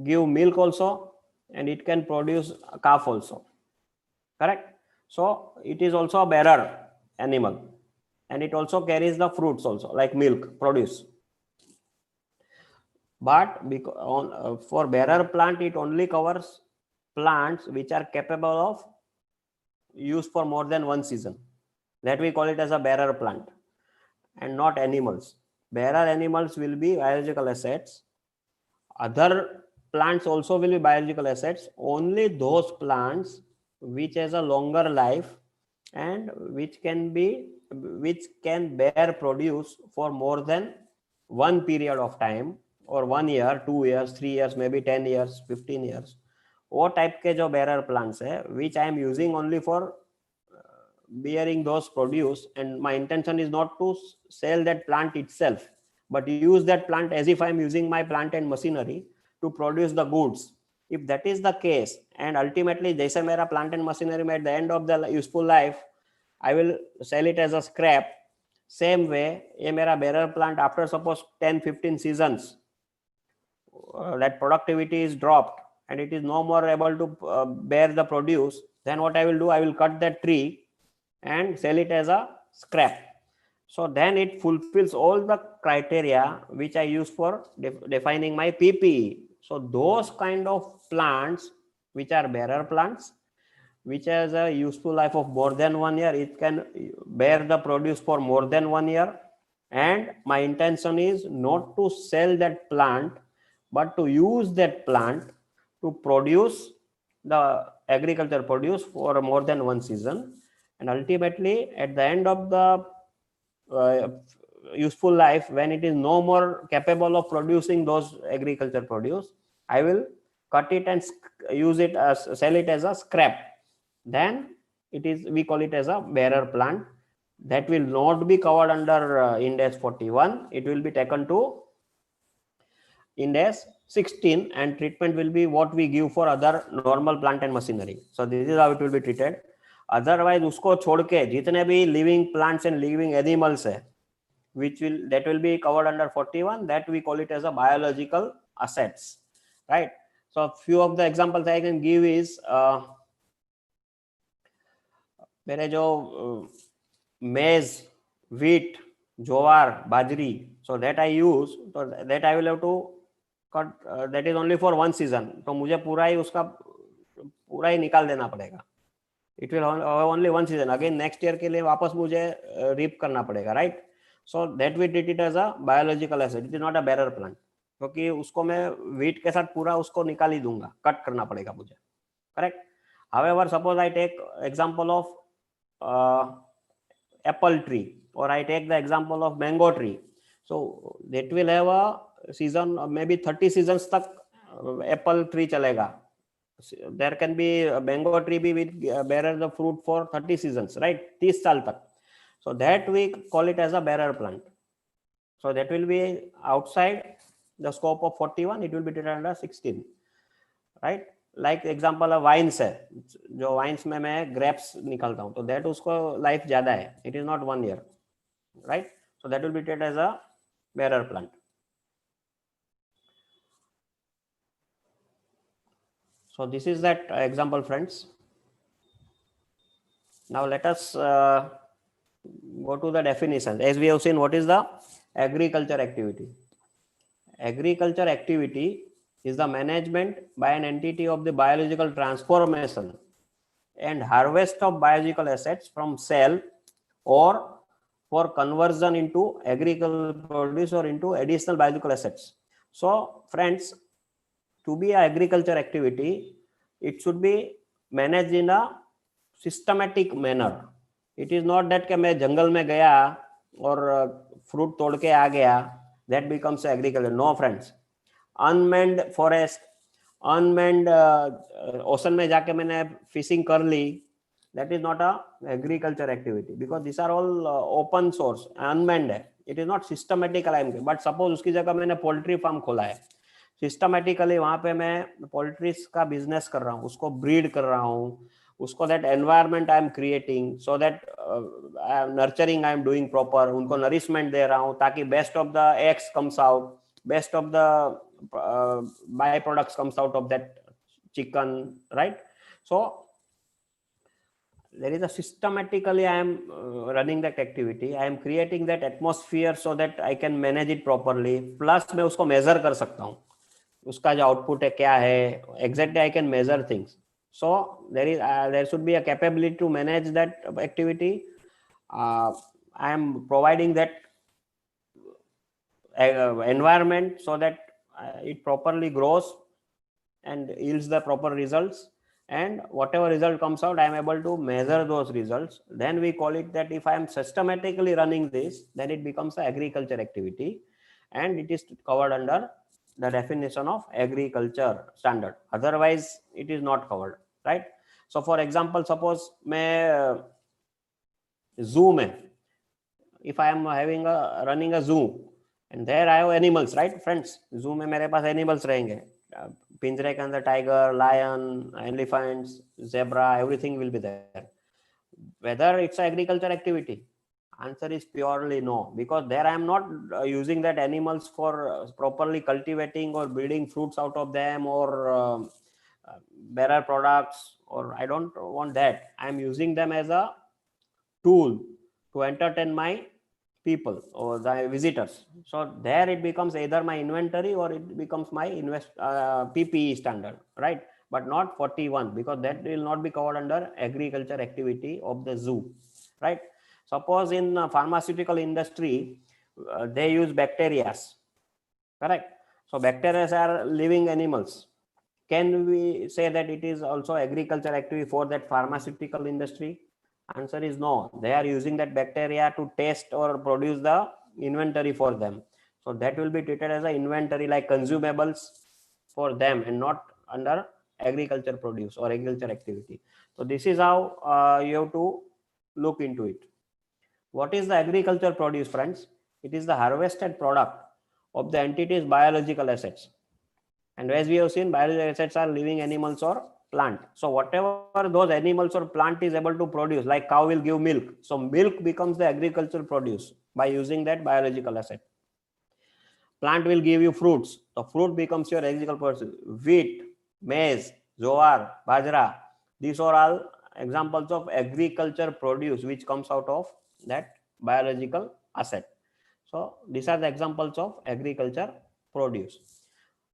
give milk also and it can produce a calf also. Correct? So it is also a bearer animal, and it also carries the fruits also, like milk produce. But for bearer plant, it only covers plants which are capable of use for more than one season. That we call it as a bearer plant, and not animals. Bearer animals will be biological assets. Other plants also will be biological assets. Only those plants which has a longer life and which can bear produce for more than one period of time, or 1 year, 2 years, 3 years, maybe 10 years, 15 years. वो type के जो bearer plants है, which I am using only for bearing those produce, and my intention is not to sell that plant itself, but use that plant as if I am using my plant and machinery to produce the goods. If that is the case, and ultimately जैसे मेरा plant and machinery में at the end of the useful life I will sell it as a scrap, same way ये मेरा bearer plant after suppose 10-15 seasons that productivity is dropped and it is no more able to bear the produce, then what I will do, I will cut that tree and sell it as a scrap. So then it fulfills all the criteria which I use for defining my PPE. So those kind of plants which are bearer plants, which has a useful life of more than 1 year, it can bear the produce for more than 1 year, and my intention is not to sell that plant but to use that plant to produce the agriculture produce for more than one season. And ultimately at the end of the useful life, when it is no more capable of producing those agriculture produce, I will cut it and use it as sell it as a scrap. Then it is, we call it as a bearer plant. That will not be covered under Ind AS 41. It will be taken to Ind AS 16, and treatment will be what we give for other normal plant and machinery. So this is how it will be treated. Otherwise उसको छोड़ के जितने भी living plants and living animals है, that will be covered under 41, that we call it as a biological assets, right? So a few of the examples I can give is मेरे जो maize, wheat, jowar, bajri, so that I use, so that I will have to cut, that is only for one season. तो मुझे पूरा ही निकाल देना पड़ेगा. It will only one season. Again next year के लिए वापस मुझे reap करना पड़ेगा, right? So that we treat it as a biological asset. It is not a bearer plant. क्योंकि उसको मैं wheat के साथ पूरा उसको निकाल ही दूंगा, कट करना पड़ेगा मुझे, correct? However, suppose I take example of apple tree, or I take the example of mango tree. So that will have a season, maybe 30 seasons तक apple tree चलेगा. There can be a mango tree be with bearer the fruit for 30 seasons, right? 30 साल तक. So that we call it as a bearer plant. So that will be outside the scope of 41. It will be treated under 16, right? Like example vines है, जो wines में मैं grapes निकालता हूँ, तो that उसको लाइफ ज्यादा है, इट इज नॉट 1 year, राइट? So that will be treated as a bearer plant. So this is that example, friends. Now let us go to the definition. As we have seen, what is the agriculture activity? Agriculture activity is the management by an entity of the biological transformation and harvest of biological assets from cell or for conversion into agricultural produce or into additional biological assets. So friends, to be an agriculture activity, it should be managed in a systematic manner. It is not that कि मैं जंगल में गया और fruit तोड़ के आ गया, that becomes agriculture. No friends, unmanned forest, unmanned ocean में जाके मैंने फिशिंग कर ली, that is not a agriculture activity, because these are all open source, unmanned है, it is not systematic. But suppose उसकी जगह मैंने पोल्ट्री फार्म खोला है, सिस्टमेटिकली वहां पे मैं पोल्ट्रीज का बिजनेस कर रहा हूँ, उसको ब्रीड कर रहा हूँ, उसको that environment I am creating, so that nurturing I am doing proper, उनको नरिशमेंट दे रहा हूँ ताकि best of the eggs comes out, best of the by products comes out of that chicken, right? So there is a systematically I am running that activity, I am creating that atmosphere so that I can manage it properly, plus मैं उसको measure कर सकता हूँ, उसका जो output है क्या है, exactly I can measure things. So there should be a capability to manage that activity. I am providing that environment so that it properly grows and yields the proper results, and whatever result comes out, I am able to measure those results. Then we call it that if I am systematically running this, then it becomes an agriculture activity, and it is covered under the definition of agriculture standard. Otherwise it is not covered, right? So for example, suppose मैं zoo में, if I am running a zoo and there I have animals, right friends? zoo में मेरे पास animals रहेंगे, पिंजरे के अंदर tiger, lion, elephants, zebra, everything will be there. Whether it's agriculture activity? Answer is purely no, because there I am not using that animals for properly cultivating or breeding fruits out of them or bearer products, or I don't want that. I am using them as a tool to entertain my people or the visitors. So there it becomes either my inventory or it becomes my PPE standard, right? But not 41, because that will not be covered under agriculture activity of the zoo, right? Suppose in pharmaceutical industry, they use bacteria, correct? So bacteria are living animals. Can we say that it is also agriculture activity for that pharmaceutical industry? Answer is no. They are using that bacteria to test or produce the inventory for them. So that will be treated as an inventory, like consumables for them, and not under agriculture produce or agriculture activity. So this is how you have to look into it. What is the agriculture produce, friends? It is the harvested product of the entity's biological assets. And as we have seen, biological assets are living animals or plant. So whatever those animals or plant is able to produce, like cow will give milk, so milk becomes the agricultural produce by using that biological asset. Plant will give you fruits, the fruit becomes your agricultural produce. Wheat, maize, jowar, bajra, these are all examples of agriculture produce which comes out of that biological asset. So these are the examples of agriculture produce.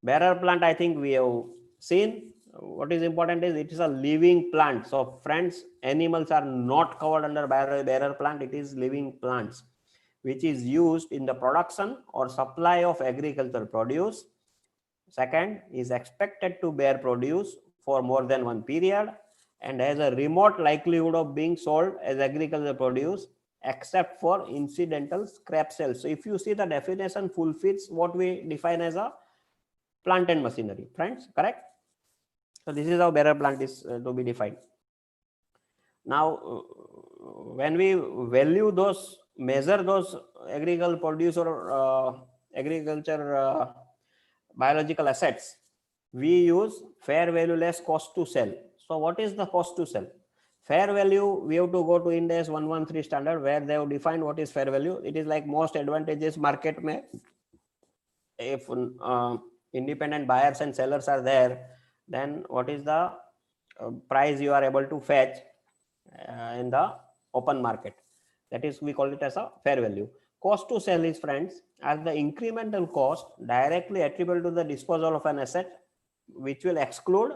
Bearer plant, I think we have seen. What is important is it is a living plant. So friends, animals are not covered under bearer plant. It is living plants which is used in the production or supply of agricultural produce. Second, is expected to bear produce for more than one period and has a remote likelihood of being sold as agricultural produce, except for incidental scrap sales. So if you see, the definition fulfills what we define as a plant and machinery, friends, correct? So this is how bearer plant is to be defined. Now, when we value those, measure those agricultural produce or agriculture biological assets, we use fair value less cost to sell. So what is the cost to sell? Fair value, we have to go to Ind AS 113 standard where they have defined what is fair value. It is like most advantageous market mein, if independent buyers and sellers are there, then what is the price you are able to fetch in the open market? That is, we call it as a fair value. Cost to sell is, friends, as the incremental cost directly attributable to the disposal of an asset, which will exclude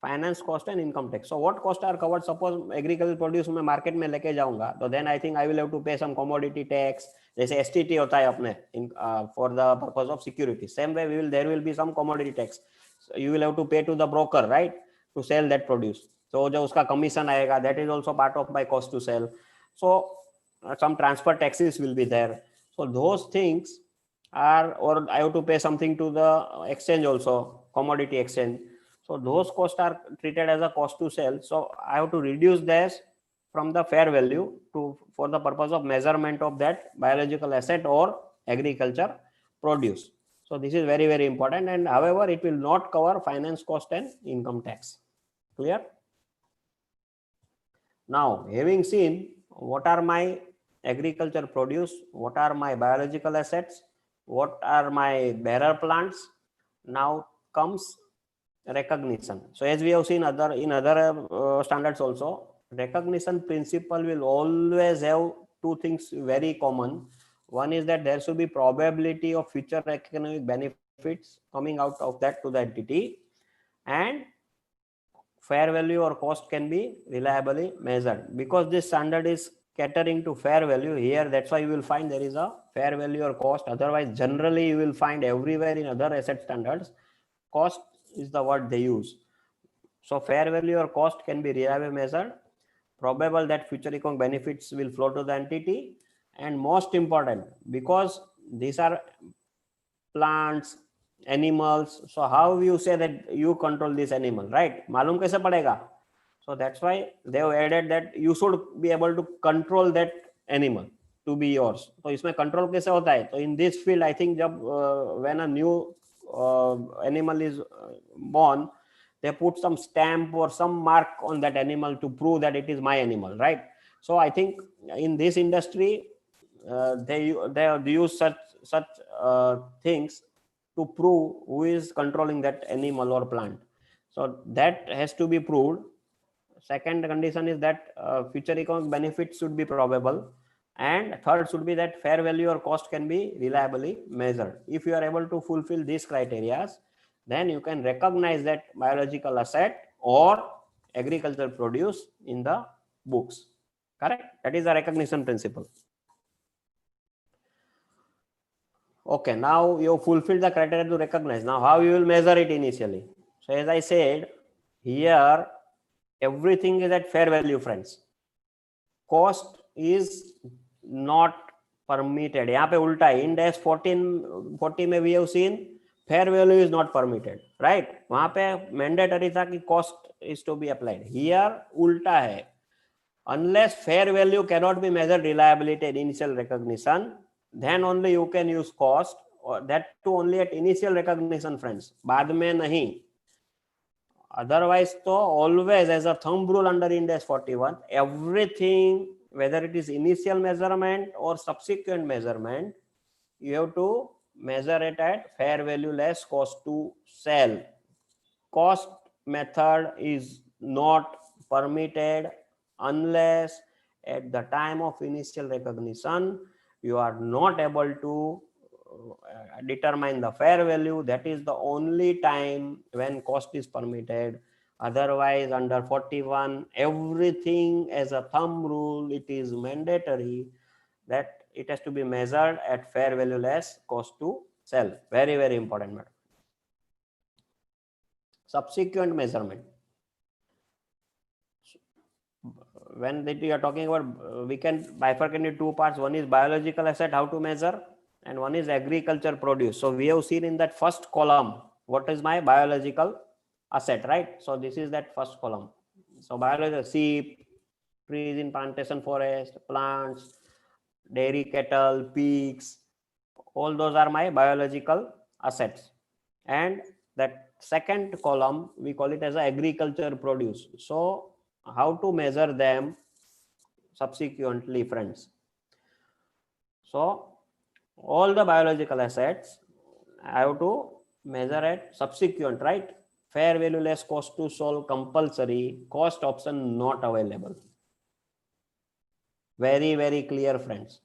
finance cost and income tax. So what costs are covered? Suppose agricultural produce मैं market में लेके जाऊंगा, तो then I think I will have to pay some commodity tax, जैसे STT होता है अपने for the purpose of security. Same way there will be some commodity tax. So you will have to pay to the broker, right, to sell that produce. So जो उसका commission आएगा, that is also part of my cost to sell. So some transfer taxes will be there. So those things are, or I have to pay something to the exchange also, commodity exchange. So those costs are treated as a cost to sell. So I have to reduce this from the fair value to for the purpose of measurement of that biological asset or agriculture produce. So this is very, very important. And however, it will not cover finance cost and income tax. Clear? Now, having seen what are my agriculture produce, what are my biological assets, what are my bearer plants, now comes recognition. So as we have seen in other standards also, recognition principle will always have two things very common. One is that there should be probability of future economic benefits coming out of that to the entity, and fair value or cost can be reliably measured. Because this standard is catering to fair value here, that's why you will find there is a fair value or cost. Otherwise, generally you will find everywhere in other asset standards, cost is the word they use. So fair value or cost can be reliably measured, probable that future economic benefits will flow to the entity, and most important, because these are plants, animals, so how you say that you control this animal, right? मालूम कैसे पड़ेगा? So that's why they have added that you should be able to control that animal to be yours. तो इसमें control कैसे होता है? तो in this field, I think जब when a new animal is born, they put some stamp or some mark on that animal to prove that it is my animal, right? So I think in this industry, they use such things to prove who is controlling that animal or plant. So that has to be proved. Second condition is that future economic benefits should be probable, and third should be that fair value or cost can be reliably measured. If you are able to fulfill these criteria, then you can recognize that biological asset or agricultural produce in the books. Correct? That is the recognition principle. Okay, now you fulfill the criteria to recognize. Now how you will measure it initially? So as I said, here everything is at fair value, friends. Cost is not permitted. यहाँ पे उल्टा है. Ind AS 40 में we have seen fair value is not permitted, right? वहाँ पे mandatory था कि cost is to be applied. Here उल्टा है. Unless fair value cannot be measured reliability at initial recognition, then only you can use cost, or that too only at initial recognition, friends. बाद में नहीं. Otherwise, so always as a thumb rule under Ind AS 41, everything, whether it is initial measurement or subsequent measurement, you have to measure it at fair value less cost to sell. Cost method is not permitted unless at the time of initial recognition you are not able to determine the fair value. That is the only time when cost is permitted. Otherwise, under 41, everything as a thumb rule, it is mandatory that it has to be measured at fair value less cost to sell. Very, very important matter. Subsequent measurement. When we are talking about, we can bifurcate into two parts. One is biological asset, how to measure, and one is agriculture produce. So we have seen in that first column, what is my biological asset, right? So this is that first column. So biological, sheep, trees in plantation forest, plants, dairy cattle, pigs, all those are my biological assets. And that second column, we call it as a agriculture produce. So how to measure them subsequently, friends? So all the biological assets I have to measure at subsequent, right? Fair value less cost to solve compulsory, cost option not available. Very, very clear, friends.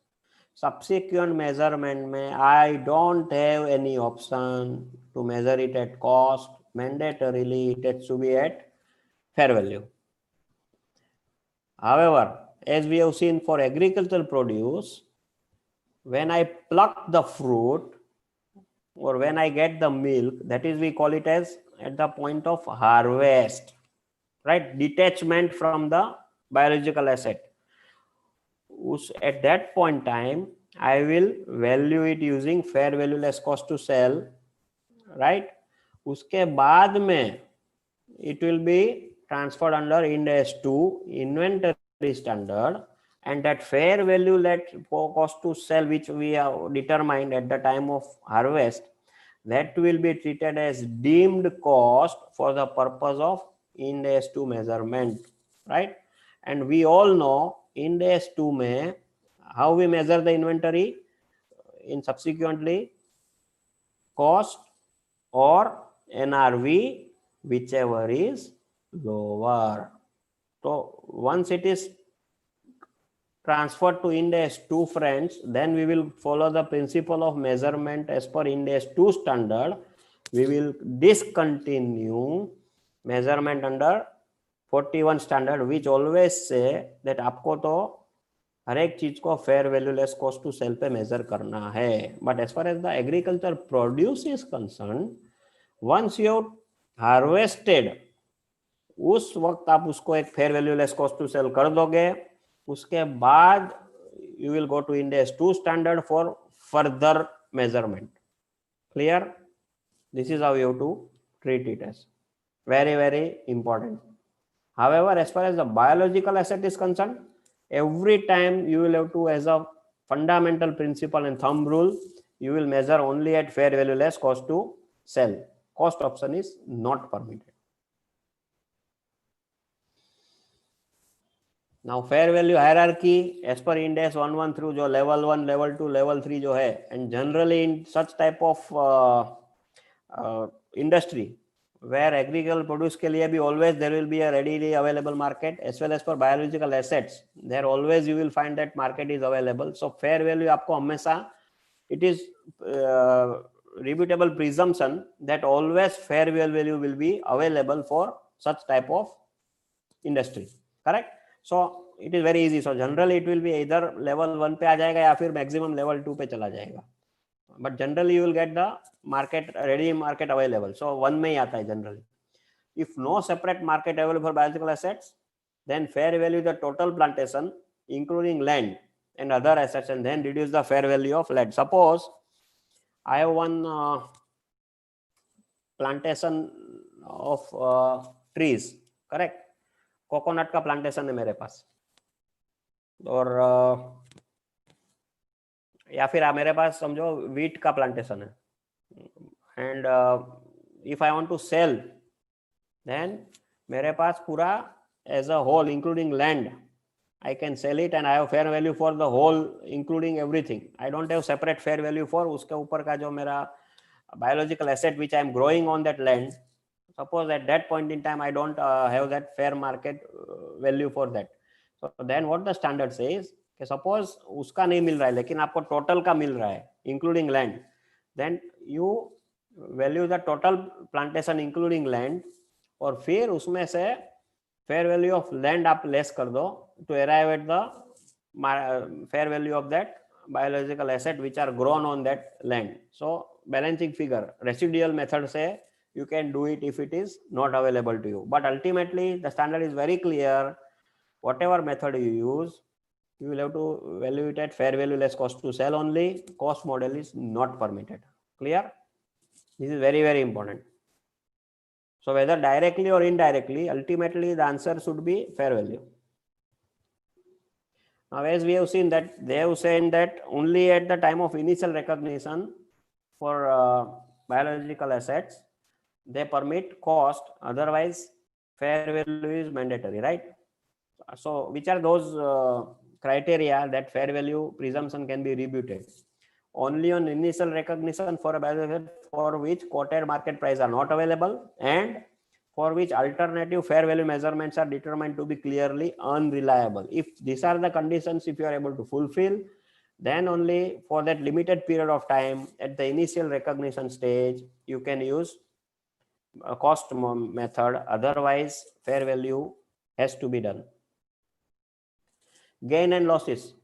Subsequent measurement में I don't have any option to measure it at cost. Mandatorily, it has to be at fair value. However, as we have seen for agricultural produce, when I pluck the fruit or when I get the milk, that is, we call it as at the point of harvest, right? Detachment from the biological asset. At that point time, I will value it using fair value less cost to sell, right? उसके बाद में it will be transferred under Ind AS 2 inventory standard, and that fair value less cost to sell which we have determined at the time of harvest, that will be treated as deemed cost for the purpose of Ind AS 2 measurement, right? And we all know Ind AS 2 mein how we measure the inventory in subsequently cost or NRV, whichever is lower. So once it is transferred to Ind AS 2, friends, then we will follow the principle of measurement as per Ind AS 2 standard. We will discontinue measurement under 41 standard, which always say that आपको तो हर एक चीज को fair value less cost to sell पे measure करना है. But as far as the agriculture produce is concerned, once you harvested, उस वक्त आप उसको एक fair value less cost to sell कर दोगे. उसके बाद you will go to Ind AS 2 standard for further measurement. Clear? This is how you have to treat it as. Very, very important. However, as far as the biological asset is concerned, every time you will have to, as a fundamental principle and thumb rule, you will measure only at fair value less cost to sell. Cost option is not permitted. Now fair value hierarchy as per Ind AS 1 through जो level 1, level 2, level 3 जो है, and generally in such type of industry where agricultural produce के लिए भी always there will be a readily available market, as well as for biological assets there always you will find that market is available. So fair value आपको हमेशा, it is reputable presumption that always fair value will be available for such type of industry. Correct? So it is very easy. So generally it will be either level 1 पे आ जाएगा या फिर maximum level 2 पे चला जाएगा. But generally you will get the market, ready market available. So 1 में ही आता है generally. If no separate market available for biological assets, then fair value the total plantation including land and other assets, and then reduce the fair value of land. Suppose I have one plantation of trees, correct? Coconut का plantation है मेरे पास, और या फिर मेरे पास समझो wheat का plantation है. And if I want to sell, then मेरे पास पूरा as a whole including land I can sell it and I have fair value for the whole including everything. I don't have separate fair value for उसके ऊपर का जो मेरा biological asset which I am growing on that land. Suppose at that point in time I don't have that fair market value for that. So then what the standard says, कि suppose उसका नहीं मिल रहा है लेकिन आपको total का मिल रहा है including land, then you value the total plantation including land, और फिर उसमें से fair value of land आप less कर दो to arrive at the fair value of that biological asset which are grown on that land. So balancing figure, residual method say you can do it if it is not available to you, but ultimately the standard is very clear. Whatever method you use, you will have to value it at fair value less cost to sell only. Cost model is not permitted. Clear? This is very, very important. So whether directly or indirectly, ultimately the answer should be fair value. Now, as we have seen that they have said that only at the time of initial recognition for biological assets, they permit cost, otherwise fair value is mandatory, right? So which are those criteria that fair value presumption can be rebutted? Only on initial recognition for a biological for which quoted market price are not available, and for which alternative fair value measurements are determined to be clearly unreliable. If these are the conditions, if you are able to fulfill, then only for that limited period of time at the initial recognition stage you can use a cost method, otherwise fair value has to be done. Gain and losses.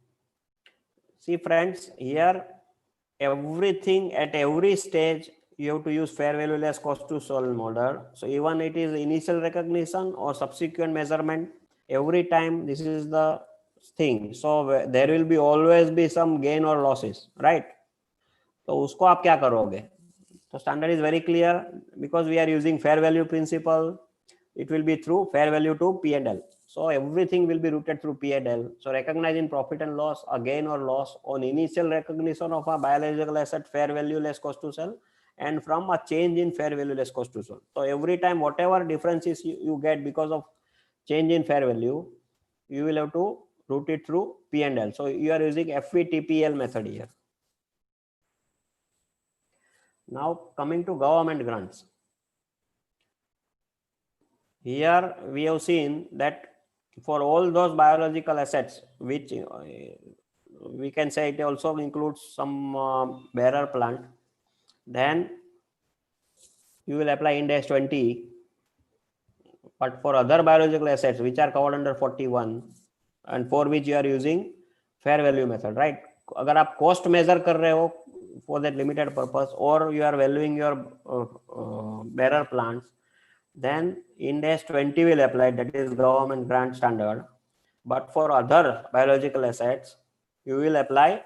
See friends, here everything at every stage you have to use fair value less cost to solve model. So even it is initial recognition or subsequent measurement, every time this is the thing. So there will be always be some gain or losses, right? तो उसको आप क्या करोगे? So standard is very clear, because we are using fair value principle. It will be through fair value to P&L. So everything will be routed through P&L. So recognizing profit and loss, a gain or loss on initial recognition of a biological asset fair value less cost to sell, and from a change in fair value less cost to sell. So every time whatever differences you get because of change in fair value, you will have to route it through P&L. So you are using FVTPL method here. Now coming to government grants. Here we have seen that for all those biological assets, which we can say it also includes some bearer plant, then you will apply Ind AS 20. But for other biological assets which are covered under 41 and for which you are using fair value method, right? अगर आप cost measure कर रहे हो for that limited purpose, or you are valuing your bearer plants, then Ind AS 20 will apply, that is government grant standard. But for other biological assets, you will apply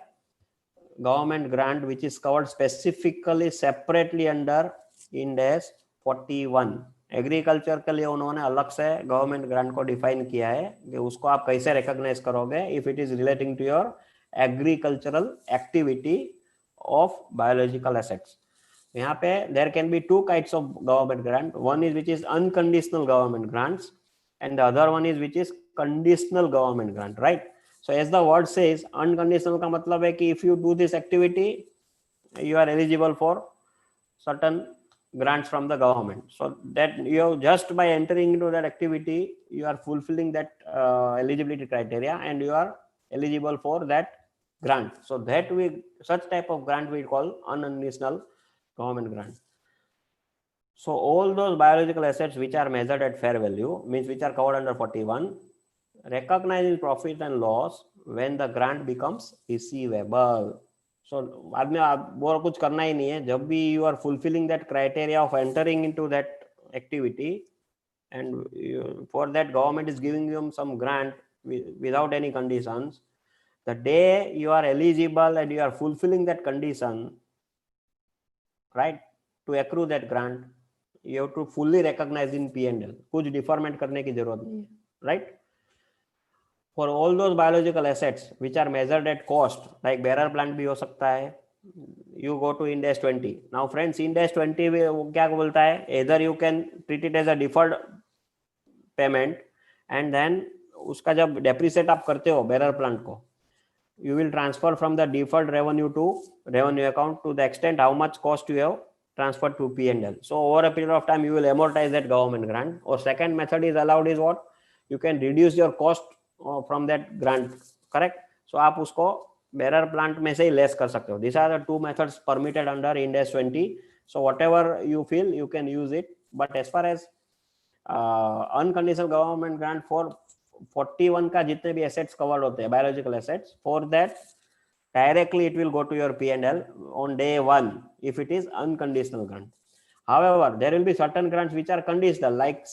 government grant which is covered specifically separately under Ind AS 41. Agriculture के लिए उन्होंने अलग से government grant को define किया है कि उसको आप कैसे रिकॉग्नाइज करोगे if it is relating to your agricultural activity of biological assets. यहाँ पे there can be two kinds of government grant. One is which is unconditional government grants and the other one is which is conditional government grant, right? So as the word says, unconditional का मतलब है कि if you do this activity you are eligible for certain grants from the government. So that you just by entering into that activity you are fulfilling that eligibility criteria and you are eligible for that grant. So that such type of grant we call unconditional government grant. So all those biological assets which are measured at fair value, means which are covered under 41, recognizing profit and loss when the grant becomes receivable. So बाद में आप और कुछ करना ही नहीं है. जब भी you are fulfilling that criteria of entering into that activity and for that government is giving you some grant without any conditions, the day you are eligible and you are fulfilling that condition, right, to accrue that grant, you have to fully recognize in P&L. कुछ deferment करने की जरूरत नहीं है, right? For all those biological assets which are measured at cost, like bearer plant भी हो सकता है, you go to Ind AS 20. Now friends, Ind AS 20 क्या बोलता है? Either you can treat it as a deferred payment and then उसका जब depreciate आप करते हो bearer plant को, you will transfer from the deferred revenue to revenue account to the extent how much cost you have transferred to P&L. So over a period of time you will amortize that government grant. Or second method is allowed is what? You can reduce your cost from that grant, correct? So आप उसको bearer plant में से ही less कर सकते हो. These are the two methods permitted under Ind AS 20. So whatever you feel you can use it. But as far as unconditional government grant for 41 का जितने भी assets covered होते हैं biological assets, for that directly it will go to your P&L on day one if it is unconditional grant. However, there will be certain grants which are conditional, like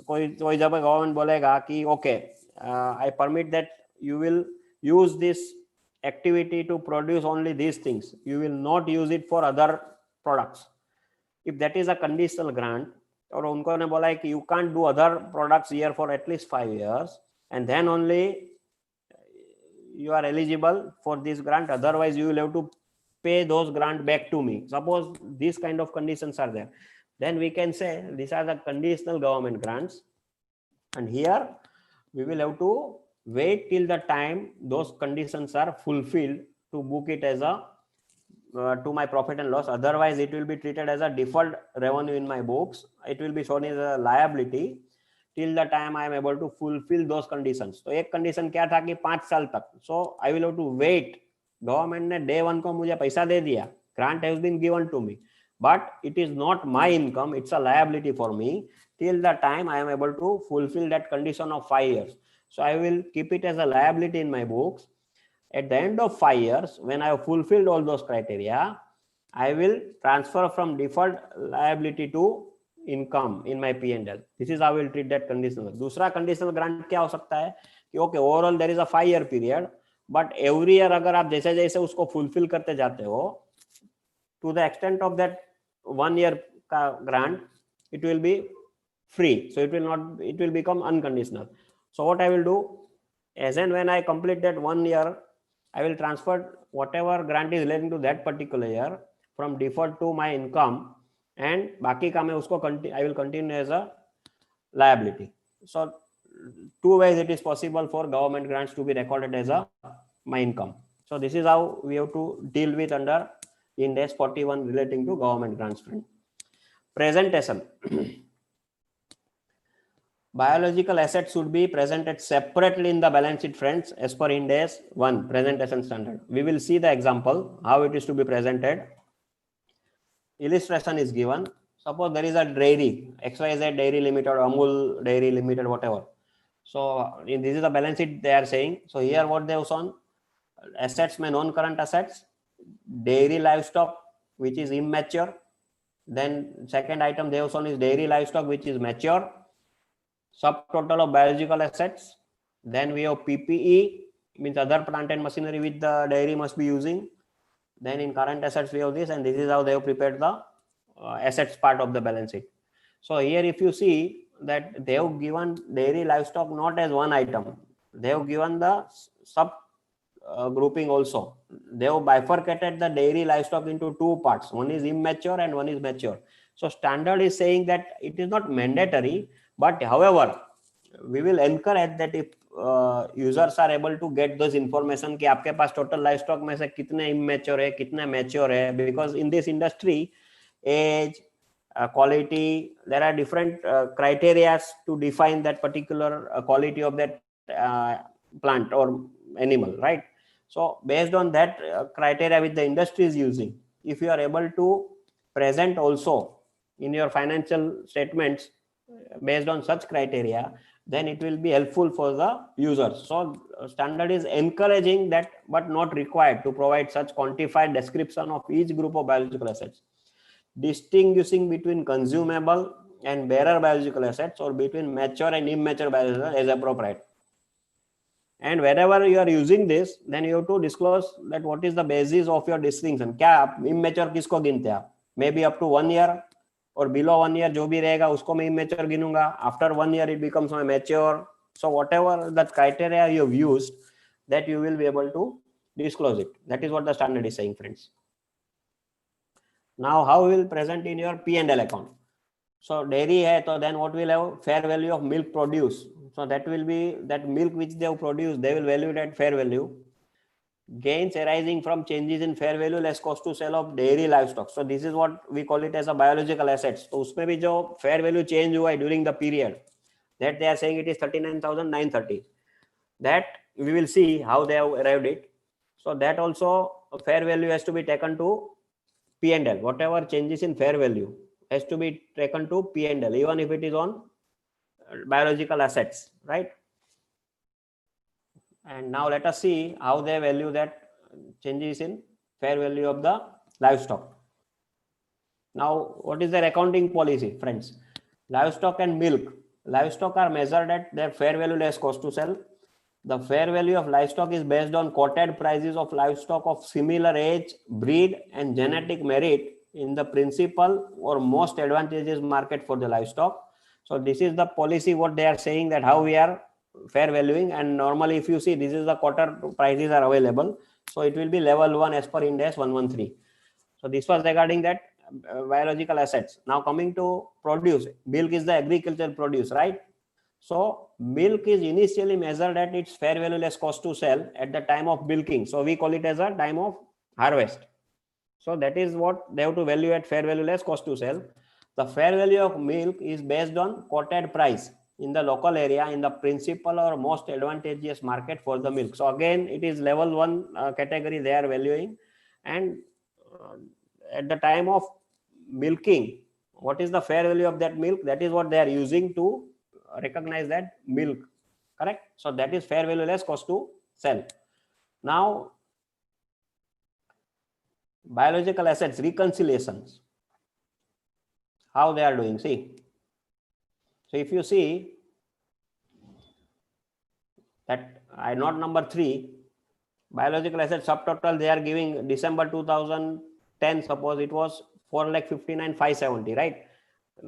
कोई जब government बोलेगा कि okay, I permit that you will use this activity to produce only these things, you will not use it for other products. If that is a conditional grant, और उनको ने बोला है कि you can't do other products here for at least 5 years, and then only you are eligible for this grant, otherwise you will have to pay those grant back to me. Suppose these kind of conditions are there. then we can say these are the conditional government grants, and here we will have to wait till the time those conditions are fulfilled to book it as a to my profit and loss. Otherwise it will be treated as a deferred revenue in my books. It will be shown as a liability till the time I am able to fulfill those conditions. तो एक condition क्या था कि 5 साल तक, so I will have to wait. Government ने day 1 को मुझे पैसा दे दिया, grant has been given to me, but it is not my income, it's a liability for me till the time I am able to fulfill that condition of 5 years. So I will keep it as a liability in my books. At the end of 5 years, when I have fulfilled all those criteria, I will transfer from deferred liability to income in my P&L. This is how I will treat that conditional. दूसरा conditional grant क्या हो सकता है कि okay, overall there is a 5-year period, but every year अगर आप जैसे जैसे उसको fulfill करते जाते हो, to the extent of that 1 year का grant, it will be free. So it will become unconditional. So what I will do, as and when I complete that 1 year, I will transfer whatever grant is relating to that particular year from deferred to my income, and बाकी का मैं उसको I will continue as a liability. So 2 ways it is possible for government grants to be recorded as a my income. So this is how we have to deal with under Ind AS 41 relating to government grants. Presentation. Biological assets should be presented separately in the balance sheet, friends, as per Ind AS 1 presentation standard. We will see the example how it is to be presented. Illustration is given. Suppose there is a dairy, XYZ Dairy Limited, Amul Dairy Limited, whatever. So this is the balance sheet they are saying. So here what they have shown, assets may non-current assets, dairy livestock which is immature. Then second item they have shown is dairy livestock which is mature. Subtotal of biological assets. Then we have PPE, means other plant and machinery which the dairy must be using. Then in current assets we have this, and this is how they have prepared the assets part of the balance sheet. So here if you see that they have given dairy livestock not as one item, they have given the sub grouping also. They have bifurcated the dairy livestock into 2 parts. One is immature and one is mature. So standard is saying that it is not mandatory, but however we will encourage that if users are able to get those information कि आपके पास total livestock में से कितने immature है, कितने mature है, because in this industry age, quality, there are different criteria to define that particular quality of that plant or animal, right? So based on that criteria which the industry is using, if you are able to present also in your financial statements based on such criteria, then it will be helpful for the users. So standard is encouraging that, but not required, to provide such quantified description of each group of biological assets, distinguishing between consumable and bearer biological assets, or between mature and immature biological as appropriate. And wherever you are using this, then you have to disclose that what is the basis of your distinction. क्या आप immature किसको गिनते हैं आप? Maybe up to 1 year or below 1 year जो भी रहेगा उसको मैं immature गिनूंगा. After 1 year it becomes my mature. So whatever that criteria you have used, that you will be able to disclose it. That is what the standard is saying, friends. Now how we will present in your P&L account? So dairy hai, so then what will have? Fair value of milk produce. So that will be that milk which they have produced, they will value it at fair value. Gains arising from changes in fair value less cost to sell of dairy livestock. So this is what we call it as a biological assets. So उसमें भी जो fair value change हुआ है during the period, that they are saying it is 39,930. That we will see how they have arrived it. So that also fair value has to be taken to P&L. Whatever changes in fair value has to be taken to P&L, even if it is on biological assets, right? And now let us see how they value that changes in fair value of the livestock. Now, what is their accounting policy, friends? Livestock and milk. Livestock are measured at their fair value less cost to sell. The fair value of livestock is based on quoted prices of livestock of similar age, breed, and genetic merit in the principal or most advantageous market for the livestock. So this is the policy what they are saying, that how we are fair valuing. And normally if you see, this is the quarter prices are available. So it will be level 1 as per Ind AS 113. So this was regarding that biological assets. Now coming to produce, milk is the agricultural produce, right? So milk is initially measured at its fair value less cost to sell at the time of milking. So we call it as a time of harvest. So that is what they have to value at fair value less cost to sell. The fair value of milk is based on quoted price in the local area in the principal or most advantageous market for the milk. So again, it is level 1 category they are valuing, and at the time of milking, what is the fair value of that milk? That is what they are using to recognize that milk, correct? So that is fair value less cost to sell. Now biological assets reconciliations, how they are doing, see. So if you see that I note number 3, biological assets subtotal they are giving December 2010, suppose it was 4,59,570, right?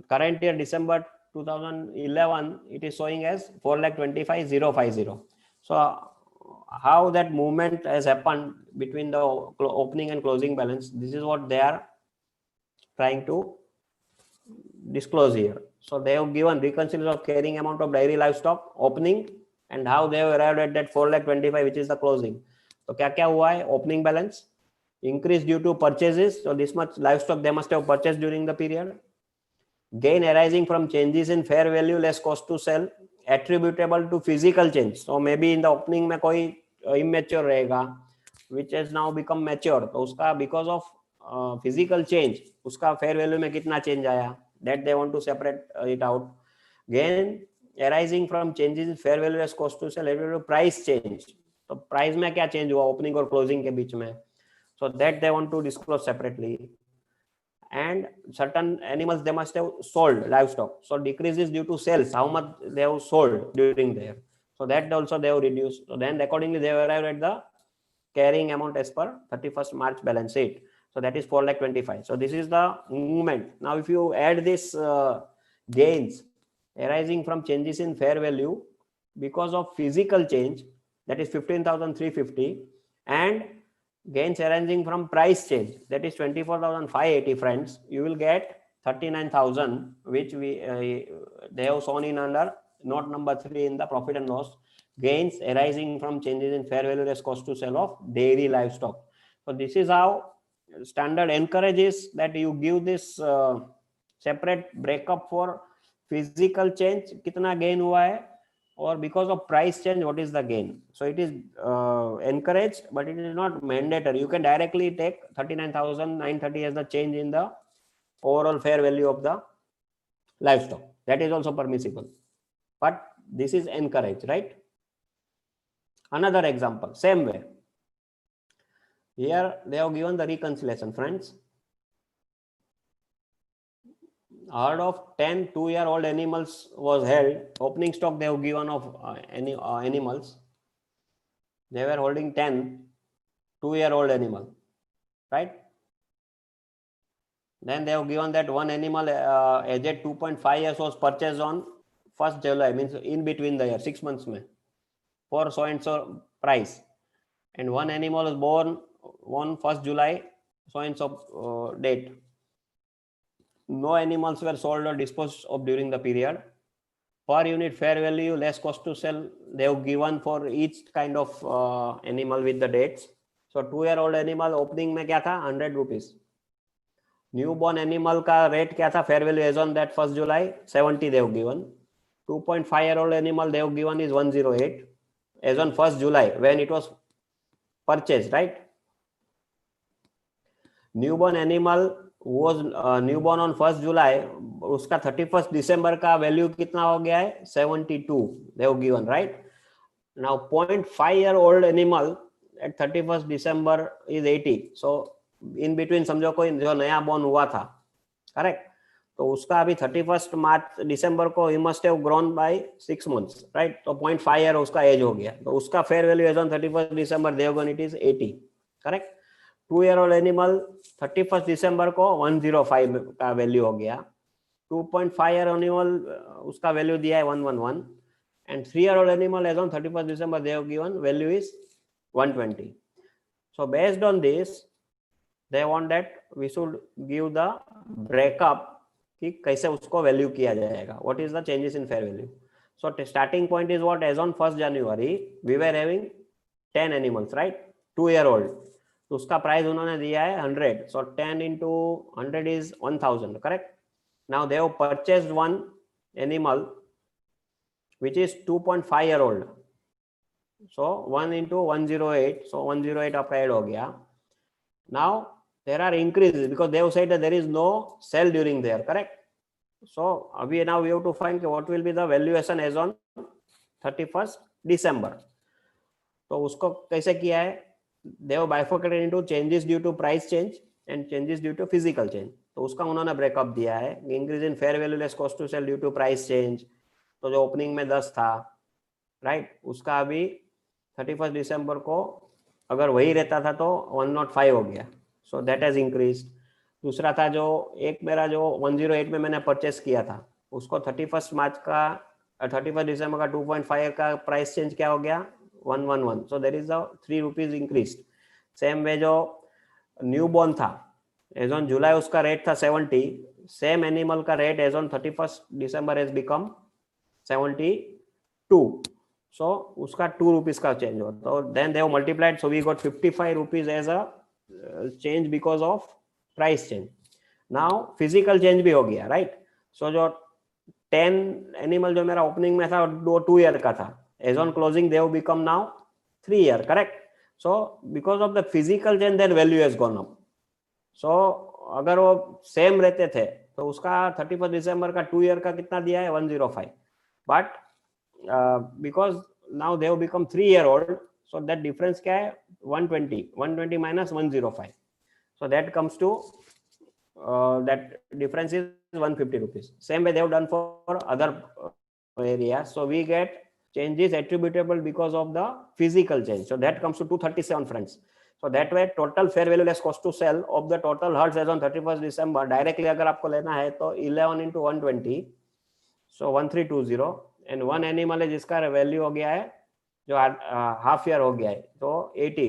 Current year December 2011 it is showing as 4,25,050. So how that movement has happened between the opening and closing balance, this is what they are trying to disclose here. So they have given reconciliation of carrying amount of dairy livestock opening and how they have arrived at that 4,25,000 which is the closing. So क्या क्या हुआ है? Opening balance increase due to purchases. So this much livestock they must have purchased during the period. Gain arising from changes in fair value less cost to sell attributable to physical change. So maybe in the opening में कोई immature रहेगा which has now become mature. तो उसका because of physical change उसका fair value में कितना change आया, that they want to separate it out. Gain arising from changes in fair value less cost to sell attributable to price change. तो price में क्या change हुआ opening और closing के बीच में, so that they want to disclose separately. And certain animals they must have sold livestock, so decrease is due to sales, how much they have sold during there, so that also they have reduced. So then accordingly they have arrived at the carrying amount as per 31st March balance sheet. So that is 4,25,000. So this is the movement. Now if you add this gains arising from changes in fair value because of physical change, that is 15,350, and gains arising from price change, that is 24,580 friends, you will get 39,000, which we they have shown in under note number 3 in the profit and loss. Gains arising from changes in fair value less cost to sell of dairy livestock. So this is how standard encourages that you give this separate breakup for physical change kitna gain hua hai, or because of price change what is the gain. So it is encouraged, but it is not mandatory. You can directly take 39,930 as the change in the overall fair value of the livestock. That is also permissible, but this is encouraged, right? Another example, same way. Here they have given the reconciliation, friends. Herd of 10 2-year-old animals was held. Opening stock they have given of animals. They were holding 10 2-year-old animal, right? Then they have given that one animal aged 2.5 years was purchased on 1st July, means in between the year, 6 months mein, for so and so price. And one animal was born on 1st July, so and so date. No animals were sold or disposed of during the period. Per unit fair value less cost to sell they have given for each kind of animal with the dates. So 2-year-old animal opening में क्या था 100 rupees. Newborn animal का rate क्या था fair value as on that 1st July 70 they have given. 2.5-year-old animal they have given is 108 as on 1st July when it was purchased, right? Newborn animal was newborn on 1st July, उसका 31st December का value कितना हो गया है 72 they have given, right? Now 0.5-year-old animal at 31st December is 80. So in between समझो कोई जो नया born हुआ था, correct? तो उसका अभी 31st March December को he must have grown by 6 months, right? तो 0.5 year उसका age हो गया, तो उसका fair value as on 31st December they have given it is 80, correct? 2-year-old animal 31st December को 105 का वैल्यू हो गया. 2.5-year animal उसका वैल्यू दिया है 111, and 3-year-old animal as on 31st December they have given value is 120. So based on this they want that we should give the breakup कि कैसे उसको वैल्यू किया जाएगा, what is the changes in fair value. So starting point is what, as on 1st January we were having 10 animals, right, 2 year old. तो उसका price उन्होंने दिया है 100. सो 10 into 100 is 1000, correct. Now they have purchased one animal which is 2.5 year old. So 1 into 108, so 108 आपका add हो गया. Now there are increases because they have said that there is no sale during there, correct. So now we have to find what will be the valuation as on 31st December. तो उसको कैसे किया है, they have bifurcated into changes due to price change and changes due to physical change. तो उसका उन्होंने breakup दिया है, increase in fair value less cost to sell due to price change. तो जो ओपनिंग में 10 था, राइट, उसका अभी 31 दिसंबर को अगर वही रहता था तो 105 हो गया. So that has increase. दूसरा था जो मेरा जो 108 में मैंने परचेस किया था, उसको 31 मार्च का 31 दिसंबर का 2.5 का प्राइस चेंज क्या हो गया, 111. So there is a 3 rupees increase. Same way जो न्यू बॉर्न था, एज ऑन जुलाई उसका रेट था 70. सेम एनिमल का rate as on 31 December has become 72. So उसका 2 रुपीज का चेंज हो. तो then they have multiplied, so we got 55 rupees as a change because of price change. Now physical change भी हो गया, राइट. सो जो 10 एनिमल जो मेरा ओपनिंग में था वो 2 year का था, as on closing they have become now 3 year, correct. So because of the physical change their value has gone up. So अगर वो सेम रहते थे तो उसका 31 दिसंबर का 2 year का कितना दिया है, 105. But because now they have become 3 year old, so that difference क्या है, 120 minus 105. So that comes to that difference is 150 rupees. Same way they have done for other areas. So we get changes attributable because of the physical change. So that comes to 237 friends. So that way total fair value less cost to sell of the total herds as on 31st December directly अगर आपको लेना है तो 11 into 120, so 1320. And one animal है जिसका value हो गया है जो हाफ ईयर हो गया है तो 80.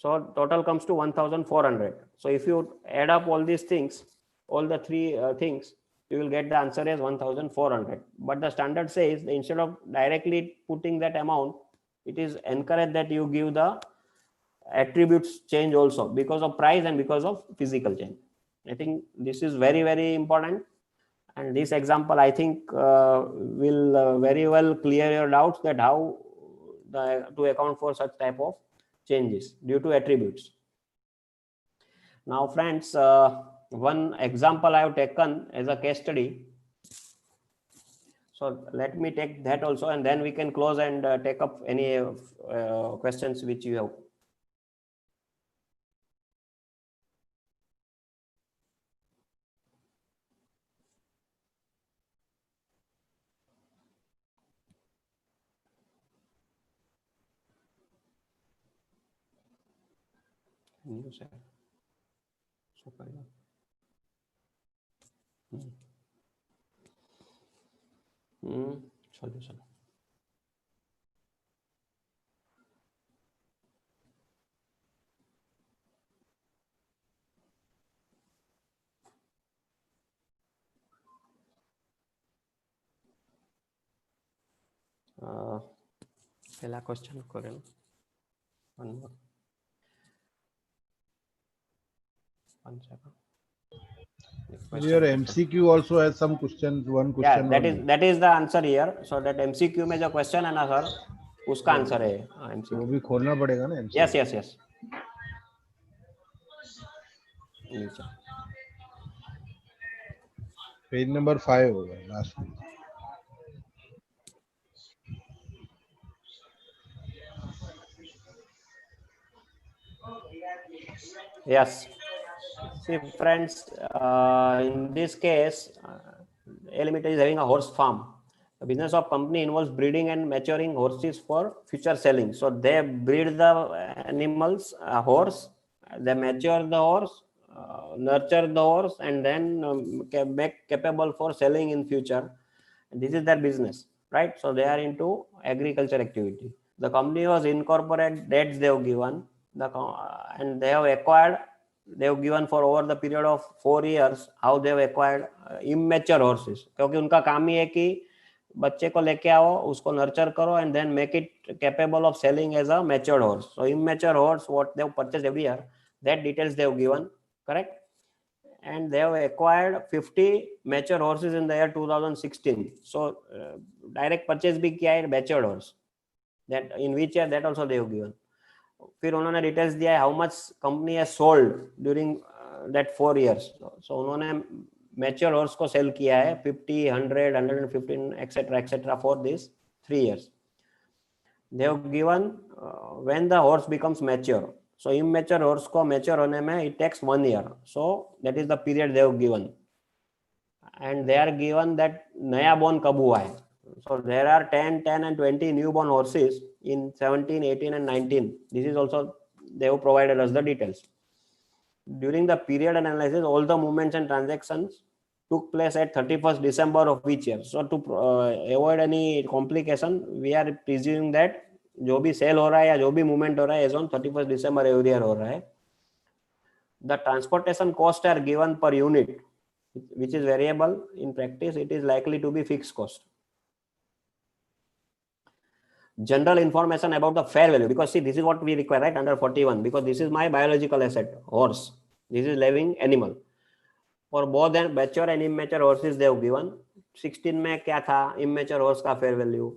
So total comes to 1400. So if you add up all this things, all the three things, you will get the answer as 1400. But the standard says instead of directly putting that amount, it is encouraged that you give the attributes change also because of price and because of physical change. I think this is very, very important. And this example, I think, will very well clear your doubts that how to account for such type of changes due to attributes. Now, friends, one example I have taken as a case study. So let me take that also, and then we can close and take up any questions which you have. Solution. पहला question करें. One second. Your MCQ also has some questions. One question. Yeah, that is the answer here. So that MCQ में जो question है ना sir, उसका answer है MCQ. वो भी खोलना पड़ेगा ना MCQ. Yes, yes, yes. Page number 5 होगा last. Yes. See, friends, in this case, A Limited is having a horse farm. The business of company involves breeding and maturing horses for future selling. So they breed the animals, horse, they mature the horse, nurture the horse, and then make capable for selling in future. And this is their business, right? So they are into agriculture activity. The company was incorporated, dates they have given, and they have acquired they have given for over the period of 4 years how they have acquired immature horses, क्योंकि उनका काम ही है कि बच्चे को लेके आओ, उसको नर्चर करो and then make it capable of selling as a matured horse. So immature horse, what they have purchased every year, that details they have given, correct? And they have acquired 50 mature horses in the year 2016. So direct purchase भी किया है matured horse, that in which year, that also they have given. फिर उन्होंने details दिया है how much company has sold during that 4 years. सो उन्होंने mature horse को cell किया है 50, 100, 115 etcetera etcetera for this 3 years. They have given when the horse becomes mature. So immature horse को mature होने में it takes 1 year. So that is the period they have given. And they are given that नया born कब हुआ है. So there are 10, 10 and 20 newborn horses in 17, 18 and 19. This is also, they have provided us the details. During the period analysis, all the movements and transactions took place at 31st December of each year. So to avoid any complication, we are presuming that जो भी cell हो रहा है या जो भी movement हो रहा है, as on 31st December every year हो रहा है. The transportation costs are given per unit, which is variable. In practice, it is likely to be fixed cost. General information about the fair value, because see, this is what we require, right, under 41, because this is my biological asset, horse. This is living animal. For both and mature and immature horses they have given. 16 में क्या था immature horse का fair value,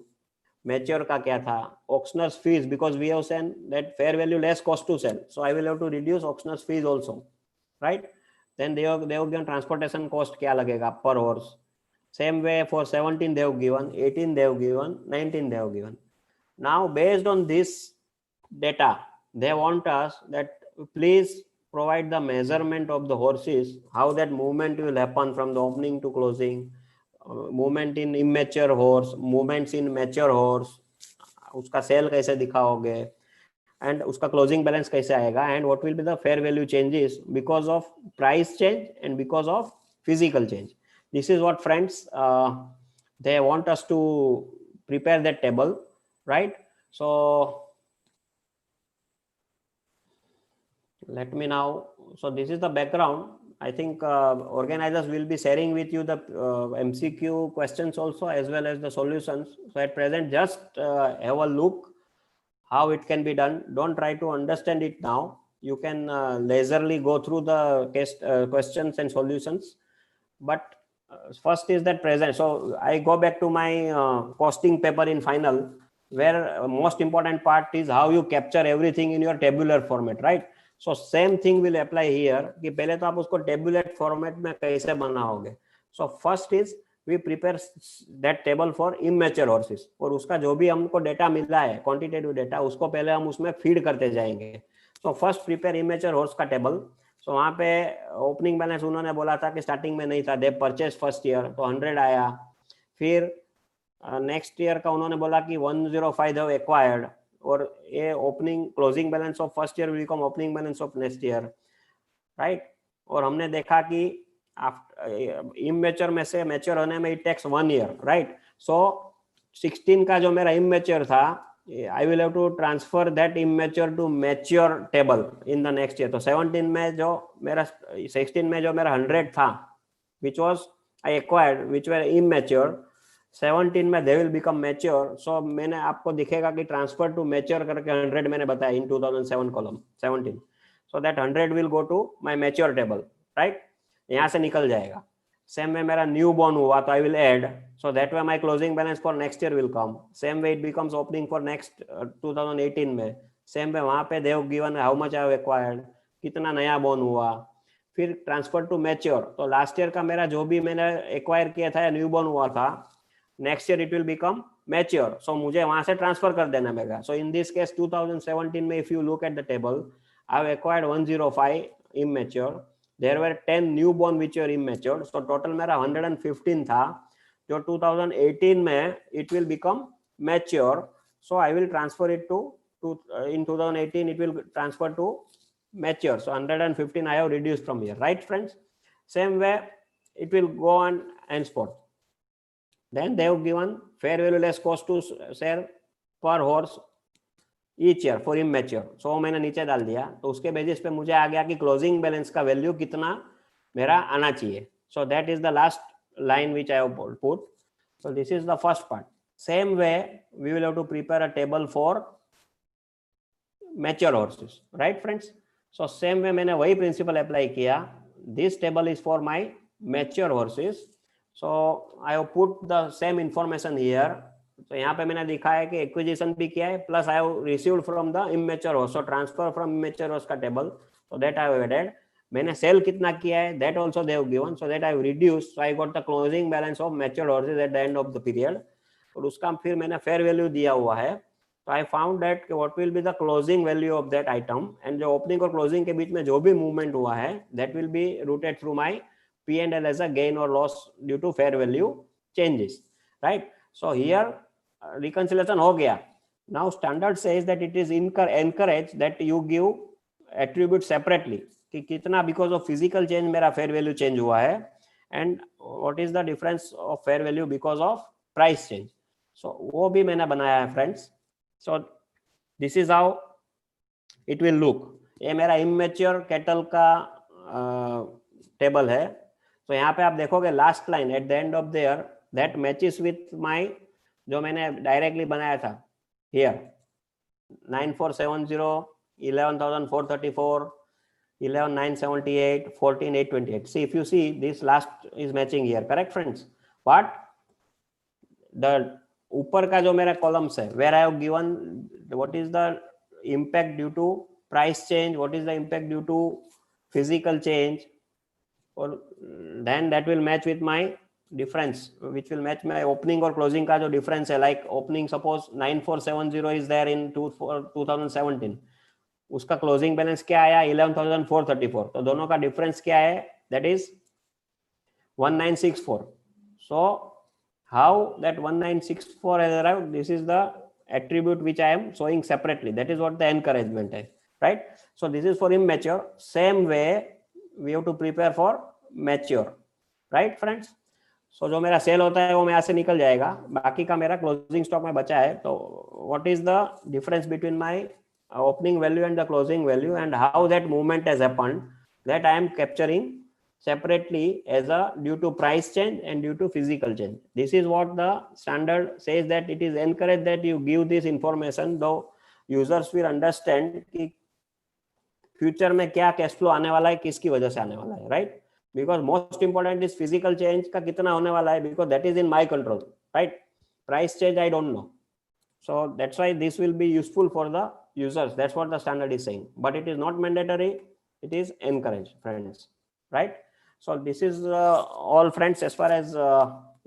mature का क्या था, auctioneer's fees, because we have said that fair value less cost to sell, so I will have to reduce auctioneer's fees also, right? Then they have given transportation cost क्या लगेगा per horse. Same way for 17 they have given, 18 they have given, 19 they have given. Now, based on this data, they want us that please provide the measurement of the horses, how that movement will happen from the opening to closing, movement in immature horse, movements in mature horse, उसका cell कैसे दिखाओगे, and उसका closing balance कैसे आएगा, and what will be the fair value changes because of price change and because of physical change. This is what, friends, they want us to prepare that table. Right, so let me now, so this is the background. I think organizers will be sharing with you the MCQ questions also as well as the solutions. So at present, just have a look how it can be done. Don't try to understand it now. You can leisurely go through the questions and solutions, but first is that present. So I go back to my costing paper in final, where most important part is how you capture everything in your tabular format, right? So same thing will apply here कि पहले तो आप उसको tabular format में कैसे बनाओगे. So first is we prepare that table for immature horses, और उसका जो भी हमको डेटा मिला है quantitative data, उसको पहले हम उसमें फीड करते जाएंगे. So first prepare immature horse का टेबल. So वहाँ पे ओपनिंग बैलेंस उन्होंने बोला था कि स्टार्टिंग में नहीं था, दे परचेज फर्स्ट ईयर, तो 100 आया. फिर नेक्स्ट ईयर का उन्होंने बोला कि 105 हैव एक्वायर्ड, और ये opening closing balance of first year will become opening balance of next year, right. और हमने देखा कि इमैच्योर में से मैच्योर होने में इट टेक्स 1 year, राइट. सो 16 का जो मेरा इमैच्योर था, I will have to transfer that immature to mature table in the next year. तो 17 में जो मेरा 16 में जो मेरा 100 था, which was I acquired, which were immature, 17 में they will become mature. So मैंने आपको दिखेगा कि transfer to mature करके 100 मैंने बताया in 2007 column 17. So that 100 will go to my mature table, right? यहाँ से निकल जाएगा. Same way मेरा न्यू बॉर्न हुआ तो I will add, so that way my closing balance for next year will come. Same way it becomes opening for next 2018 में. Same way वहाँ पे they have given how much I have acquired, कितना नया born हुआ. फिर transfer to mature, तो last year का मेरा जो भी मैंने एक्वायर किया था या न्यू बॉर्न हुआ था, next year it will become mature. So मुझे वहां से ट्रांसफर कर देना पड़ेगा. सो इन दिस केस 2017 में if you look at the table, I have acquired 105 immature. There were 10 newborn which were immature. So total मेरा 115 था. जो 2018 में it will become mature. So I will transfer it to in 2018 it will transfer to mature. So 115 I have reduced from here, right, friends? Same way it will go on henceforth. Then they have given fair value less cost to sell per horse each year for immature, 100 मैंने नीचे डाल दिया, तो उसके basis पे मुझे आ गया कि क्लोजिंग बैलेंस का वैल्यू कितना मेरा आना चाहिए. सो that is the last line which I have put. So this is the first part. Same way we will have to prepare a table for mature horses, right friends? So same way मैंने वही principle apply किया. This table is for my mature horses. So I have put the same information here. तो यहाँ पे मैंने दिखा है कि एक्विजिशन भी किया है, plus I have received from the immature horse, so transfer from immature horse का table, so that I have added. मैंने सेल कितना किया है that also they have given, so that I have reduced, so I got the closing balance of matured horses at the end of the period. और उसका फिर मैंने fair value दिया हुआ है. तो I found that what will be the closing value of that item, and जो opening और क्लोजिंग के बीच में जो भी मूवमेंट हुआ है that will B rooted through my P&L as a gain or loss due to fair value changes, right? So here reconciliation हो गया. Now standard says that it is encouraged that you give attribute separately कि कितना because of physical change मेरा fair value change हुआ है, and what is the difference of fair value because of price change. So वो भी मैंने बनाया है friends. So this is how it will look. ये मेरा immature cattle का टेबल है. तो यहाँ पे आप देखोगे last line at the end of the year that matches with my जो मैंने डायरेक्टली बनाया था here 9470, 11,434, 11,978, 14,828. See, if you see this last is matching here, correct friends? But the ऊपर का जो मेरा कॉलम्स है where I have given what is the impact due to price change, what is the impact due to physical change, or then that will match with my difference, which will match my opening और closing का जो difference है. Like opening suppose 9470 is there in 2017, उसका closing balance क्या आया 11,434, तो दोनों का difference क्या है that is 1964. So how that 1964 has arrived, this is the attribute which I am showing separately, that is what the encouragement है, right? So this is for immature. Same way we have to prepare for mature, right friends? So जो मेरा cell होता है वो मेरे से निकल जाएगा, बाकी का मेरा क्लोजिंग स्टॉक में बचा है. तो what is the difference between my opening value and the closing value, and how that movement has happened, that I am capturing separately as a due to price change and due to physical change. This is what the standard says, that it is encouraged that you give this information, though users will understand कि future में क्या cash flow आने वाला है, किसकी वजह से आने वाला है, right? Because most important is physical change का कितना होने वाला है, because that is in my control, right? Price change I don't know, so that's why this will be useful for the users. That's what the standard is saying, but it is not mandatory, it is encourage friends, right? So this is all friends as far as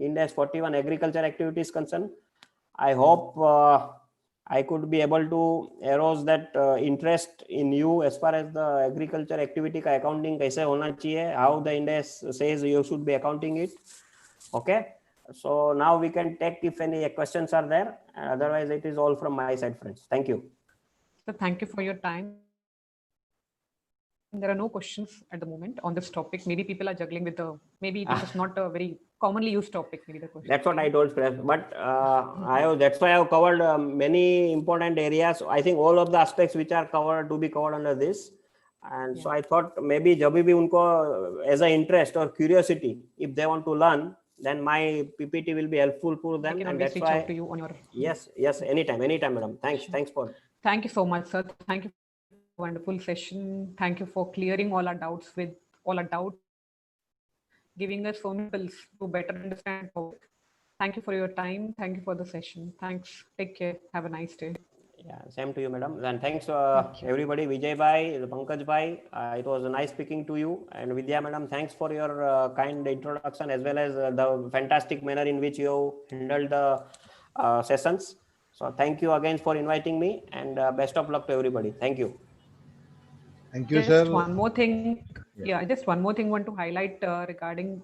Ind AS 41 agriculture activity is concerned. I hope I could be able to arouse that interest in you as far as the agriculture activity का accounting कैसे होना चाहिए, how the Ind AS says you should be accounting it. Okay, so now we can take if any questions are there. Otherwise, it is all from my side, friends. Thank you. So thank you for your time. There are no questions at the moment on this topic. Maybe people are juggling with the, maybe this is not a very commonly used topic. Maybe the question. That's what I told, but that's why I have covered many important areas. I think all of the aspects which are covered to be covered under this, and so I thought maybe जब भी उनको as a interest or curiosity, if they want to learn, then my PPT will be helpful for them, and that's why. To you on your... Yes, anytime, madam. Thanks for. Thank you so much, sir. Thank you. Wonderful session. Thank you for clearing all our doubts giving us so many tools to better understand. Thank you for your time. Thank you for the session. Thanks. Take care. Have a nice day. Yeah, same to you, madam. And thanks everybody. Vijay bhai, Pankaj bhai. It was nice speaking to you. And Vidya madam, thanks for your kind introduction, as well as the fantastic manner in which you handled the sessions. So thank you again for inviting me, and best of luck to everybody. Thank you. Thank you, just sir. One more thing. Yeah, just one more thing I want to highlight regarding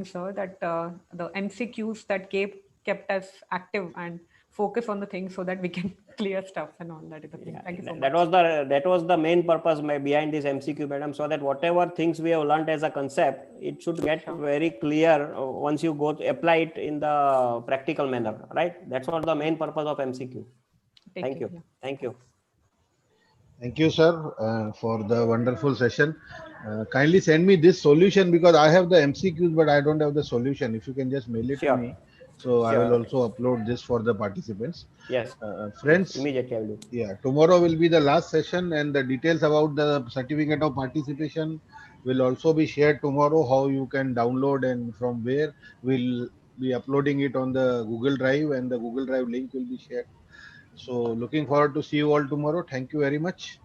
sir, that the MCQs that kept us active and focus on the things so that we can clear stuff and all that. Yeah, thank you so much. That was the main purpose behind this MCQ, madam, so that whatever things we have learned as a concept, it should get very clear once you go to apply it in the practical manner, right? That's what the main purpose of MCQ. Take Thank care. you. Yeah. Thank you. Thank you, sir, for the wonderful session. Kindly send me this solution because I have the MCQs, but I don't have the solution. If you can just mail it to Sure. me, so I will Sure. also upload this for the participants. Yes. Yes. Friends, Immediately I will do. yeah, tomorrow will be the last session, and the details about the certificate of participation will also be shared tomorrow. How you can download and from where we'll be uploading it on the Google Drive, and the Google Drive link will be shared. So, looking forward to see you all tomorrow. Thank you very much.